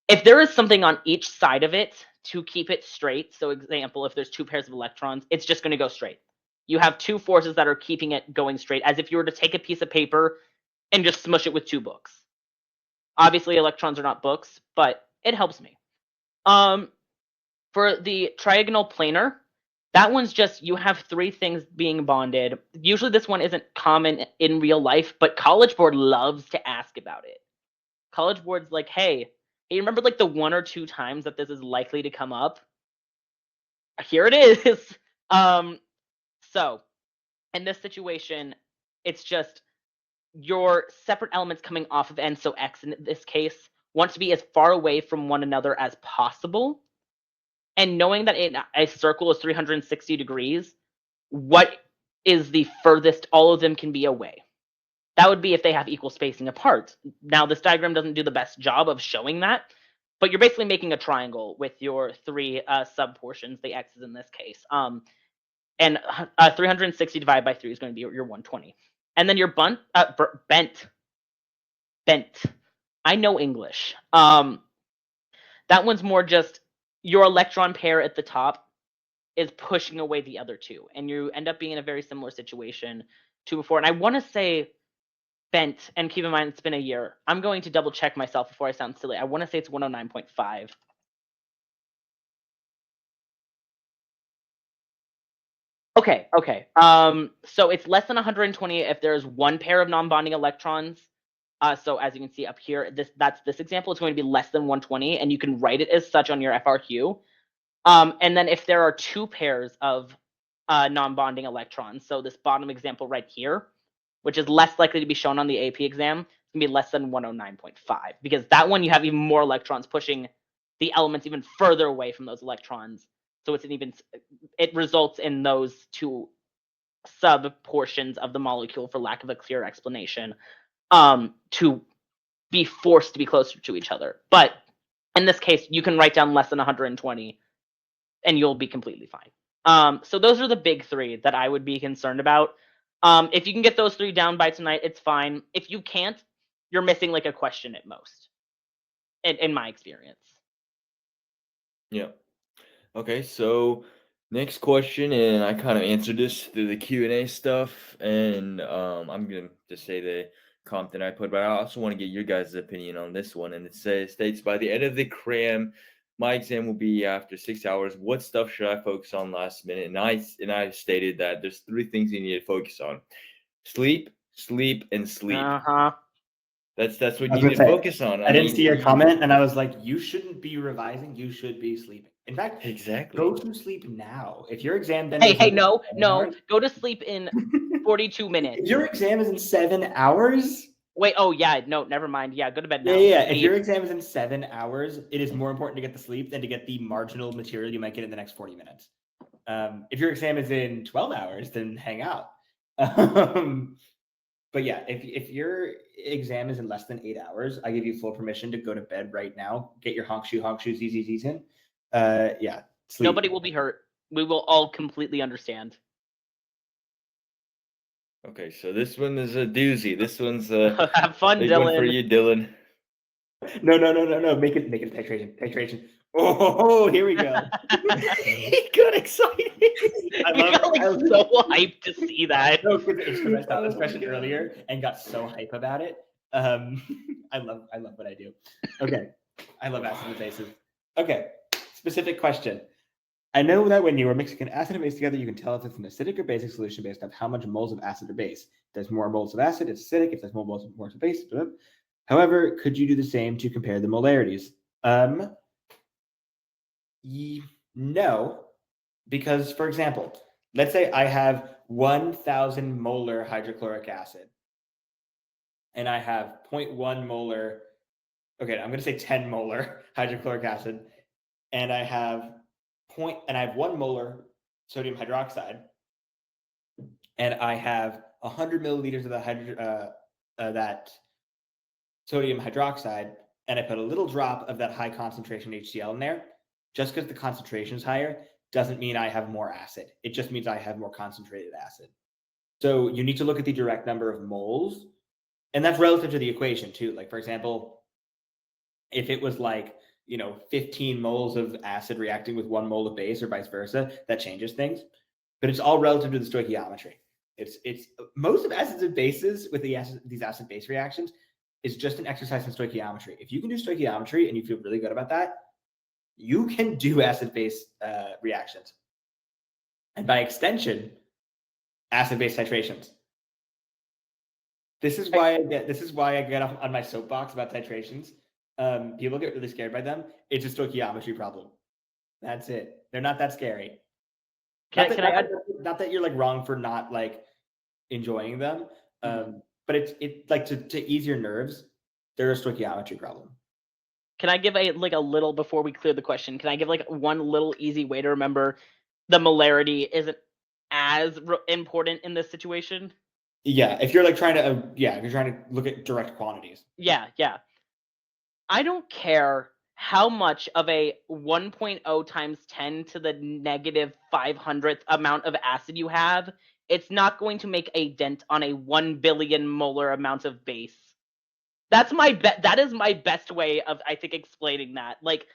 if there is something on each side of it to keep it straight, so example, if there's two pairs of electrons, it's just going to go straight. You have two forces that are keeping it going straight, as if you were to take a piece of paper and just smush it with two books. Obviously, electrons are not books, but it helps me. For the triagonal planar, that one's just you have three things being bonded. Usually this one isn't common in real life, but College Board loves to ask about it. College Board's like, hey, remember like the one or two times that this is likely to come up? Here it is. So in this situation, it's just your separate elements coming off of N, so X in this case, want to be as far away from one another as possible. And knowing that a circle is 360 degrees, what is the furthest all of them can be away? That would be if they have equal spacing apart. Now, this diagram doesn't do the best job of showing that, but you're basically making a triangle with your three sub-portions, the x's in this case. And 360 divided by 3 is going to be your 120. And then your bent. I know English. That one's more just your electron pair at the top is pushing away the other two, and you end up being in a very similar situation to before. And I want to say bent, and keep in mind it's been a year. I'm going to double check myself before I sound silly. I want to say it's 109.5. Okay. So it's less than 120 if there's one pair of non-bonding electrons. So as you can see up here, that's this example. It's going to be less than 120, and you can write it as such on your FRQ. And then if there are two pairs of non-bonding electrons, so this bottom example right here, which is less likely to be shown on the AP exam, it's going to be less than 109.5, because that one you have even more electrons pushing the elements even further away from those electrons. So it results in those two sub-portions of the molecule, for lack of a clear explanation, to be forced to be closer to each other. But in this case, you can write down less than 120 and you'll be completely fine. So those are the big three that I would be concerned about. If you can get those three down by tonight, it's fine. If you can't, you're missing like a question at most, in my experience. Yeah. Okay, so next question, and I kind of answered this through the Q&A stuff, and I'm going to just say the comp that I put, but I also want to get your guys' opinion on this one. And it states, by the end of the cram, my exam will be after 6 hours. What stuff should I focus on last minute? And I stated that there's three things you need to focus on: sleep, sleep, and sleep. That's what I was you need to gonna say, focus on. I didn't mean, see your comment, and I was like, you shouldn't be revising. You should be sleeping. In fact, Exactly. go to sleep now. If your exam then Hey, is in no, 7 no. hours- Go to sleep in 42 minutes. if your exam is in 7 hours, Wait, oh yeah, no, never mind. Yeah, go to bed now. yeah. If Leave. your exam is in 7 hours, it is more important to get the sleep than to get the marginal material you might get in the next 40 minutes. If your exam is in 12 hours, then hang out. But yeah, if your exam is in less than 8 hours, I give you full permission to go to bed right now. Get your honk shoe ZZZs in. Yeah, sleep. Nobody will be hurt. We will all completely understand. Okay, so this one is a doozy. This one's a Have fun, big one for Dylan. you, Dylan. No. Make it titration. Oh, here we go. He got excited. I You got like love so hyped to see that. No, it's because I saw this question earlier and got so hype about it. I love what I do. Okay, I love acid and bases. Okay, specific question. I know that when you are mixing an acid and base together, you can tell if it's an acidic or basic solution based on how much moles of acid or base. If there's more moles of acid, it's acidic. If there's more moles of base, blah, blah. However, could you do the same to compare the molarities? No, because for example, let's say I have 1,000 molar hydrochloric acid, and I have 0.1 molar. Okay, I'm going to say 10 molar hydrochloric acid, and I have 1 molar sodium hydroxide, and I have 100 milliliters of that sodium hydroxide, and I put a little drop of that high concentration HCl in there. Just because the concentration is higher doesn't mean I have more acid. It just means I have more concentrated acid. So you need to look at the direct number of moles, and that's relative to the equation too. Like, for example, if it was like, 15 moles of acid reacting with 1 mole of base or vice versa, that changes things. But it's all relative to the stoichiometry. It's most of acids and bases with these acid-base reactions is just an exercise in stoichiometry. If you can do stoichiometry and you feel really good about that, you can do acid-base reactions. And by extension, acid-base titrations. This is why I get off on my soapbox about titrations. People get really scared by them. It's a stoichiometry problem. That's it. They're not that scary. Not that you're like wrong for not like enjoying them. But it's like to ease your nerves, they're a stoichiometry problem. Can I give a little before we clear the question? Can I give like one little easy way to remember the molarity isn't as important in this situation? Yeah, if you're like trying to look at direct quantities. Yeah. I don't care how much of a 1.0 times 10 to the negative 500th amount of acid you have, it's not going to make a dent on a 1 billion molar amount of base. That is my best way of, I think, explaining that. Like,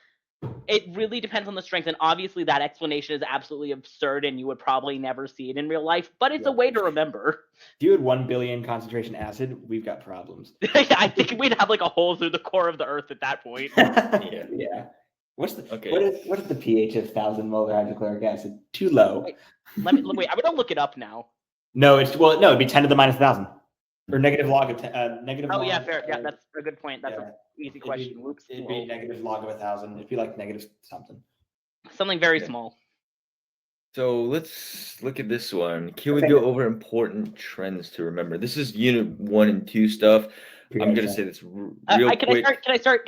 it really depends on the strength, and obviously that explanation is absolutely absurd, and you would probably never see it in real life, but it's a way to remember. If you had 1 billion concentration acid, we've got problems. I think we'd have like a hole through the core of the earth at that point. Yeah. What is the pH of 1,000 molar hydrochloric acid? Too low. Wait, I'm gonna look it up now. No, it'd be 10 to the minus 1,000. Or negative log of negative. Oh log yeah, fair. Yeah, that's a good point. That's an easy question. Whoops. It'd be negative log of 1,000. It'd be like negative something. Something very small. So let's look at this one. Can we go over important trends to remember? This is unit 1 and 2 stuff. I'm gonna say this real quick. Can I start?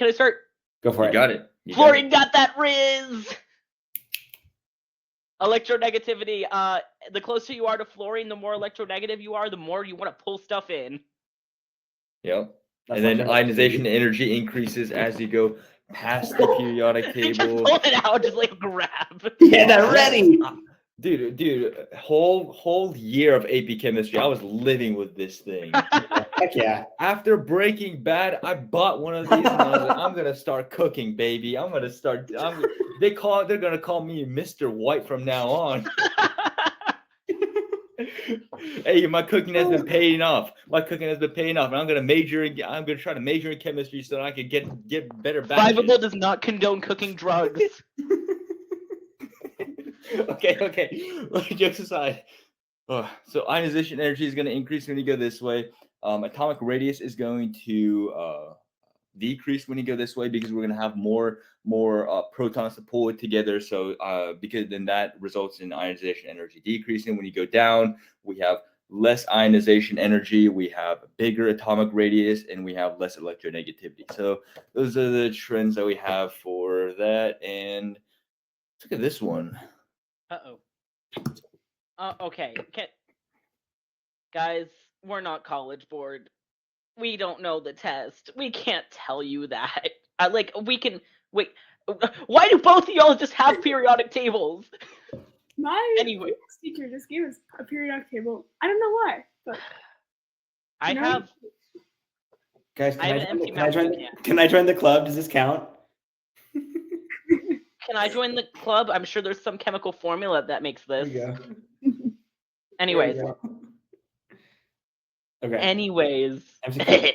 Go for it. You got it. Fluorine got that Riz. Electronegativity. The closer you are to fluorine, the more electronegative you are, the more you want to pull stuff in. Yep. And then ionization energy increases as you go past the periodic table. Just pull it out, just like grab. Yeah, they're ready. Dude, whole year of AP chemistry, I was living with this thing. Heck yeah. After Breaking Bad, I bought one of these and I was like, I'm gonna start cooking, baby. They're gonna call me Mr. White from now on. Hey, my cooking has been paying off. And I'm gonna try to major in chemistry so that I can get better batches. Survivable does not condone cooking drugs. Okay. Jokes aside. So ionization energy is going to increase when you go this way. atomic radius is going to decrease when you go this way, because we're going to have more protons to pull it together. So because then that results in ionization energy decreasing. When you go down, we have less ionization energy, we have a bigger atomic radius, and we have less electronegativity. So those are the trends that we have for that. And look at this one. Okay. Guys, we're not College Board. We don't know the test. We can't tell you that. We can wait. Why do both of y'all just have periodic tables? My Anyway. teacher just gave us a periodic table. I don't know why, but I No. have. Guys, I have an empty can I join the club? Does this count? Can I join the club? I'm sure there's some chemical formula that makes There this. we go. Anyways. There we go. Okay. Anyways. MCQ.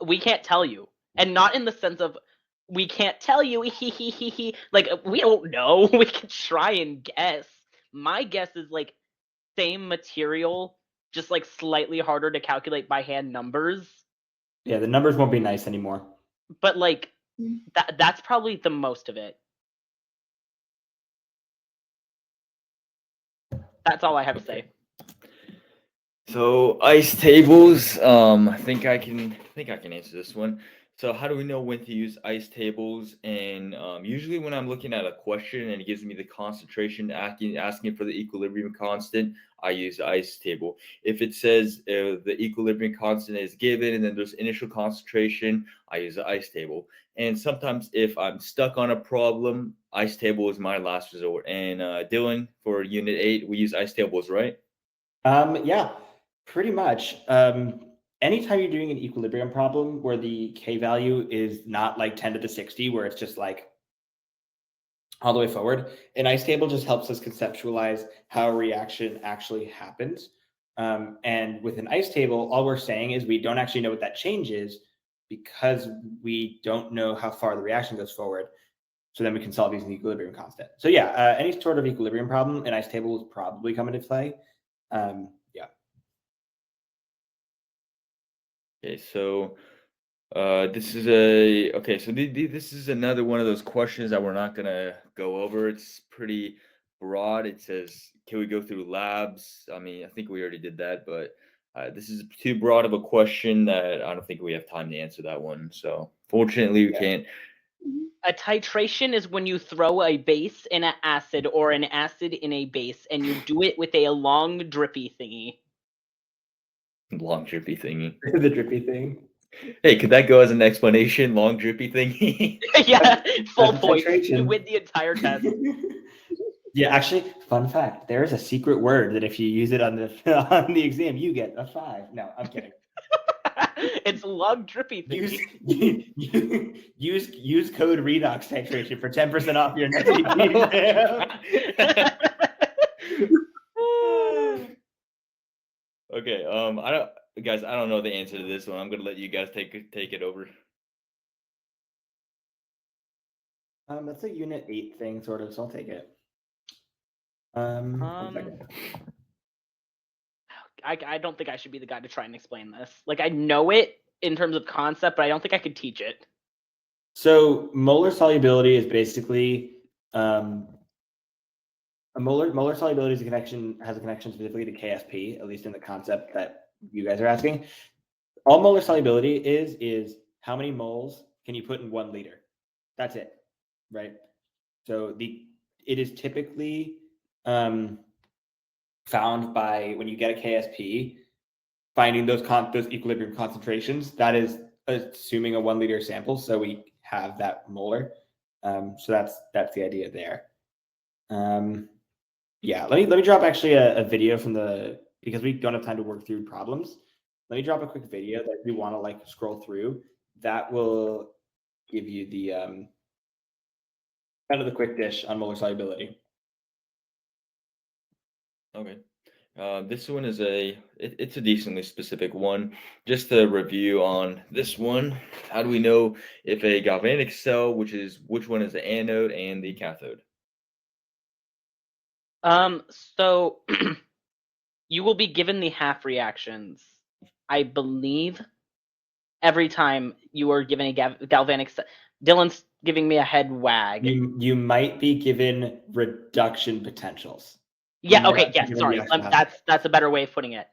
We can't tell you. And not in the sense of we can't tell you. Like, we don't know. We can try and guess. My guess is like same material, just like slightly harder to calculate by hand numbers. Yeah, the numbers won't be nice anymore. But like that's probably the most of it. That's all I have to say. So ice tables, I think I can answer this one. So how do we know when to use ice tables? And usually when I'm looking at a question and it gives me the concentration asking for the equilibrium constant, I use the ice table. If it says the equilibrium constant is given and then there's initial concentration, I use the ice table. And sometimes if I'm stuck on a problem, ice table is my last resort. And Dylan, for Unit 8, we use ice tables, right? Yeah, pretty much. Anytime you're doing an equilibrium problem where the K value is not like 10 to the 60, where it's just like all the way forward, an ice table just helps us conceptualize how a reaction actually happens. And with an ice table, all we're saying is we don't actually know what that change is because we don't know how far the reaction goes forward. So then we can solve using the equilibrium constant. So yeah, any sort of equilibrium problem, an ice table will probably come into play. Yeah. Okay, so this is this is another one of those questions that we're not gonna go over. It's pretty broad. It says, can we go through labs? I mean, I think we already did that, but this is too broad of a question that I don't think we have time to answer that one. So fortunately, we can't. A titration is when you throw a base in an acid or an acid in a base, and you do it with a long drippy thingy. Long drippy thingy. The drippy thing. Hey, could that go as an explanation? Long drippy thingy. Yeah, full That's point. titration. You win the entire test. Yeah, actually, fun fact: there is a secret word that if you use it on the exam, you get a 5. No, I'm kidding. It's long drippy thingy. Use code redox titration for 10% off your next exam. Okay, I don't know the answer to this one. I'm gonna let you guys take it over. That's a Unit 8 thing, sort of. So I'll take it. I don't think I should be the guy to try and explain this. Like, I know it in terms of concept, but I don't think I could teach it. So molar solubility is basically a molar solubility has a connection specifically to KSP, at least in the concept that you guys are asking. All molar solubility is how many moles can you put in 1 liter? That's it, right? So it is typically found by when you get a KSP, finding those equilibrium concentrations. That is assuming a 1 liter sample, so we have that molar. So that's the idea there. Yeah, let me drop actually a video from because we don't have time to work through problems. Let me drop a quick video that if you want to like scroll through, that will give you the kind of the quick dish on molar solubility. Okay. This one is it's a decently specific one. Just to review on this one, how do we know if a galvanic cell, which one is the anode and the cathode? So You will be given the half reactions, I believe, every time you are given a galvanic. Dylan's giving me a head wag. You might be given reduction potentials. Yeah. might Okay. be Yes. given Sorry. the extra half. That's a better way of putting it.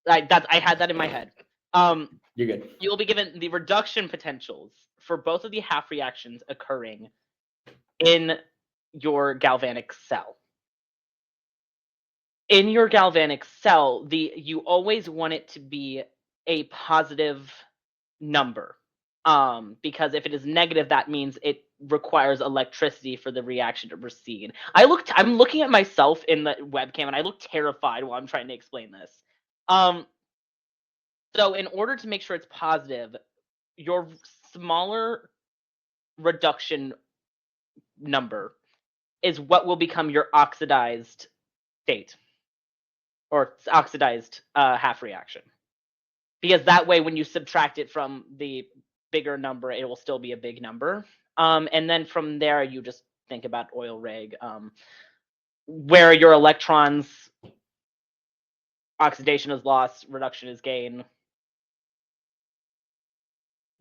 I had that in my head. You're good. You will be given the reduction potentials for both of the half reactions occurring in your galvanic cell. In your galvanic cell, you always want it to be a positive number. Because if it is negative, that means it requires electricity for the reaction to proceed. I'm looking at myself in the webcam and I look terrified while I'm trying to explain this. So in order to make sure it's positive, your smaller reduction number is what will become your oxidized state or oxidized half reaction. Because that way, when you subtract it from the bigger number, it will still be a big number. And then from there, you just think about oil rig, where your electrons, oxidation is loss, reduction is gain.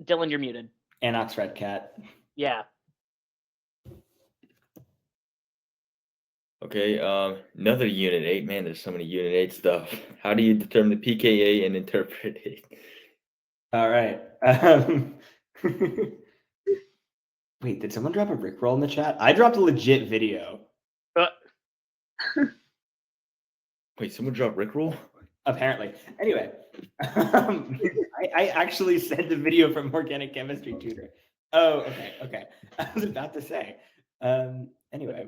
Dylan, you're muted. Anox red cat. Yeah. Okay, another Unit 8. Man, there's so many Unit 8 stuff. How do you determine the pKa and interpret it? All right. Wait, did someone drop a Rickroll in the chat? I dropped a legit video. Wait, someone dropped Rickroll? Apparently. Anyway, I actually sent a video from Organic Chemistry Tutor. Oh, okay. I was about to say. Anyway,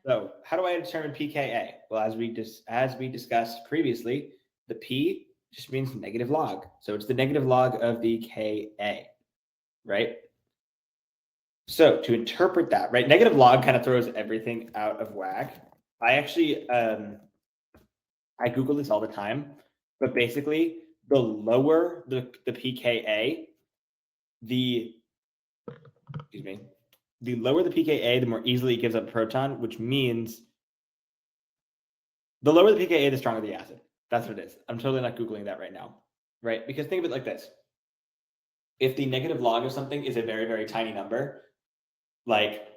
so how do I determine pKa? Well, as we discussed previously, the P just means negative log. So it's the negative log of the Ka, right? So to interpret that, right, negative log kind of throws everything out of whack. I actually, I Google this all the time, but basically the lower the pKa, the lower the pKa, the more easily it gives up a proton, which means the lower the pKa, the stronger the acid. That's what it is. I'm totally not Googling that right now, right? Because think of it like this. If the negative log of something is a very, very tiny number, like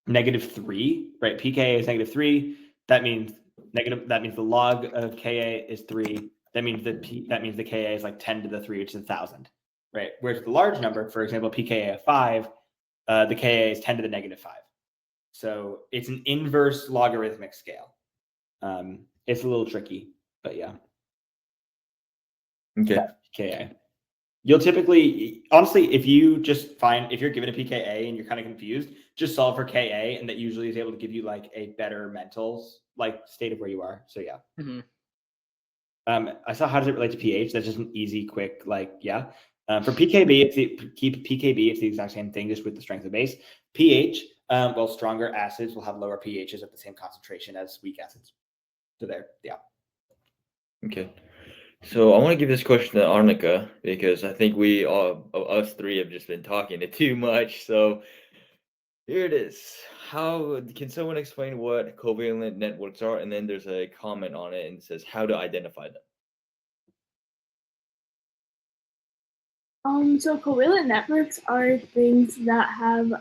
-3, right? pKa is -3. That means the log of Ka is 3. That means the Ka is like 10 to the 3, which is 1,000, right? Whereas the large number, for example, pKa of 5, the Ka is 10 to the -5. So it's an inverse logarithmic scale. It's a little tricky, but yeah. Okay. Ka. You'll typically, honestly, if you're given a pKa and you're kind of confused, just solve for Ka, and that usually is able to give you like a better mental state of where you are. So yeah. Mm-hmm. I saw how does it relate to pH. That's just an easy, quick, yeah. For pKb, it's the exact same thing, just with the strength of base. pH, well, stronger acids will have lower pHs at the same concentration as weak acids. So there, yeah. Okay. So I want to give this question to Arnica because I think us three have just been talking it too much. So here it is. How can someone explain what covalent networks are? And then there's a comment on it and it says how to identify them. So covalent networks are things that have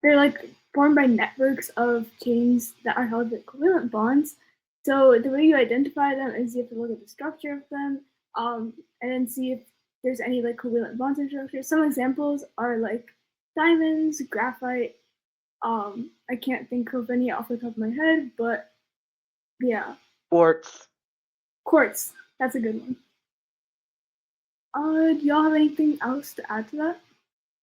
they're like formed by networks of chains that are held with covalent bonds. So the way you identify them is you have to look at the structure of them, and then see if there's any like covalent bonds in structure. Some examples are like diamonds, graphite. I can't think of any off the top of my head, but yeah. Quartz. That's a good one. Do y'all have anything else to add to that?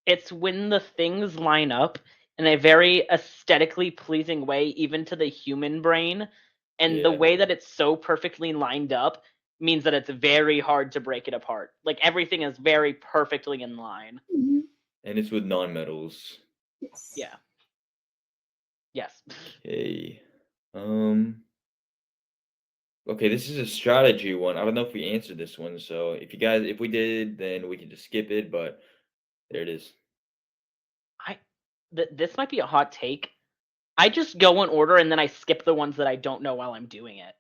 It's when the things line up in a very aesthetically pleasing way, even to the human brain. And the way that it's so perfectly lined up means that it's very hard to break it apart. Like everything is very perfectly in line. Mm-hmm. And it's with nonmetals. Yes. Yeah. Yes. Okay. Okay, this is a strategy one. I don't know if we answered this one. So if we did, then we can just skip it. But there it is. This might be a hot take, I just go in order and then I skip the ones that I don't know while I'm doing it.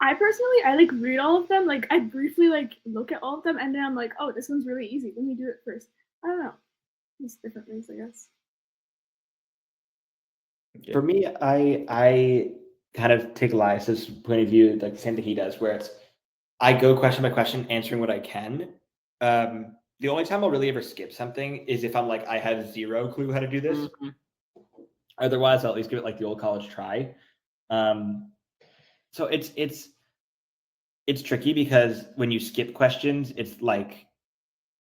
I personally, I like read all of them. Like I briefly like look at all of them, and then I'm like, oh, this one's really easy. Let me do it first. I don't know. It's different things, I guess. Okay. For me, I kind of take Elias's point of view, like the same thing he does, where it's I go question by question, answering what I can. The only time I'll really ever skip something is if I'm like I have zero clue how to do this. Mhm. Otherwise, I'll at least give it like the old college try. So it's tricky because when you skip questions, it's like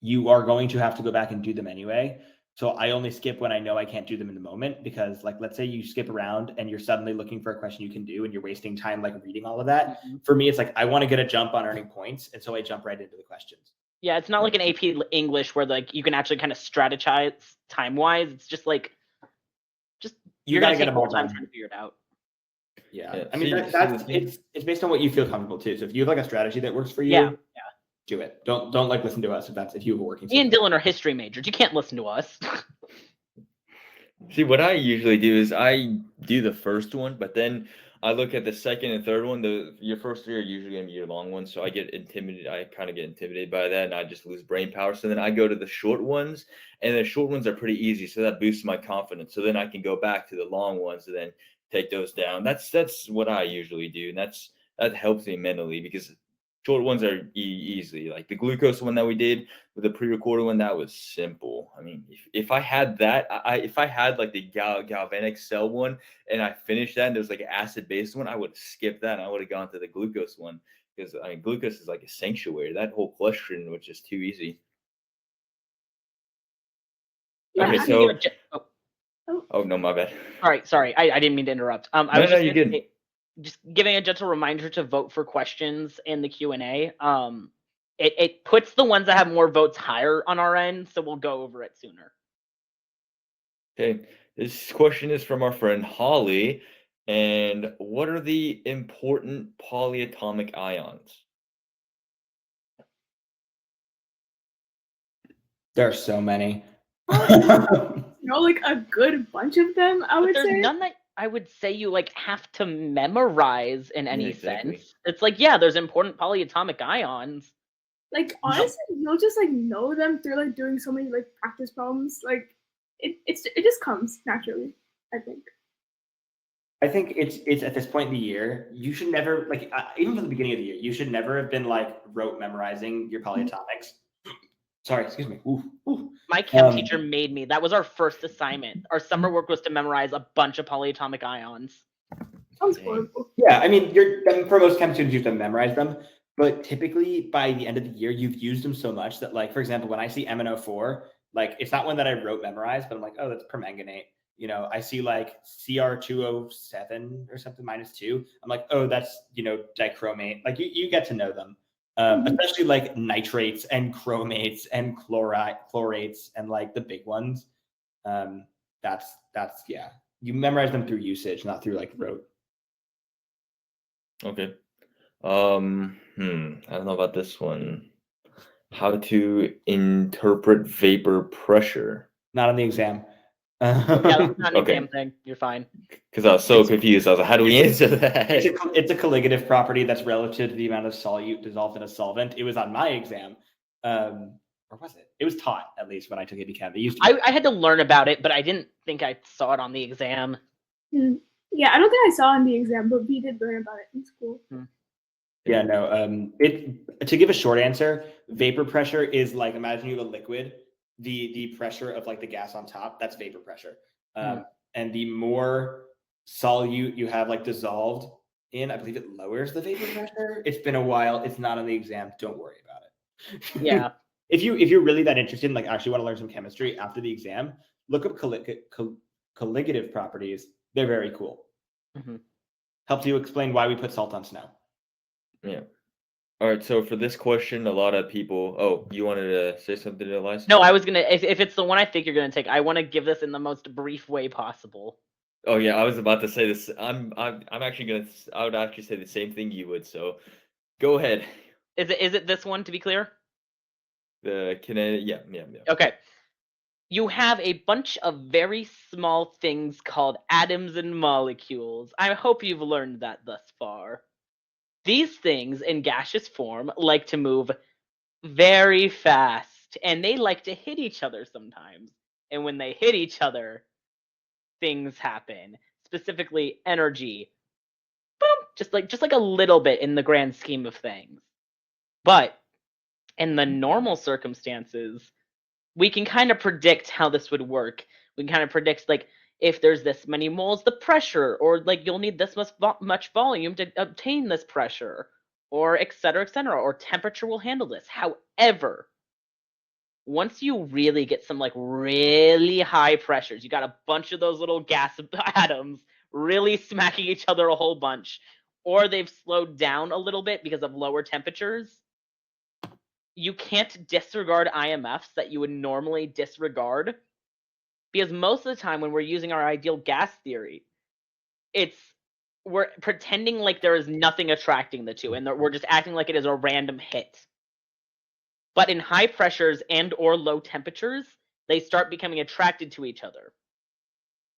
you are going to have to go back and do them anyway. So I only skip when I know I can't do them in the moment, because like, let's say you skip around and you're suddenly looking for a question you can do and you're wasting time like reading all of that. Mhm. For me, it's like I want to get a jump on earning points, and so I jump right into the questions. Yeah, it's not like an AP English where like you can actually kind of strategize time-wise. It's just like You you're gotta gonna get take a more more time time. trying to figure it out. Yeah. Yeah, I mean, see- that, see that's the thing- it's based on what you feel comfortable too. So if you have like a strategy that works for you, Yeah, do it. Don't like listen to us if you have a working Me and system. Dylan are history majors. You can't listen to us. See, what I usually do is I do the first one, but then I look at the second and third one. Your first three are usually gonna be your long ones, so I get intimidated. I kind of get intimidated by that, and I just lose brain power. So then I go to the short ones, and the short ones are pretty easy, so that boosts my confidence. So then I can go back to the long ones and then take those down. That's what I usually do, and that helps me mentally, because short ones are easy. Like the glucose one that we did with the pre-recorded one, that was simple. I mean, if I had that, if I had like the galvanic cell one and I finished that and there's like an acid based one, I would have skipped that and I would have gone to the glucose one, because I mean glucose is like a sanctuary. That whole question was just too easy. Yeah, Okay, I'm just so gonna give oh no, my bad. sorry. I didn't mean to interrupt. I No, was no, just you're gonna good. say, just giving a gentle reminder to vote for questions in the Q&A. It puts the ones that have more votes higher on our end, so we'll go over it sooner. Okay, this question is from our friend Holly. And what are the important polyatomic ions? There are so many. No, like a good bunch of them, I But would there's say. none that I would say you like have to memorize in any exactly. sense. It's like, yeah, there's important polyatomic ions. Like honestly, you'll just like know them through like doing so many like practice problems. Like it just comes naturally, I think. I think it's at this point in the year, you should never like even from the beginning of the year, you should never have been like rote memorizing your polyatomics. Sorry, excuse me. Ooh. My chem teacher made me. That was our first assignment. Our summer work was to memorize a bunch of polyatomic ions. Sounds Dang. horrible. Yeah, I mean, for most chem students, you have to memorize them, but typically by the end of the year, you've used them so much that, like, for example, when I see MnO4, like, it's not one that I wrote memorized, but I'm like, oh, that's permanganate. You know, I see like Cr2O7 or something -2. I'm like, oh, that's dichromate. Like you get to know them, especially like nitrates and chromates and chlorates and like the big ones. That's yeah. You memorize them through usage, not through like rote. Okay. I don't know about this one. How to interpret vapor pressure? Not on the exam. Yeah, that's not an Okay. exam thing. You're fine. Because I was so confused. I was like, how do we answer that? It's a colligative property that's relative to the amount of solute dissolved in a solvent. It was on my exam. Or was it? It was taught, at least, when I took AP Chem. It used to be. I had to learn about it, but I didn't think I saw it on the exam. Yeah, I don't think I saw in the exam, but we did learn about it in school. Yeah, no. To give a short answer, vapor pressure is like, imagine you have a liquid, the pressure of like the gas on top, that's vapor pressure. And the more solute you have like dissolved in, I believe it lowers the vapor pressure. It's been a while. It's not on the exam. Don't worry about it. Yeah. If you're really that interested in like actually want to learn some chemistry after the exam, look up colligative properties. They're very cool. Helps you explain why we put salt on snow. Yeah. All right. So for this question, a lot of people. Oh, you wanted to say something, Elias? No, I was gonna. If it's the one I think you're gonna take, I want to give this in the most brief way possible. Oh yeah, I was about to say this. I'm actually gonna. I would actually say the same thing you would. So, go ahead. Is it this one, to be clear? The kinetic. Yeah. Okay. you have a bunch of very small things called atoms and molecules. I hope you've learned that thus far. These things in gaseous form like to move very fast, and they like to hit each other sometimes. And when they hit each other, things happen. Specifically, energy. Boom! Just like a little bit in the grand scheme of things. But in the normal circumstances, we can kind of predict how this would work. We can kind of predict, like, if there's this many moles, the pressure, or like you'll need this much volume to obtain this pressure, or et cetera, or temperature will handle this. However, once you really get some like really high pressures, you got a bunch of those little gas atoms really smacking each other a whole bunch, or they've slowed down a little bit because of lower temperatures, you can't disregard IMFs that you would normally disregard, because most of the time when we're using our ideal gas theory, we're pretending like there is nothing attracting the two, and we're just acting like it is a random hit. But in high pressures and or low temperatures, they start becoming attracted to each other.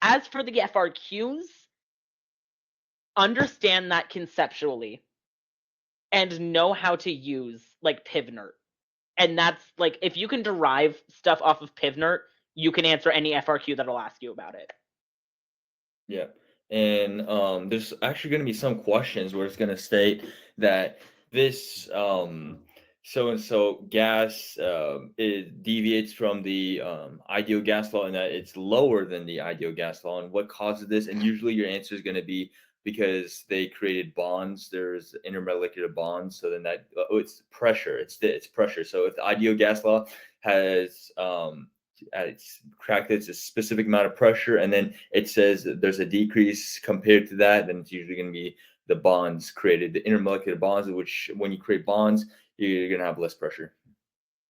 As for the FRQs, understand that conceptually and know how to use like PivNert. And that's like, if you can derive stuff off of PivNert, you can answer any FRQ that'll ask you about it. Yeah. And there's actually going to be some questions where it's going to state that this so-and-so gas it deviates from the ideal gas law, and that it's lower than the ideal gas law, and what causes this. And usually your answer is going to be because they created bonds. There's intermolecular bonds. So then that it's pressure. It's pressure. So if the ideal gas law has it's calculates a specific amount of pressure, and then it says that there's a decrease compared to that, then it's usually going to be the bonds created, the intermolecular bonds, which when you create bonds, you're going to have less pressure.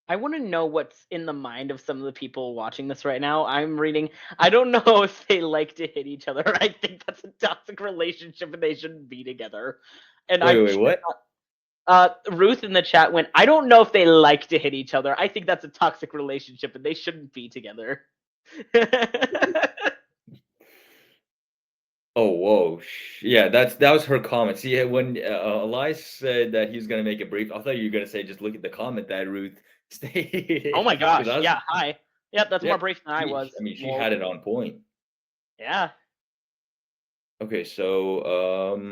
I want to know what's in the mind of some of the people watching this right now. I'm reading, I don't know if they like to hit each other. I think that's a toxic relationship and they shouldn't be together. And Wait, what? Ruth in the chat went, I don't know if they like to hit each other. I think that's a toxic relationship and they shouldn't be together. Oh, whoa. Yeah, that was her comment. See, when Elias said that he was going to make a brief, I thought you were going to say, just look at the comment that Ruth stated. Oh my gosh. Yeah, hi. Yep, that's more brief than I was. I mean, she had it on point. Yeah. Okay, so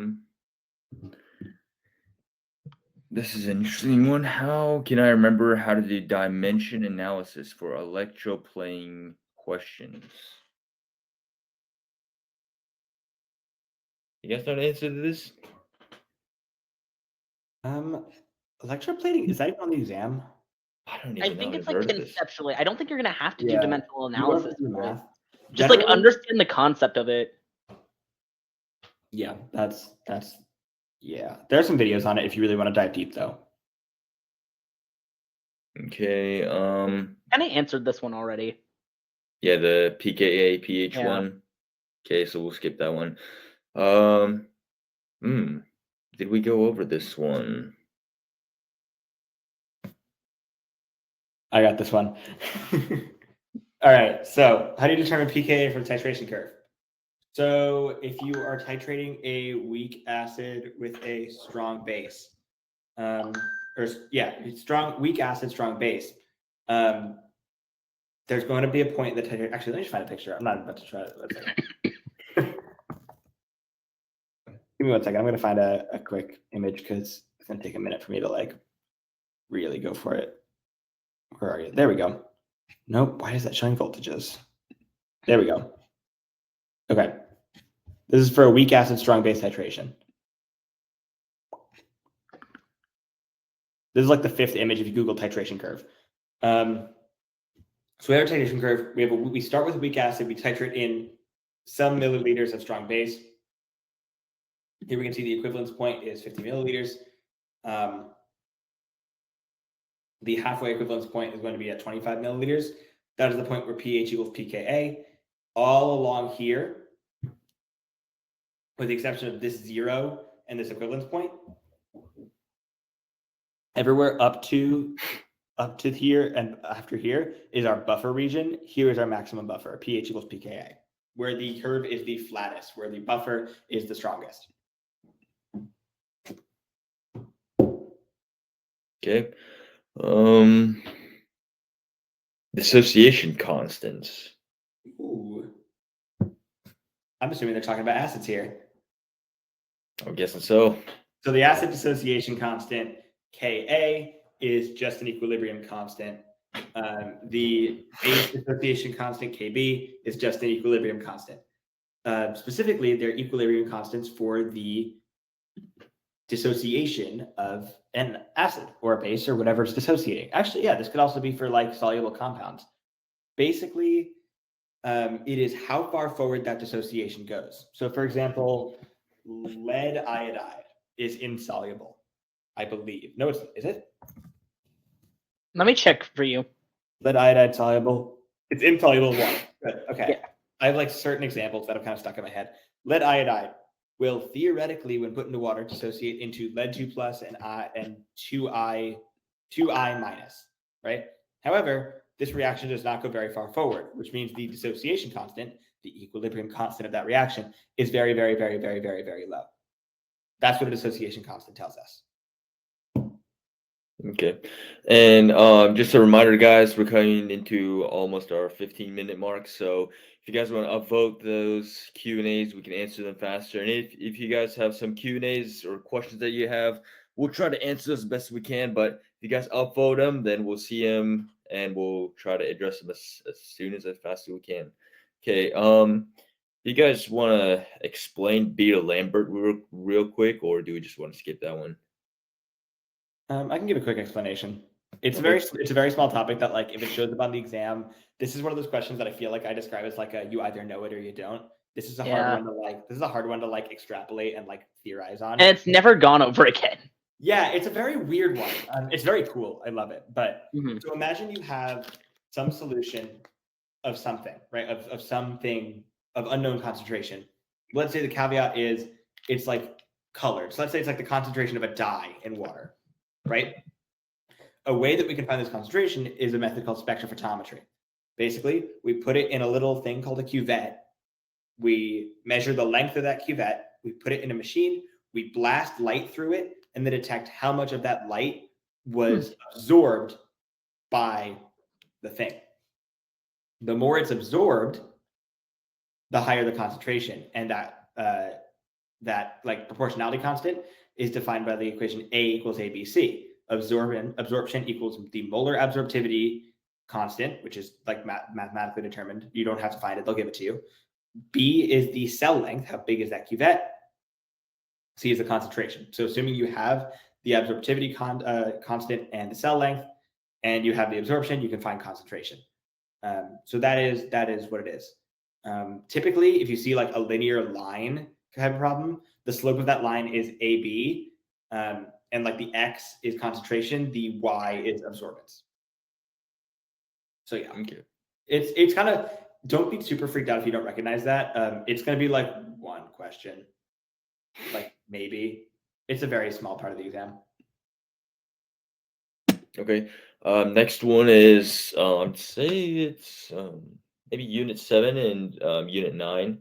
this is an interesting one. How can I remember how to do dimension analysis for electroplane questions? You guys know the answer to this? Electroplating, is that even on the exam? I don't even I know. think it's I've like heard of this. conceptually. I don't think you're gonna have to do Yeah. dimensional You are analysis. doing for it. math. Just like Generally- understand the concept of it. Yeah, that's yeah. There are some videos on it if you really want to dive deep, though. Okay. Kind of answered this one already. Yeah, the pKa pH one. Okay, so we'll skip that one. Did we go over this one? I got this one. All right. So, how do you determine pKa for the titration curve? So, if you are titrating a weak acid with a strong base, weak acid, strong base, there's going to be a point that actually, let me just find a picture. I'm not about to try it. Give me 1 second. I'm going to find a quick image because it's going to take a minute for me to like really go for it. Where are you? There we go. Nope. Why is that showing voltages? There we go. Okay. This is for a weak acid, strong base titration. This is like the 5th image if you Google titration curve. So we have a titration curve. We start with weak acid. We titrate in some milliliters of strong base. Here we can see the equivalence point is 50 milliliters. The halfway equivalence point is going to be at 25 milliliters. That is the point where pH equals pKa. All along here, with the exception of this 0 and this equivalence point, everywhere up to up to here and after here is our buffer region. Here is our maximum buffer, pH equals pKa, where the curve is the flattest, where the buffer is the strongest. Okay. Dissociation constants. Ooh. I'm assuming they're talking about acids here. I'm guessing so. So the acid dissociation constant, Ka, is just an equilibrium constant. The base dissociation constant, Kb, is just an equilibrium constant. Specifically, they're equilibrium constants for the dissociation of an acid or a base or whatever it's dissociating. Actually, yeah, this could also be for like soluble compounds. Basically, it is how far forward that dissociation goes. So for example, lead iodide is insoluble, I believe. No, is it? Let me check for you. Lead iodide soluble. It's insoluble in water. Good. Okay. Yeah. I have like certain examples that are kind of stuck in my head. Lead iodide will theoretically, when put into water, dissociate into lead 2 plus and 2I minus, right? However, this reaction does not go very far forward, which means the dissociation constant, the equilibrium constant of that reaction, is very, very, very, very, very, very low. That's what a dissociation constant tells us. Okay. And just a reminder, guys, we're coming into almost our 15-minute mark. So if you guys want to upvote those Q&As, we can answer them faster. And if you guys have some Q&As or questions that you have, we'll try to answer those as best we can. But if you guys upvote them, then we'll see them and we'll try to address them as fast as we can. Okay. You guys want to explain beta Lambert real quick, or do we just want to skip that one? I can give a quick explanation. It's a very small topic that, like, if it shows up on the exam, this is one of those questions that I feel like I describe as like a you either know it or you don't. This is a hard one to like extrapolate and like theorize on. And it's never gone over again. Yeah, it's a very weird one. It's very cool. I love it. But Mhm. so imagine you have some solution of something, right? Of something of unknown concentration. Let's say the caveat is it's like colored. So let's say it's like the concentration of a dye in water, right? A way that we can find this concentration is a method called spectrophotometry. Basically, we put it in a little thing called a cuvette. We measure the length of that cuvette. We put it in a machine. We blast light through it and then detect how much of that light was absorbed by the thing. The more it's absorbed, the higher the concentration. And that like proportionality constant is defined by the equation A equals ABC. Absorption equals the molar absorptivity constant, which is like mathematically determined. You don't have to find it, they'll give it to you. B is the cell length, how big is that cuvette? C is the concentration. So assuming you have the absorptivity constant and the cell length, and you have the absorption, you can find concentration. So that is what it is. Typically, if you see like a linear line type of problem, the slope of that line is AB, and like the X is concentration, the Y is absorbance. So yeah, Okay. It's kind of, don't be super freaked out if you don't recognize that. It's going to be like one question, like maybe. It's a very small part of the exam. Okay. Next one is I'd say it's maybe Unit 7 and Unit 9,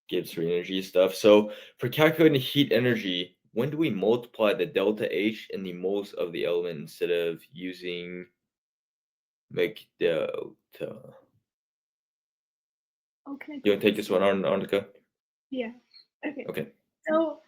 Gibbs free energy stuff. So for calculating heat energy, when do we multiply the delta H and the moles of the element instead of using make delta? Okay. You want to take this one on, Annika? Yeah. Okay. Okay. So,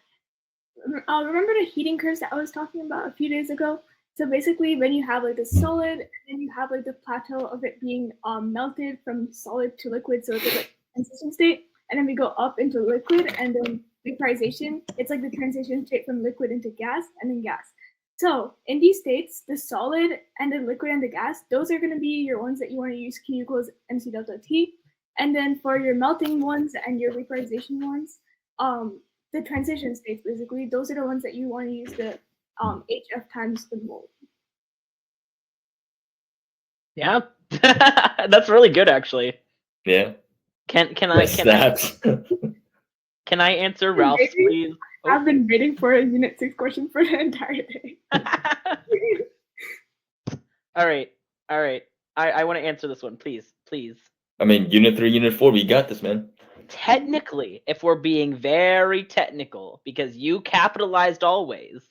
remember the heating curves that I was talking about a few days ago? So basically, when you have like the solid, and then you have like the plateau of it being melted from solid to liquid, so it's like transition state, and then we go up into liquid, and then vaporization. It's like the transition state from liquid into gas, and then gas. So in these states, the solid and the liquid and the gas, those are going to be your ones that you want to use Q equals MC delta T. And then for your melting ones and your vaporization ones, the transition states, basically, those are the ones that you want to use the HF times the mole. Yeah, that's really good, actually. Yeah. Can I answer Ralph's, please? I've been waiting for a Unit 6 question for the entire day. All right. I want to answer this one, please. I mean, Unit 3, Unit 4, we got this, man. Technically, if we're being very technical, because you capitalized always,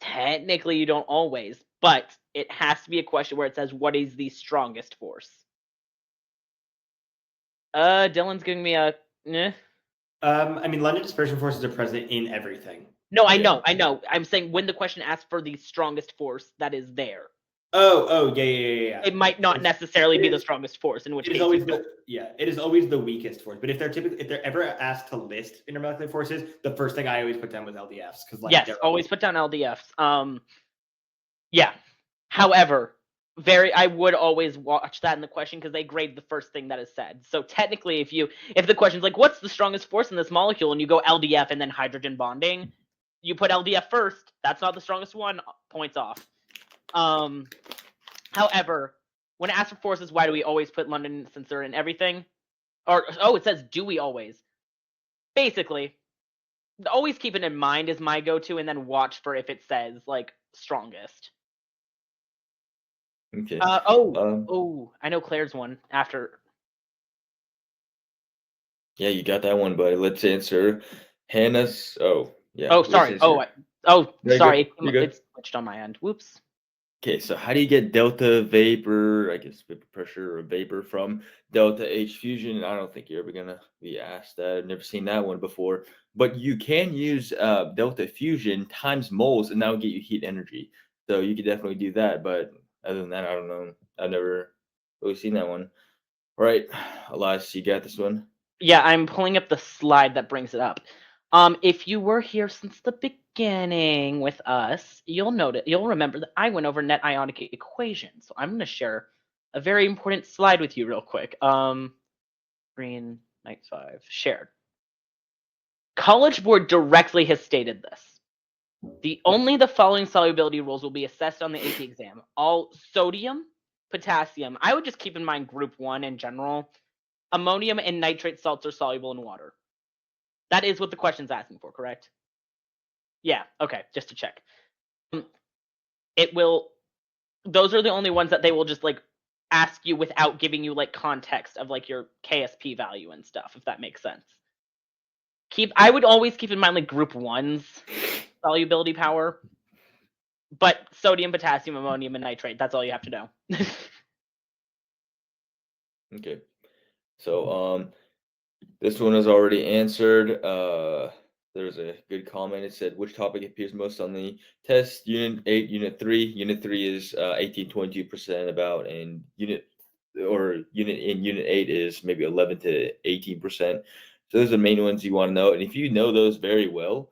technically you don't always, but it has to be a question where it says, what is the strongest force? Dylan's giving me a, I mean, London dispersion forces are present in everything. No, I Yeah. know. I'm saying when the question asks for the strongest force that is there. Oh, yeah. It might not necessarily it be the is- strongest force, in which It case is always you don't. it is always the weakest force. But if they're ever asked to list intermolecular forces, the first thing I always put down was LDFs because like Yes, always put down LDFs. Yeah. However, I would always watch that in the question because they grade the first thing that is said. So technically, if the question's like, what's the strongest force in this molecule, and you go LDF and then hydrogen bonding, you put LDF first. That's not the strongest one. Points off. However, when it asks for forces, why do we always put London since they're in everything? Or it says, do we always? Basically, always keep it in mind is my go-to, and then watch for if it says like strongest. Okay. I know Claire's one after. Yeah, you got that one, buddy. Let's answer Hannah's. Oh, yeah. Oh, let's sorry. answer- Sorry. You're good. It's switched on my end. Whoops. Okay, so how do you get delta vapor, I guess vapor pressure or vapor from delta H fusion? I don't think you're ever gonna be asked that. I've never seen that one before. But you can use delta fusion times moles, and that will get you heat energy. So you could definitely do that. But other than that, I don't know. I've never really seen that one. All right, Elias, you got this one. Yeah, I'm pulling up the slide that brings it up. If you were here since the beginning with us, you'll remember that I went over net ionic equations. So I'm going to share a very important slide with you real quick. Green, night 5, shared. College Board directly has stated this. The following solubility rules will be assessed on the AP exam. All sodium, potassium, I would just keep in mind group 1 in general. Ammonium and nitrate salts are soluble in water. That is what the question's asking for, correct? Yeah, okay, just to check. Those are the only ones that they will just like ask you without giving you like context of like your KSP value and stuff, if that makes sense. I would always keep in mind like group 1's solubility power. But sodium, potassium, ammonium, and nitrate, that's all you have to know. Okay. So this one is already answered. There's a good comment. It said, which topic appears most on the test? Unit 8, Unit 3. Unit 3 is 18-22% about, and Unit 8 is maybe 11 to 18%. So those are the main ones you want to know. And if you know those very well,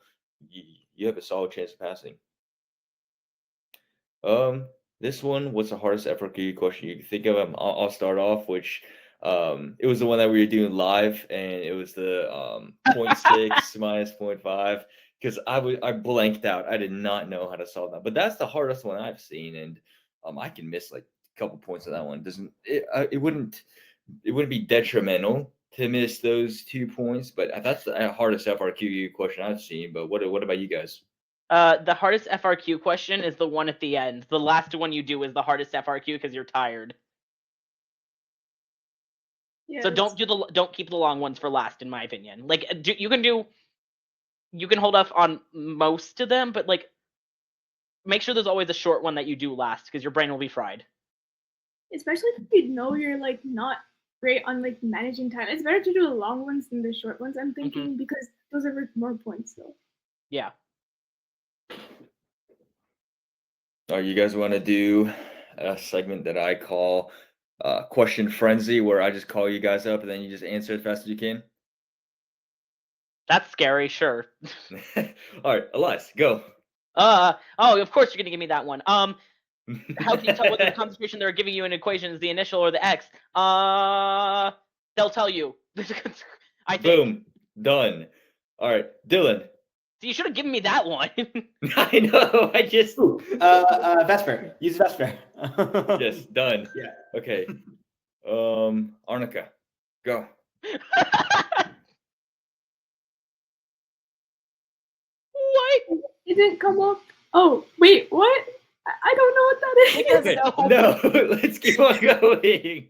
you have a solid chance of passing. This one, what's the hardest FRQ question you can think of? I'll start off, which it was the one that we were doing live, and it was the 0.6 minus 0.5, because I blanked out. I did not know how to solve that. But that's the hardest one I've seen, and I can miss like a couple points on that one. It wouldn't be detrimental to miss those 2 points, but that's the hardest FRQ question I've seen. But what about you guys? The hardest FRQ question is the one at the end. The last one you do is the hardest FRQ because you're tired. Yeah, So don't keep the long ones for last, in my opinion. Like you can hold off on most of them, but like make sure there's always a short one that you do last because your brain will be fried. especially if you know you're like not great on like managing time. It's better to do the long ones than the short ones, I'm thinking, because those are worth more points though. Yeah. You guys want to do a segment that I call question frenzy, where I just call you guys up and then you just answer as fast as you can? That's scary, sure. All right, Elias, go. Of course you're gonna give me that one. How can you tell whether the concentration they're giving you in equation is the initial or the X? They'll tell you. I think. Boom, done. All right, Dylan. So you should have given me that one. I know. I just. Vesper. Use Vesper. Yes, done. Yeah. Okay. Arnica, go. What? It didn't come up. Oh, wait, what? I don't know what that is. Okay, no, let's keep on going.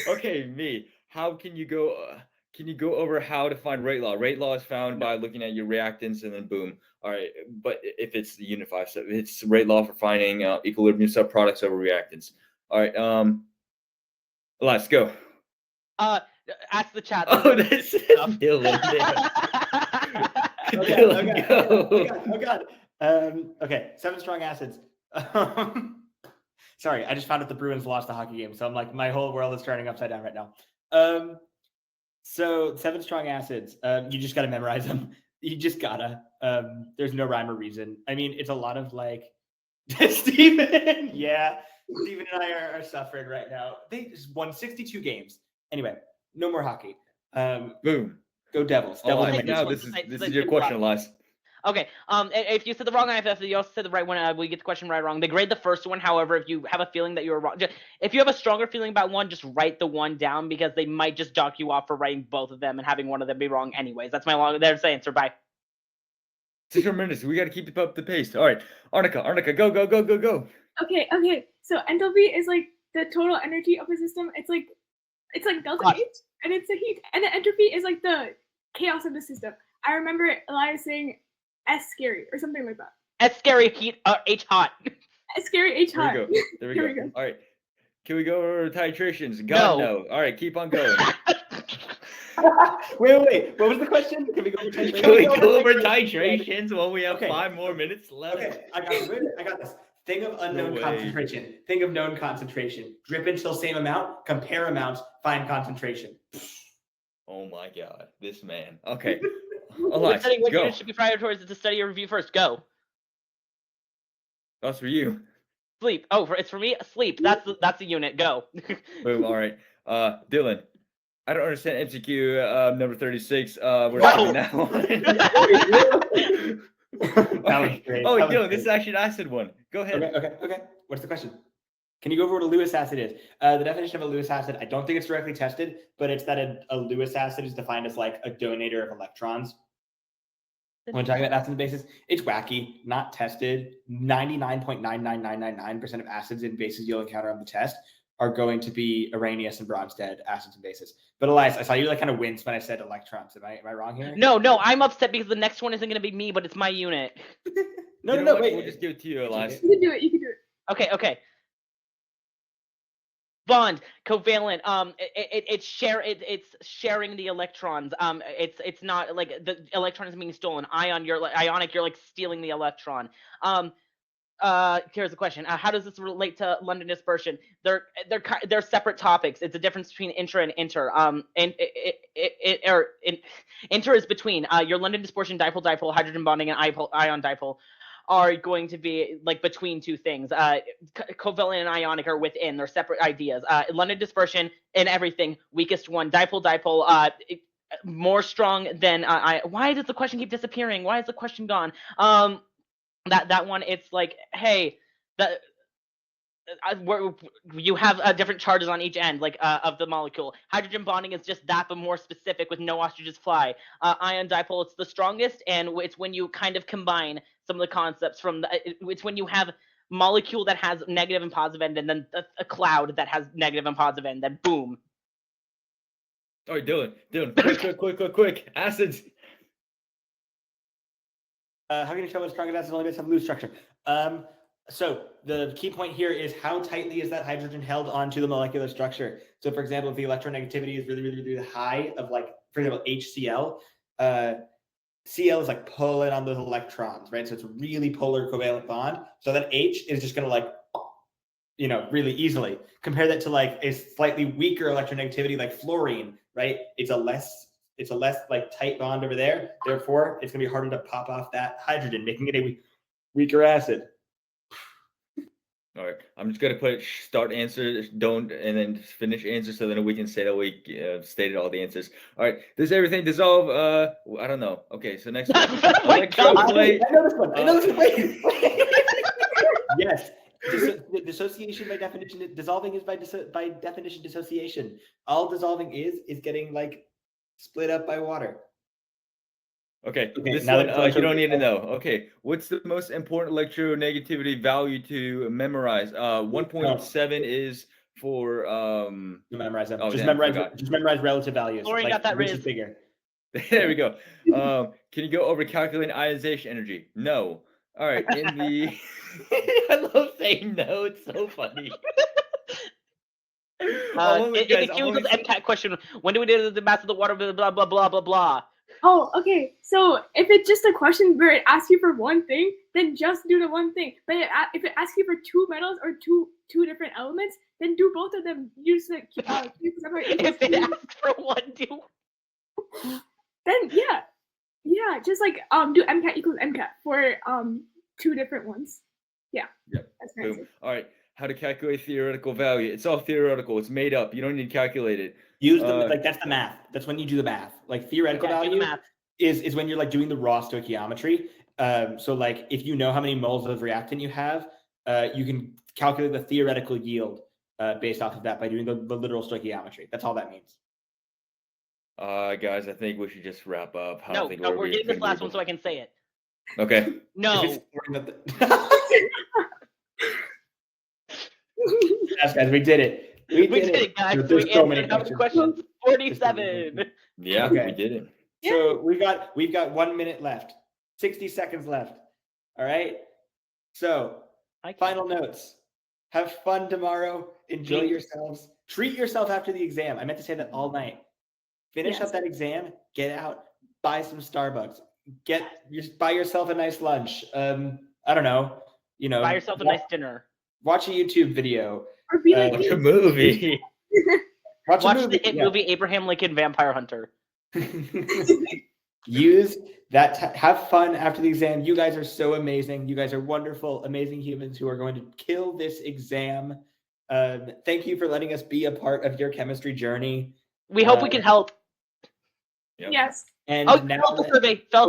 Okay, me. How can you go? Can you go over how to find rate law? Rate law is found by looking at your reactants and then boom. All right, but if it's the unit 5, so it's rate law for finding equilibrium subproducts over reactants. All right, let's go. Ask the chat. Oh, that's Dylan. Dylan, go. Oh god. Okay, 7 strong acids. Sorry, I just found out the Bruins lost the hockey game, so I'm like, my whole world is turning upside down right now. So 7 strong acids. You just gotta memorize them. You just gotta. There's no rhyme or reason. I mean, it's a lot of like Steven. Yeah, Steven and I are suffering right now. They just won 62 games. Anyway, no more hockey. Boom. Go Devils. Oh, Devils I are think my now team. this is your question, Elias. Okay. If you said the wrong IFF, you also said the right one. We get the question right or wrong. They grade the first one. However, if you have a feeling that you're wrong, if you have a stronger feeling about one, just write the one down because they might just dock you off for writing both of them and having one of them be wrong anyways. That's my there's the answer. Bye. 6 more minutes. We got to keep up the pace. All right, Arnica, go. Okay. So enthalpy is like the total energy of a system. It's like delta Hot. H, and it's the heat. And the entropy is like the chaos of the system. I remember Elias saying S scary or something like that. S scary, heat, H hot. S scary, H There hot. we Here we go. go. All right. Can we go over titrations? God, no. All right, keep on going. Wait. What was the question? Can we go over titrations? Can we go over titrations while we have Okay. 5 more minutes left? Okay, I got this. Thing of unknown way. concentration. Thing of known concentration. Drip until same amount. Compare amounts. Find concentration. Oh my God, this man. Okay. Which Elias, study, what go. unit should be priorities to study or review first? Go. That's for you. Sleep. Oh, it's for me. Sleep. That's the unit. Go. Boom. All right. Dylan, I don't understand MCQ number 36. We're Wow. skipping that one. That was great. Oh, That was Dylan, this great. is actually an acid one. Go ahead. Okay. What's the question? Can you go over what a Lewis acid is? The definition of a Lewis acid, I don't think it's directly tested, but it's that a Lewis acid is defined as like a donator of electrons. When talking about acids and bases, it's wacky, not tested. 99.99999% of acids and bases you'll encounter on the test are going to be Arrhenius and Bronsted acids and bases. But Elias, I saw you like kind of wince when I said electrons. Am I wrong here? No, I'm upset because the next one isn't going to be me, but it's my unit. No, wait. We'll just give it to you, Elias. You can do it. Okay. Bond, covalent. It's sharing the electrons. It's not like the electron is being stolen. Ionic, you're like stealing the electron. Here's the question: how does this relate to London dispersion? They're separate topics. It's a difference between intra and inter. Inter is between. Your London dispersion, dipole, hydrogen bonding, and ion dipole are going to be like between two things. Covalent and ionic are within. They're separate ideas. London dispersion and everything. Weakest one. Dipole. More strong than. Why does the question keep disappearing? Why is the question gone? That one, it's like, hey, you have different charges on each end, like of the molecule. Hydrogen bonding is just that, but more specific with no ostriches fly. Ion dipole, it's the strongest, and it's when you kind of combine some of the concepts from it's when you have molecule that has negative and positive end, and then a cloud that has negative and positive end, then boom. All right, Dylan, quick. Acids. How can you tell what strong acids only have loose structure? So the key point here is how tightly is that hydrogen held onto the molecular structure. So for example, if the electronegativity is really high of like, for example, HCl, Cl is like pulling on those electrons, right? So it's a really polar covalent bond. So that H is just gonna like, really easily. Compare that to like a slightly weaker electronegativity like fluorine, right? It's a less like tight bond over there. Therefore, it's gonna be harder to pop off that hydrogen, making it a weaker acid. All right, I'm just gonna put start answer, don't, and then finish answer, so then we can say that we stated all the answers. All right, does everything dissolve? I don't know. Okay, so next one. Electroplate. I know this one. Wait. Yes. Dissociation by definition. Dissolving is by definition dissociation. All dissolving is getting like split up by water. Okay, Okay, this now one that you don't need to know. Okay, what's the most important electronegativity value to memorize? 1.7 is for To memorize them. Oh, just damn, memorize. forgot. Just memorize relative values. Florian got that which is Riz. bigger. There we go. Can you go over calculating ionization energy? No. All right, in the I love saying no. It's so funny. In the chemicals MCAT question, when do we do the mass of the water? Blah blah blah blah blah blah. Oh, okay. So if it's just a question where it asks you for one thing, then just do the one thing. But if it asks you for two metals or two different elements, then do both of them. Use the If it asks for one, do. then yeah, just like do MCAT equals MCAT for two different ones. Yeah. Yep. That's my Boom. answer. All right. How to calculate theoretical value? It's all theoretical. It's made up. You don't need to calculate it. Use the like that's the math. That's when you do the math. Like theoretical Yeah, do the value math. is when you're like doing the raw stoichiometry. So like if you know how many moles of reactant you have, you can calculate the theoretical yield based off of that by doing the literal stoichiometry. That's all that means. Guys, I think we should just wrap up. I No, don't think we're getting this last one so I can say it. Okay. No. Yes, guys, we did it. We did it, guys. There's we so many answered how many questions? 47. Yeah, Okay. we did it. So we've got 1 minute left, 60 seconds left. All right. So final notes. Have fun tomorrow. Enjoy yourselves. Treat yourself after the exam. I meant to say that all night. Finish up that exam. Get out. Buy some Starbucks. Buy yourself a nice lunch. I don't know. Buy yourself a nice dinner. Watch a YouTube video. Or be like Watch a movie. Watch the hit movie Abraham Lincoln Vampire Hunter. Use that. Have fun after the exam. You guys are so amazing. You guys are wonderful, amazing humans who are going to kill this exam. Thank you for letting us be a part of your chemistry journey. We hope we can help. Yep. Yes. And now fill out the survey. Fill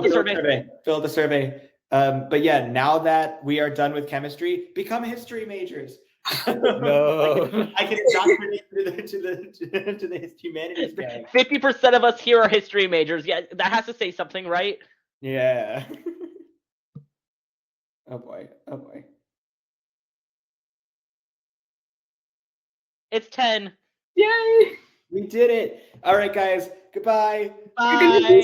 out the survey. But yeah, now that we are done with chemistry, become history majors. No. I can indoctrinate to the humanities gang. 50% of us here are history majors. Yeah, that has to say something, right? Yeah. Oh boy. It's 10. Yay! We did it. All right, guys. Goodbye. Bye.